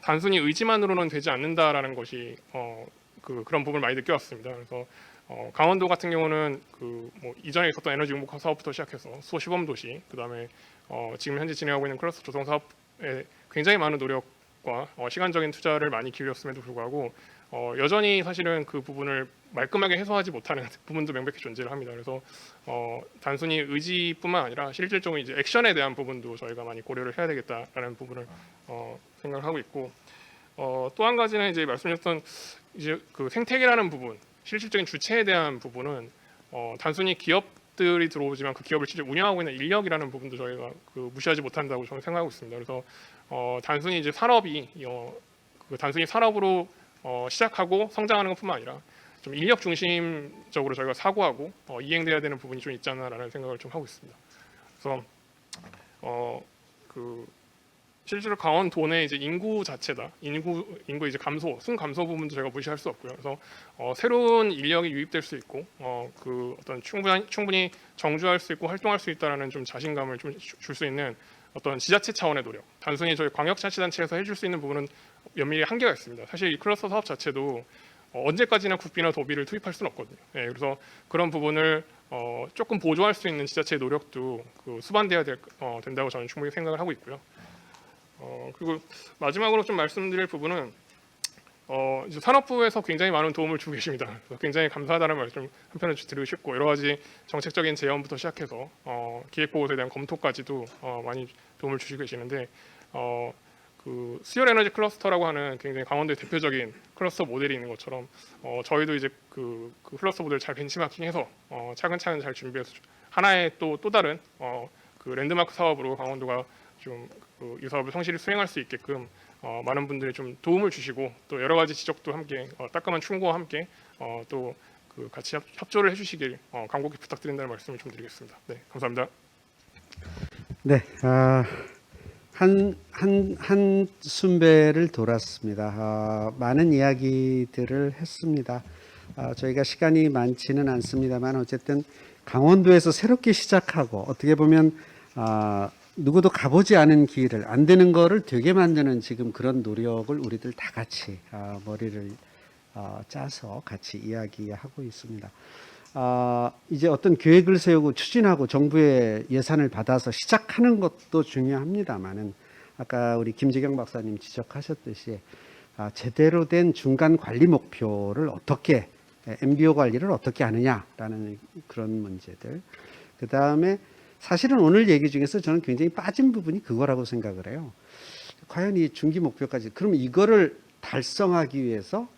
Speaker 3: 단순히 의지만으로는 되지 않는다라는 것이 그런 부분을 많이 느껴왔습니다. 그래서 강원도 같은 경우는 이전에 있었던 에너지 융목 사업부터 시작해서 수소 시범 도시, 그다음에 지금 현재 진행하고 있는 클러스터 조성 사업에 굉장히 많은 노력과 시간적인 투자를 많이 기울였음에도 불구하고 여전히 사실은 그 부분을 말끔하게 해소하지 못하는 부분도 명백히 존재를 합니다. 그래서 단순히 의지뿐만 아니라 실질적으로 이제 액션에 대한 부분도 저희가 많이 고려를 해야 되겠다라는 부분을 생각을 하고 있고, 또 한 가지는 이제 말씀하셨던 이제 그 생태계라는 부분, 실질적인 주체에 대한 부분은 단순히 기업들이 들어오지만 그 기업을 실제 운영하고 있는 인력이라는 부분도 저희가 무시하지 못한다고 저는 생각하고 있습니다. 그래서 단순히 이제 산업이 단순히 산업으로 시작하고 성장하는 것뿐만 아니라 좀 인력 중심적으로 저희가 사고하고 이행돼야 되는 부분이 좀 있지 않나라는 생각을 좀 하고 있습니다. 그래서 실제로 강원도 내 이제 인구 자체다, 인구 이제 순감소 부분도 저희가 무시할 수 없고요. 그래서 새로운 인력이 유입될 수 있고 어떤 충분히 정주할 수 있고 활동할 수 있다라는 좀 자신감을 좀 줄 수 있는 어떤 지자체 차원의 노력, 단순히 저희 광역자치단체에서 해줄 수 있는 부분은 면밀히 한계가 있습니다. 사실 이 클러스터 사업 자체도 언제까지나 국비나 도비를 투입할 수는 없거든요. 예, 그래서 그런 부분을 조금 보조할 수 있는 지자체의 노력도 수반돼야 된다고 저는 충분히 생각을 하고 있고요. 그리고 마지막으로 좀 말씀드릴 부분은 이제 산업부에서 굉장히 많은 도움을 주고 계십니다. 그래서 굉장히 감사하다는 말씀 한편으로 드리고 싶고, 여러 가지 정책적인 제언부터 시작해서 기획보고서에 대한 검토까지도 많이 도움을 주시고 계시는데, 그 수열 에너지 클러스터라고 하는 굉장히 강원도의 대표적인 클러스터 모델이 있는 것처럼 저희도 이제 그 클러스터 모델을 잘 벤치마킹해서 차근차근 잘 준비해서 하나의 또 다른 그 랜드마크 사업으로 강원도가 좀 이 사업을 성실히 수행할 수 있게끔 많은 분들이 좀 도움을 주시고, 또 여러 가지 지적도 함께 따끔한 충고와 함께 또 그 같이 협조를 해주시길 간곡히 부탁드린다는 말씀을 좀 드리겠습니다. 네, 감사합니다.
Speaker 4: 네, 한 순배를 돌았습니다. 많은 이야기들을 했습니다. 저희가 시간이 많지는 않습니다만 어쨌든 강원도에서 새롭게 시작하고, 어떻게 보면 누구도 가보지 않은 길을, 안 되는 거를 되게 만드는 지금 그런 노력을 우리들 다 같이 머리를 짜서 같이 이야기하고 있습니다. 이제 어떤 계획을 세우고 추진하고 정부의 예산을 받아서 시작하는 것도 중요합니다만은, 아까 우리 김재경 박사님 지적하셨듯이 제대로 된 중간 관리 목표를 어떻게, MBO 관리를 어떻게 하느냐라는 그런 문제들. 그 다음에 사실은 오늘 얘기 중에서 저는 굉장히 빠진 부분이 그거라고 생각을 해요. 과연 이 중기 목표까지, 그러면 이거를 달성하기 위해서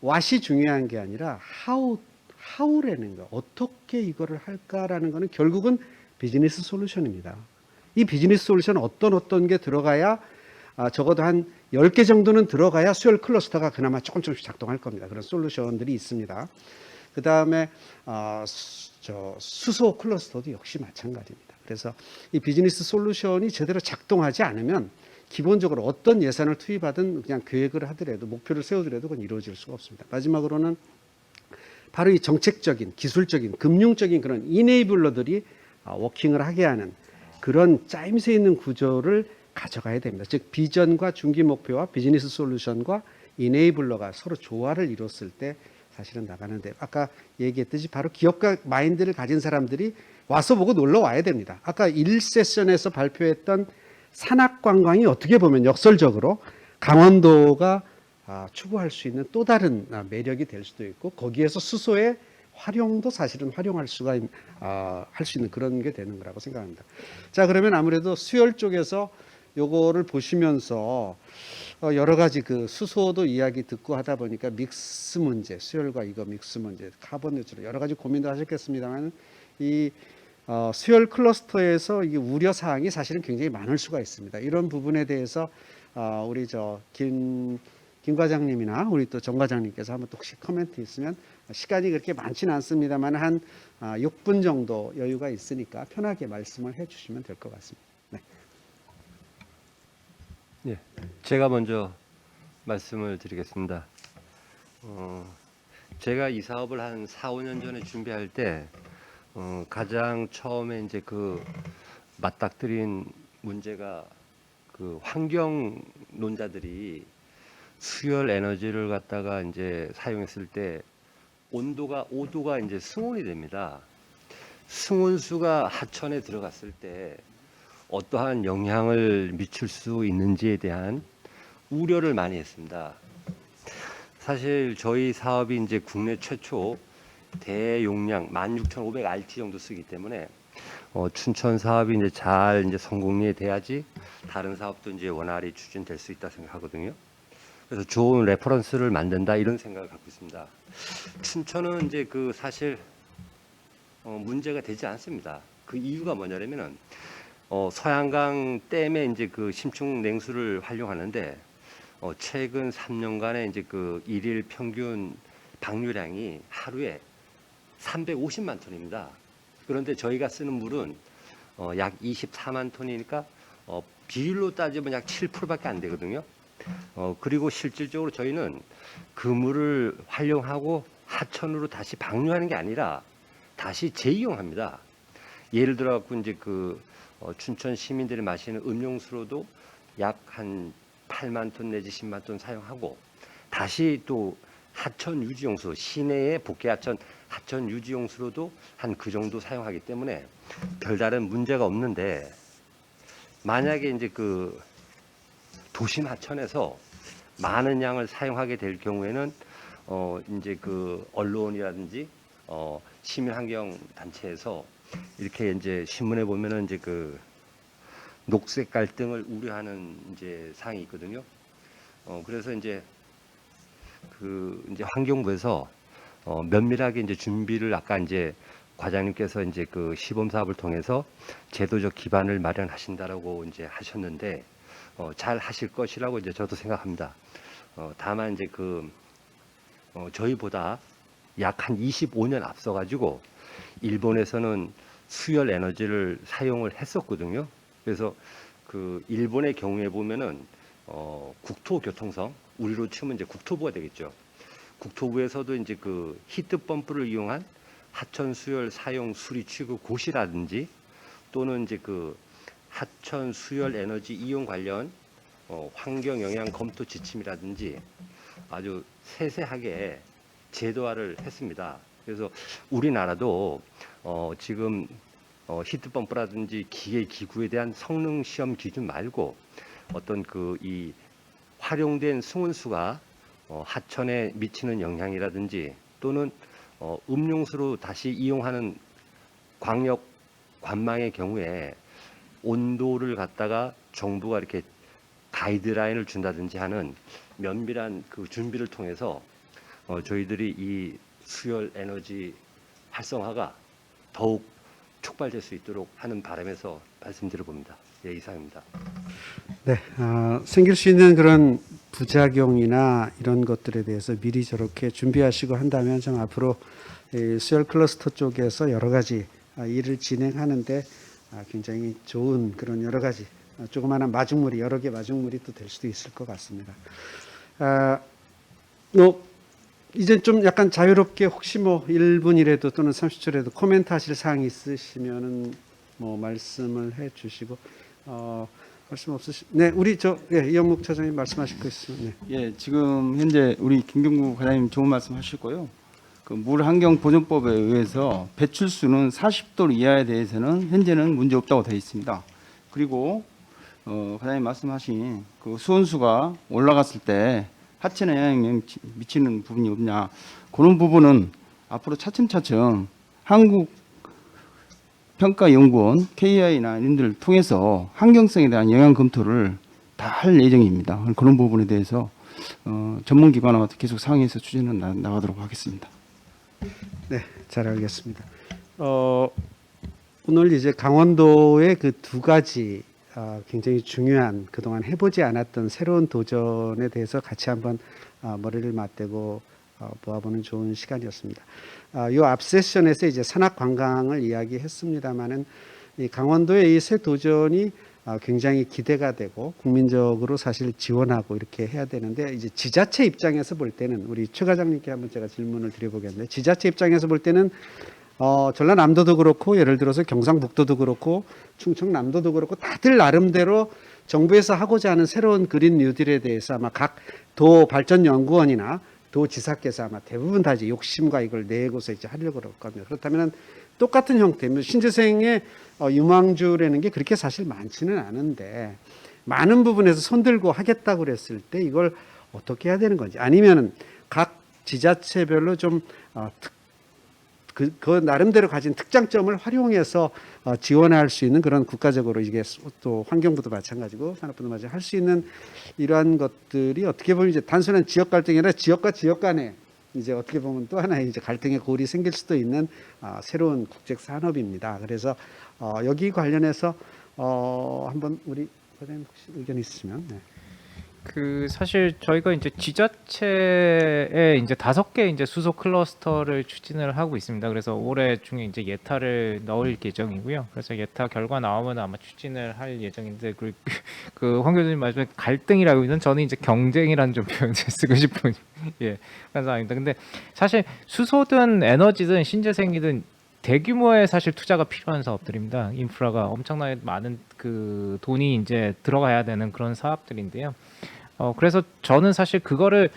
Speaker 4: what이 중요한 게 아니라 how라는 거, 어떻게 이거를 할까라는 거는 결국은 비즈니스 솔루션입니다. 이 비즈니스 솔루션 어떤 게 들어가야 적어도 한 10개 정도는 들어가야 수열 클러스터가 그나마 조금씩 작동할 겁니다. 그런 솔루션들이 있습니다. 그 다음에 수소 클러스터도 역시 마찬가지입니다. 그래서 이 비즈니스 솔루션이 제대로 작동하지 않으면 기본적으로 어떤 예산을 투입하든 그냥 계획을 하더라도, 목표를 세우더라도 그건 이루어질 수가 없습니다. 마지막으로는 바로 이 정책적인, 기술적인, 금융적인 그런 이네이블러들이 워킹을 하게 하는 그런 짜임새 있는 구조를 가져가야 됩니다. 즉 비전과 중기 목표와 비즈니스 솔루션과 이네이블러가 서로 조화를 이뤘을 때 사실은 나가는데, 아까 얘기했듯이 바로 기업가 마인드를 가진 사람들이 와서 보고 놀러 와야 됩니다. 아까 1세션에서 발표했던 산악관광이 어떻게 보면 역설적으로 강원도가 추구할 수 있는 또 다른 매력이 될 수도 있고, 거기에서 수소의 활용도 사실은 활용할 수가 할 수 있는 그런 게 되는 거라고 생각합니다. 자, 그러면 아무래도 수열 쪽에서 요거를 보시면서 여러 가지 그 수소도 이야기 듣고 하다 보니까 믹스 문제, 수열과 이거 믹스 문제, 카본 뉴트럴 여러 가지 고민도 하셨겠습니다만, 이 수열 클러스터에서 이게 우려 사항이 사실은 굉장히 많을 수가 있습니다. 이런 부분에 대해서 우리 김 과장님이나 우리 또 정 과장님께서 한번 또 혹시 코멘트 있으면, 시간이 그렇게 많지는 않습니다만 한 6분 정도 여유가 있으니까 편하게 말씀을 해주시면 될 것 같습니다. 네.
Speaker 6: 예, 제가 먼저 말씀을 드리겠습니다. 제가 이 사업을 한 4, 5년 전에 준비할 때 가장 처음에 이제 그 맞닥뜨린 문제가 그 환경론자들이 수열 에너지를 갖다가 이제 사용했을 때 온도가 5도가 이제 승온이 됩니다. 승온수가 하천에 들어갔을 때 어떠한 영향을 미칠 수 있는지에 대한 우려를 많이 했습니다. 사실 저희 사업이 이제 국내 최초 대용량 16,500RT 정도 쓰기 때문에 춘천 사업이 이제 잘 이제 성공리에 돼야지 다른 사업도 이제 원활히 추진될 수 있다 생각하거든요. 그래서 좋은 레퍼런스를 만든다 이런 생각을 갖고 있습니다. 춘천은 이제 그 사실 문제가 되지 않습니다. 그 이유가 뭐냐면은 서양강 댐에 이제 그 심층 냉수를 활용하는데 최근 3년간의 이제 그 일일 평균 방류량이 하루에 350만 톤입니다. 그런데 저희가 쓰는 물은 약 24만 톤이니까 비율로 따지면 약 7%밖에 안 되거든요. 그리고 실질적으로 저희는 그 물을 활용하고 하천으로 다시 방류하는 게 아니라 다시 재이용합니다. 예를 들어 갖고 이제 그 춘천 시민들이 마시는 음용수로도 약 한 8만 톤 내지 10만 톤 사용하고 다시 또 하천 유지용수 시내의 복개하천 하천 유지용수로도 한 그 정도 사용하기 때문에 별다른 문제가 없는데 만약에 이제 그 도심 하천에서 많은 양을 사용하게 될 경우에는 이제 그 언론이라든지 시민 환경 단체에서 이렇게 이제 신문에 보면은 이제 그 녹색 갈등을 우려하는 이제 사항이 있거든요. 그래서 이제 그 이제 환경부에서 면밀하게 이제 준비를 아까 이제 과장님께서 이제 그 시범 사업을 통해서 제도적 기반을 마련하신다라고 이제 하셨는데 잘 하실 것이라고 이제 저도 생각합니다. 다만 이제 그 저희보다 약 한 25년 앞서 가지고 일본에서는 수열 에너지를 사용을 했었거든요. 그래서 그 일본의 경우에 보면은 국토교통성 우리로 치면 이제 국토부가 되겠죠. 국토부에서도 이제 그 히트 펌프를 이용한 하천 수열 사용 수리 취급 고시라든지 또는 이제 그 하천 수열 에너지 이용 관련 환경 영향 검토 지침이라든지 아주 세세하게 제도화를 했습니다. 그래서 우리나라도 지금 히트펌프라든지 기계 기구에 대한 성능 시험 기준 말고 어떤 그 이 활용된 승온수가 하천에 미치는 영향이라든지 또는 음용수로 다시 이용하는 광역 관망의 경우에 온도를 갖다가 정부가 이렇게 가이드라인을 준다든지 하는 면밀한 그 준비를 통해서 저희들이 이 수열 에너지 활성화가 더욱 촉발될 수 있도록 하는 바람에서 말씀드려 봅니다. 예, 이상입니다.
Speaker 4: 네, 생길 수 있는 그런 부작용이나 이런 것들에 대해서 미리 저렇게 준비하시고 한다면 좀 앞으로 이 수열 클러스터 쪽에서 여러 가지 일을 진행하는데 굉장히 좋은 그런 여러 가지 조그마한 마중물이 여러 개 마중물이 또 될 수도 있을 것 같습니다. 이제 좀 약간 자유롭게 혹시 뭐 1분이라도 또는 30초라도 코멘트 하실 사항이 있으시면은 뭐 말씀을 해 주시고 말씀 네, 우리 이영묵 차장님 말씀하실 거 있으면
Speaker 2: 예, 지금 현재 우리 김경구 과장님 좋은 말씀 하셨고요. 그 물환경보존법에 의해서 배출수는 40도 이하에 대해서는 현재는 문제 없다고 되어 있습니다. 그리고 과장님 말씀하신 그 수온수가 올라갔을 때 하천에 영향 미치는 부분이 없냐, 그런 부분은 앞으로 차츰차츰 한국평가연구원 KI나 이런 통해서 환경성에 대한 영향 검토를 다 할 예정입니다. 그런 부분에 대해서 전문기관과 계속 상의해서 추진해 나가도록 하겠습니다.
Speaker 4: 네, 잘 알겠습니다. 오늘 이제 강원도의 그 두 가지 굉장히 중요한 그동안 해보지 않았던 새로운 도전에 대해서 같이 한번 머리를 맞대고 보아보는 좋은 시간이었습니다. 이 앞 세션에서 이제 산악 관광을 이야기했습니다만은 이 강원도의 이 새 도전이 굉장히 기대가 되고 국민적으로 사실 지원하고 이렇게 해야 되는데 이제 지자체 입장에서 볼 때는 우리 최 과장님께 한번 제가 질문을 드려보겠는데 지자체 입장에서 볼 때는 전라남도도 그렇고 예를 들어서 경상북도도 그렇고 충청남도도 그렇고 다들 나름대로 정부에서 하고자 하는 새로운 그린 뉴딜에 대해서 아마 각 도발전연구원이나 도지사께서 아마 대부분 다 이제 욕심과 이걸 내고서 이제 하려고 그럴 겁니다. 그렇다면 똑같은 형태, 신재생의 유망주라는 게 그렇게 사실 많지는 않은데 많은 부분에서 손들고 하겠다고 그랬을 때 이걸 어떻게 해야 되는 건지 아니면은 각 지자체별로 좀 그 나름대로 가진 특장점을 활용해서 지원할 수 있는 그런 국가적으로 이게 또 환경부도 마찬가지고 산업부도 마찬가지고 할 수 있는 이러한 것들이 어떻게 보면 이제 단순한 지역 갈등이 아니라 지역과 지역 간에 이제 어떻게 보면 또 하나의 이제 갈등의 골이 생길 수도 있는 새로운 국책 산업입니다. 그래서 여기 관련해서 한번 우리 과장님 혹시 의견 있으시면. 네.
Speaker 7: 그 사실 저희가 이제 지자체에 이제 5개 이제 수소 클러스터를 추진을 하고 있습니다. 그래서 올해 중에 이제 예타를 넣을 예정이고요. 그래서 예타 결과 나오면 아마 추진을 할 예정인데 그 황 교수님 말씀에 갈등이라고 있는 저는 이제 경쟁이라는 좀 표현을 쓰고 싶은 그런 상황입니다. 근데 사실 수소든 에너지든 신재생이든 대규모의 사실 투자가 필요한 사업들입니다. 인프라가 엄청나게 많은 그 돈이 이제 들어가야 되는 그런 사업들인데요. 그래서 저는 사실 그거를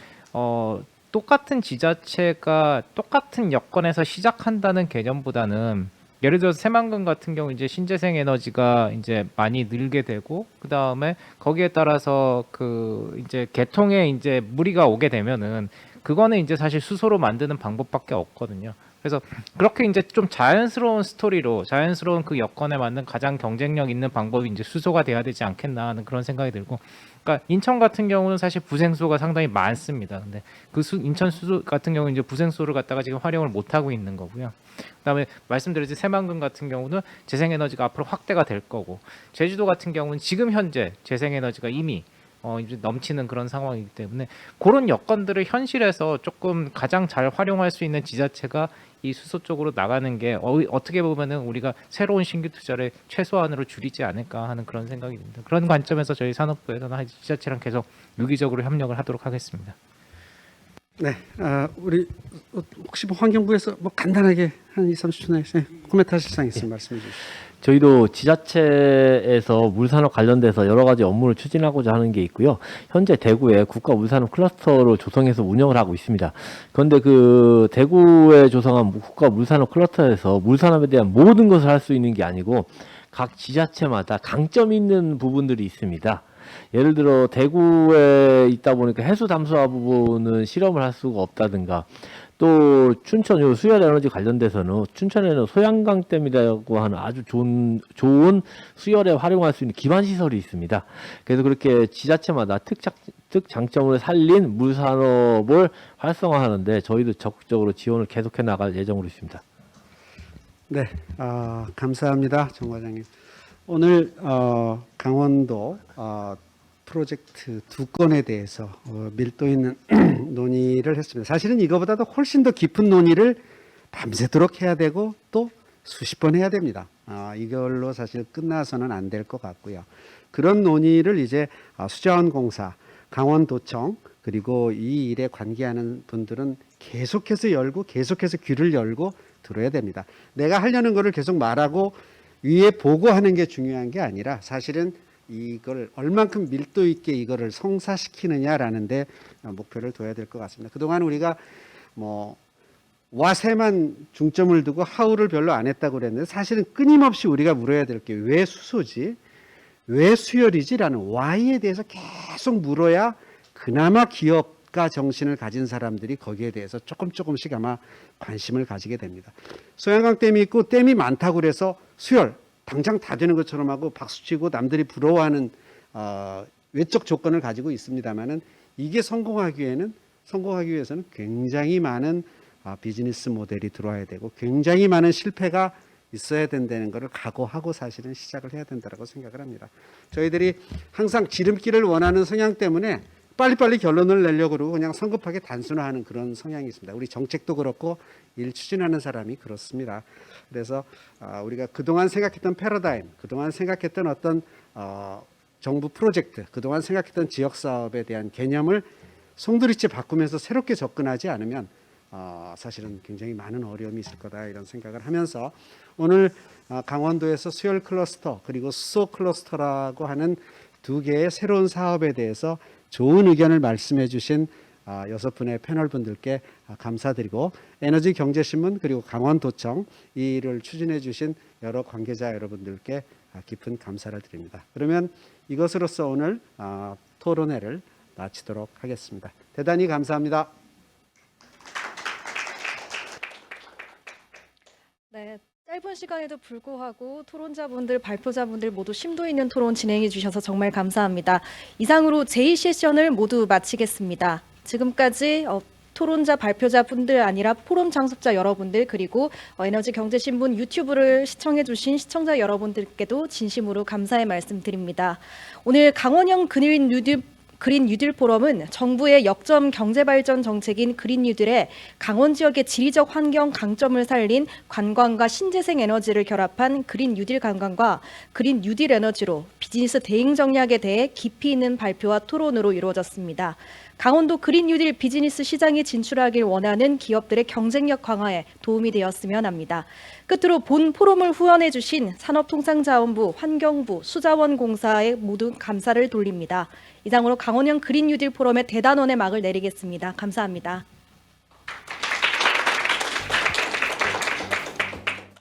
Speaker 7: 똑같은 지자체가 똑같은 여건에서 시작한다는 개념보다는 예를 들어서 새만금 같은 경우 이제 신재생 에너지가 이제 많이 늘게 되고 그 다음에 거기에 따라서 그 이제 개통에 이제 무리가 오게 되면은 그거는 이제 사실 수소로 만드는 방법밖에 없거든요. 그래서 그렇게 이제 좀 자연스러운 스토리로 자연스러운 그 여건에 맞는 가장 경쟁력 있는 방법이 이제 수소가 돼야 되지 않겠나 하는 그런 생각이 들고, 그러니까 인천 같은 경우는 사실 부생수가 상당히 많습니다. 근데 그 인천 수소 같은 경우는 이제 부생수를 갖다가 지금 활용을 못 하고 있는 거고요. 그다음에 말씀드렸듯이 새만금 같은 경우는 재생에너지가 앞으로 확대가 될 거고, 제주도 같은 경우는 지금 현재 재생에너지가 이미 이제 넘치는 그런 상황이기 때문에 그런 여건들을 현실에서 조금 가장 잘 활용할 수 있는 지자체가 이 수소 쪽으로 나가는 게 어떻게 보면은 우리가 새로운 신규 투자를 최소한으로 줄이지 않을까 하는 그런 생각이 듭니다. 그런 관점에서 저희 산업부에서는 지자체랑 계속 유기적으로 협력을 하도록 하겠습니다.
Speaker 4: 네, 우리 혹시 뭐 환경부에서 뭐 간단하게 한 2-30초 내에 코멘트 하실 사항 있으면 말씀해 주시죠.
Speaker 5: 저희도 지자체에서 물산업 관련돼서 여러 가지 업무를 추진하고자 하는 게 있고요. 현재 대구에 국가 물산업 클러스터를 조성해서 운영을 하고 있습니다. 그런데 그 대구에 조성한 국가 물산업 클러스터에서 물산업에 대한 모든 것을 할 수 있는 게 아니고 각 지자체마다 강점이 있는 부분들이 있습니다. 예를 들어 대구에 있다 보니까 해수 담수화 부분은 실험을 할 수가 없다든가, 또 춘천 요 수열 에너지 관련돼서는 춘천에는 소양강댐이라고 하는 아주 좋은 수열에 활용할 수 있는 기반 시설이 있습니다. 그래서 그렇게 지자체마다 특장점을 살린 물산업을 활성화하는데 저희도 적극적으로 지원을 계속해 나갈 예정으로 있습니다.
Speaker 4: 네, 감사합니다, 정 과장님. 오늘 강원도 프로젝트 2건에 대해서 밀도 있는 논의를 했습니다. 사실은 이거보다도 훨씬 더 깊은 논의를 밤새도록 해야 되고 또 수십 번 해야 됩니다. 이걸로 사실 끝나서는 안 될 것 같고요. 그런 논의를 이제 수자원공사, 강원도청, 그리고 이 일에 관계하는 분들은 계속해서 열고 계속해서 귀를 열고 들어야 됩니다. 내가 하려는 거를 계속 말하고 위에 보고하는 게 중요한 게 아니라 사실은 이걸 얼만큼 밀도 있게 이거를 성사시키느냐라는 데 목표를 둬야 될 것 같습니다. 그동안 우리가 뭐 와세만 중점을 두고 하우를 별로 안 했다고 그랬는데 사실은 끊임없이 우리가 물어야 될 게 왜 수소지? 왜 수열이지? 라는 Y에 대해서 계속 물어야 그나마 기업가 정신을 가진 사람들이 거기에 대해서 조금씩 아마 관심을 가지게 됩니다. 소양강 댐이 있고 댐이 많다고 그래서 수열 당장 다 되는 것처럼 하고 박수치고 남들이 부러워하는 외적 조건을 가지고 있습니다만은 이게 성공하기 위해서는 굉장히 많은 비즈니스 모델이 들어와야 되고 굉장히 많은 실패가 있어야 된다는 것을 각오하고 사실은 시작을 해야 된다고 생각을 합니다. 저희들이 항상 지름길을 원하는 성향 때문에 빨리빨리 결론을 내려고 그러고 그냥 성급하게 단순화하는 그런 성향이 있습니다. 우리 정책도 그렇고 일 추진하는 사람이 그렇습니다. 그래서 우리가 그동안 생각했던 패러다임, 그동안 생각했던 어떤 정부 프로젝트, 그동안 생각했던 지역사업에 대한 개념을 송두리째 바꾸면서 새롭게 접근하지 않으면 사실은 굉장히 많은 어려움이 있을 거다 이런 생각을 하면서 오늘 강원도에서 수열 클러스터 그리고 수소 클러스터라고 하는 두 개의 새로운 사업에 대해서 좋은 의견을 말씀해 주신 6분의 패널 분들께 감사드리고 에너지경제신문 그리고 강원도청 이 일을 추진해 주신 여러 관계자 여러분들께 깊은 감사를 드립니다. 그러면 이것으로서 오늘 토론회를 마치도록 하겠습니다. 대단히 감사합니다.
Speaker 1: 네, 짧은 시간에도 불구하고 토론자분들, 발표자분들 모두 심도 있는 토론 진행해 주셔서 정말 감사합니다. 이상으로 제2세션을 모두 마치겠습니다. 지금까지 토론자, 발표자분들 아니라 포럼 참석자 여러분들 그리고 에너지경제신문 유튜브를 시청해 주신 시청자 여러분들께도 진심으로 감사의 말씀드립니다. 오늘 강원형 그린 뉴딜 포럼은 정부의 역점 경제발전 정책인 그린 뉴딜에 강원 지역의 지리적 환경 강점을 살린 관광과 신재생 에너지를 결합한 그린 뉴딜 관광과 그린 뉴딜 에너지로 비즈니스 대응 전략에 대해 깊이 있는 발표와 토론으로 이루어졌습니다. 강원도 그린 뉴딜 비즈니스 시장에 진출하길 원하는 기업들의 경쟁력 강화에 도움이 되었으면 합니다. 끝으로 본 포럼을 후원해 주신 산업통상자원부, 환경부, 수자원공사에 모두 감사를 돌립니다. 이상으로 강원형 그린 뉴딜 포럼의 대단원의 막을 내리겠습니다. 감사합니다.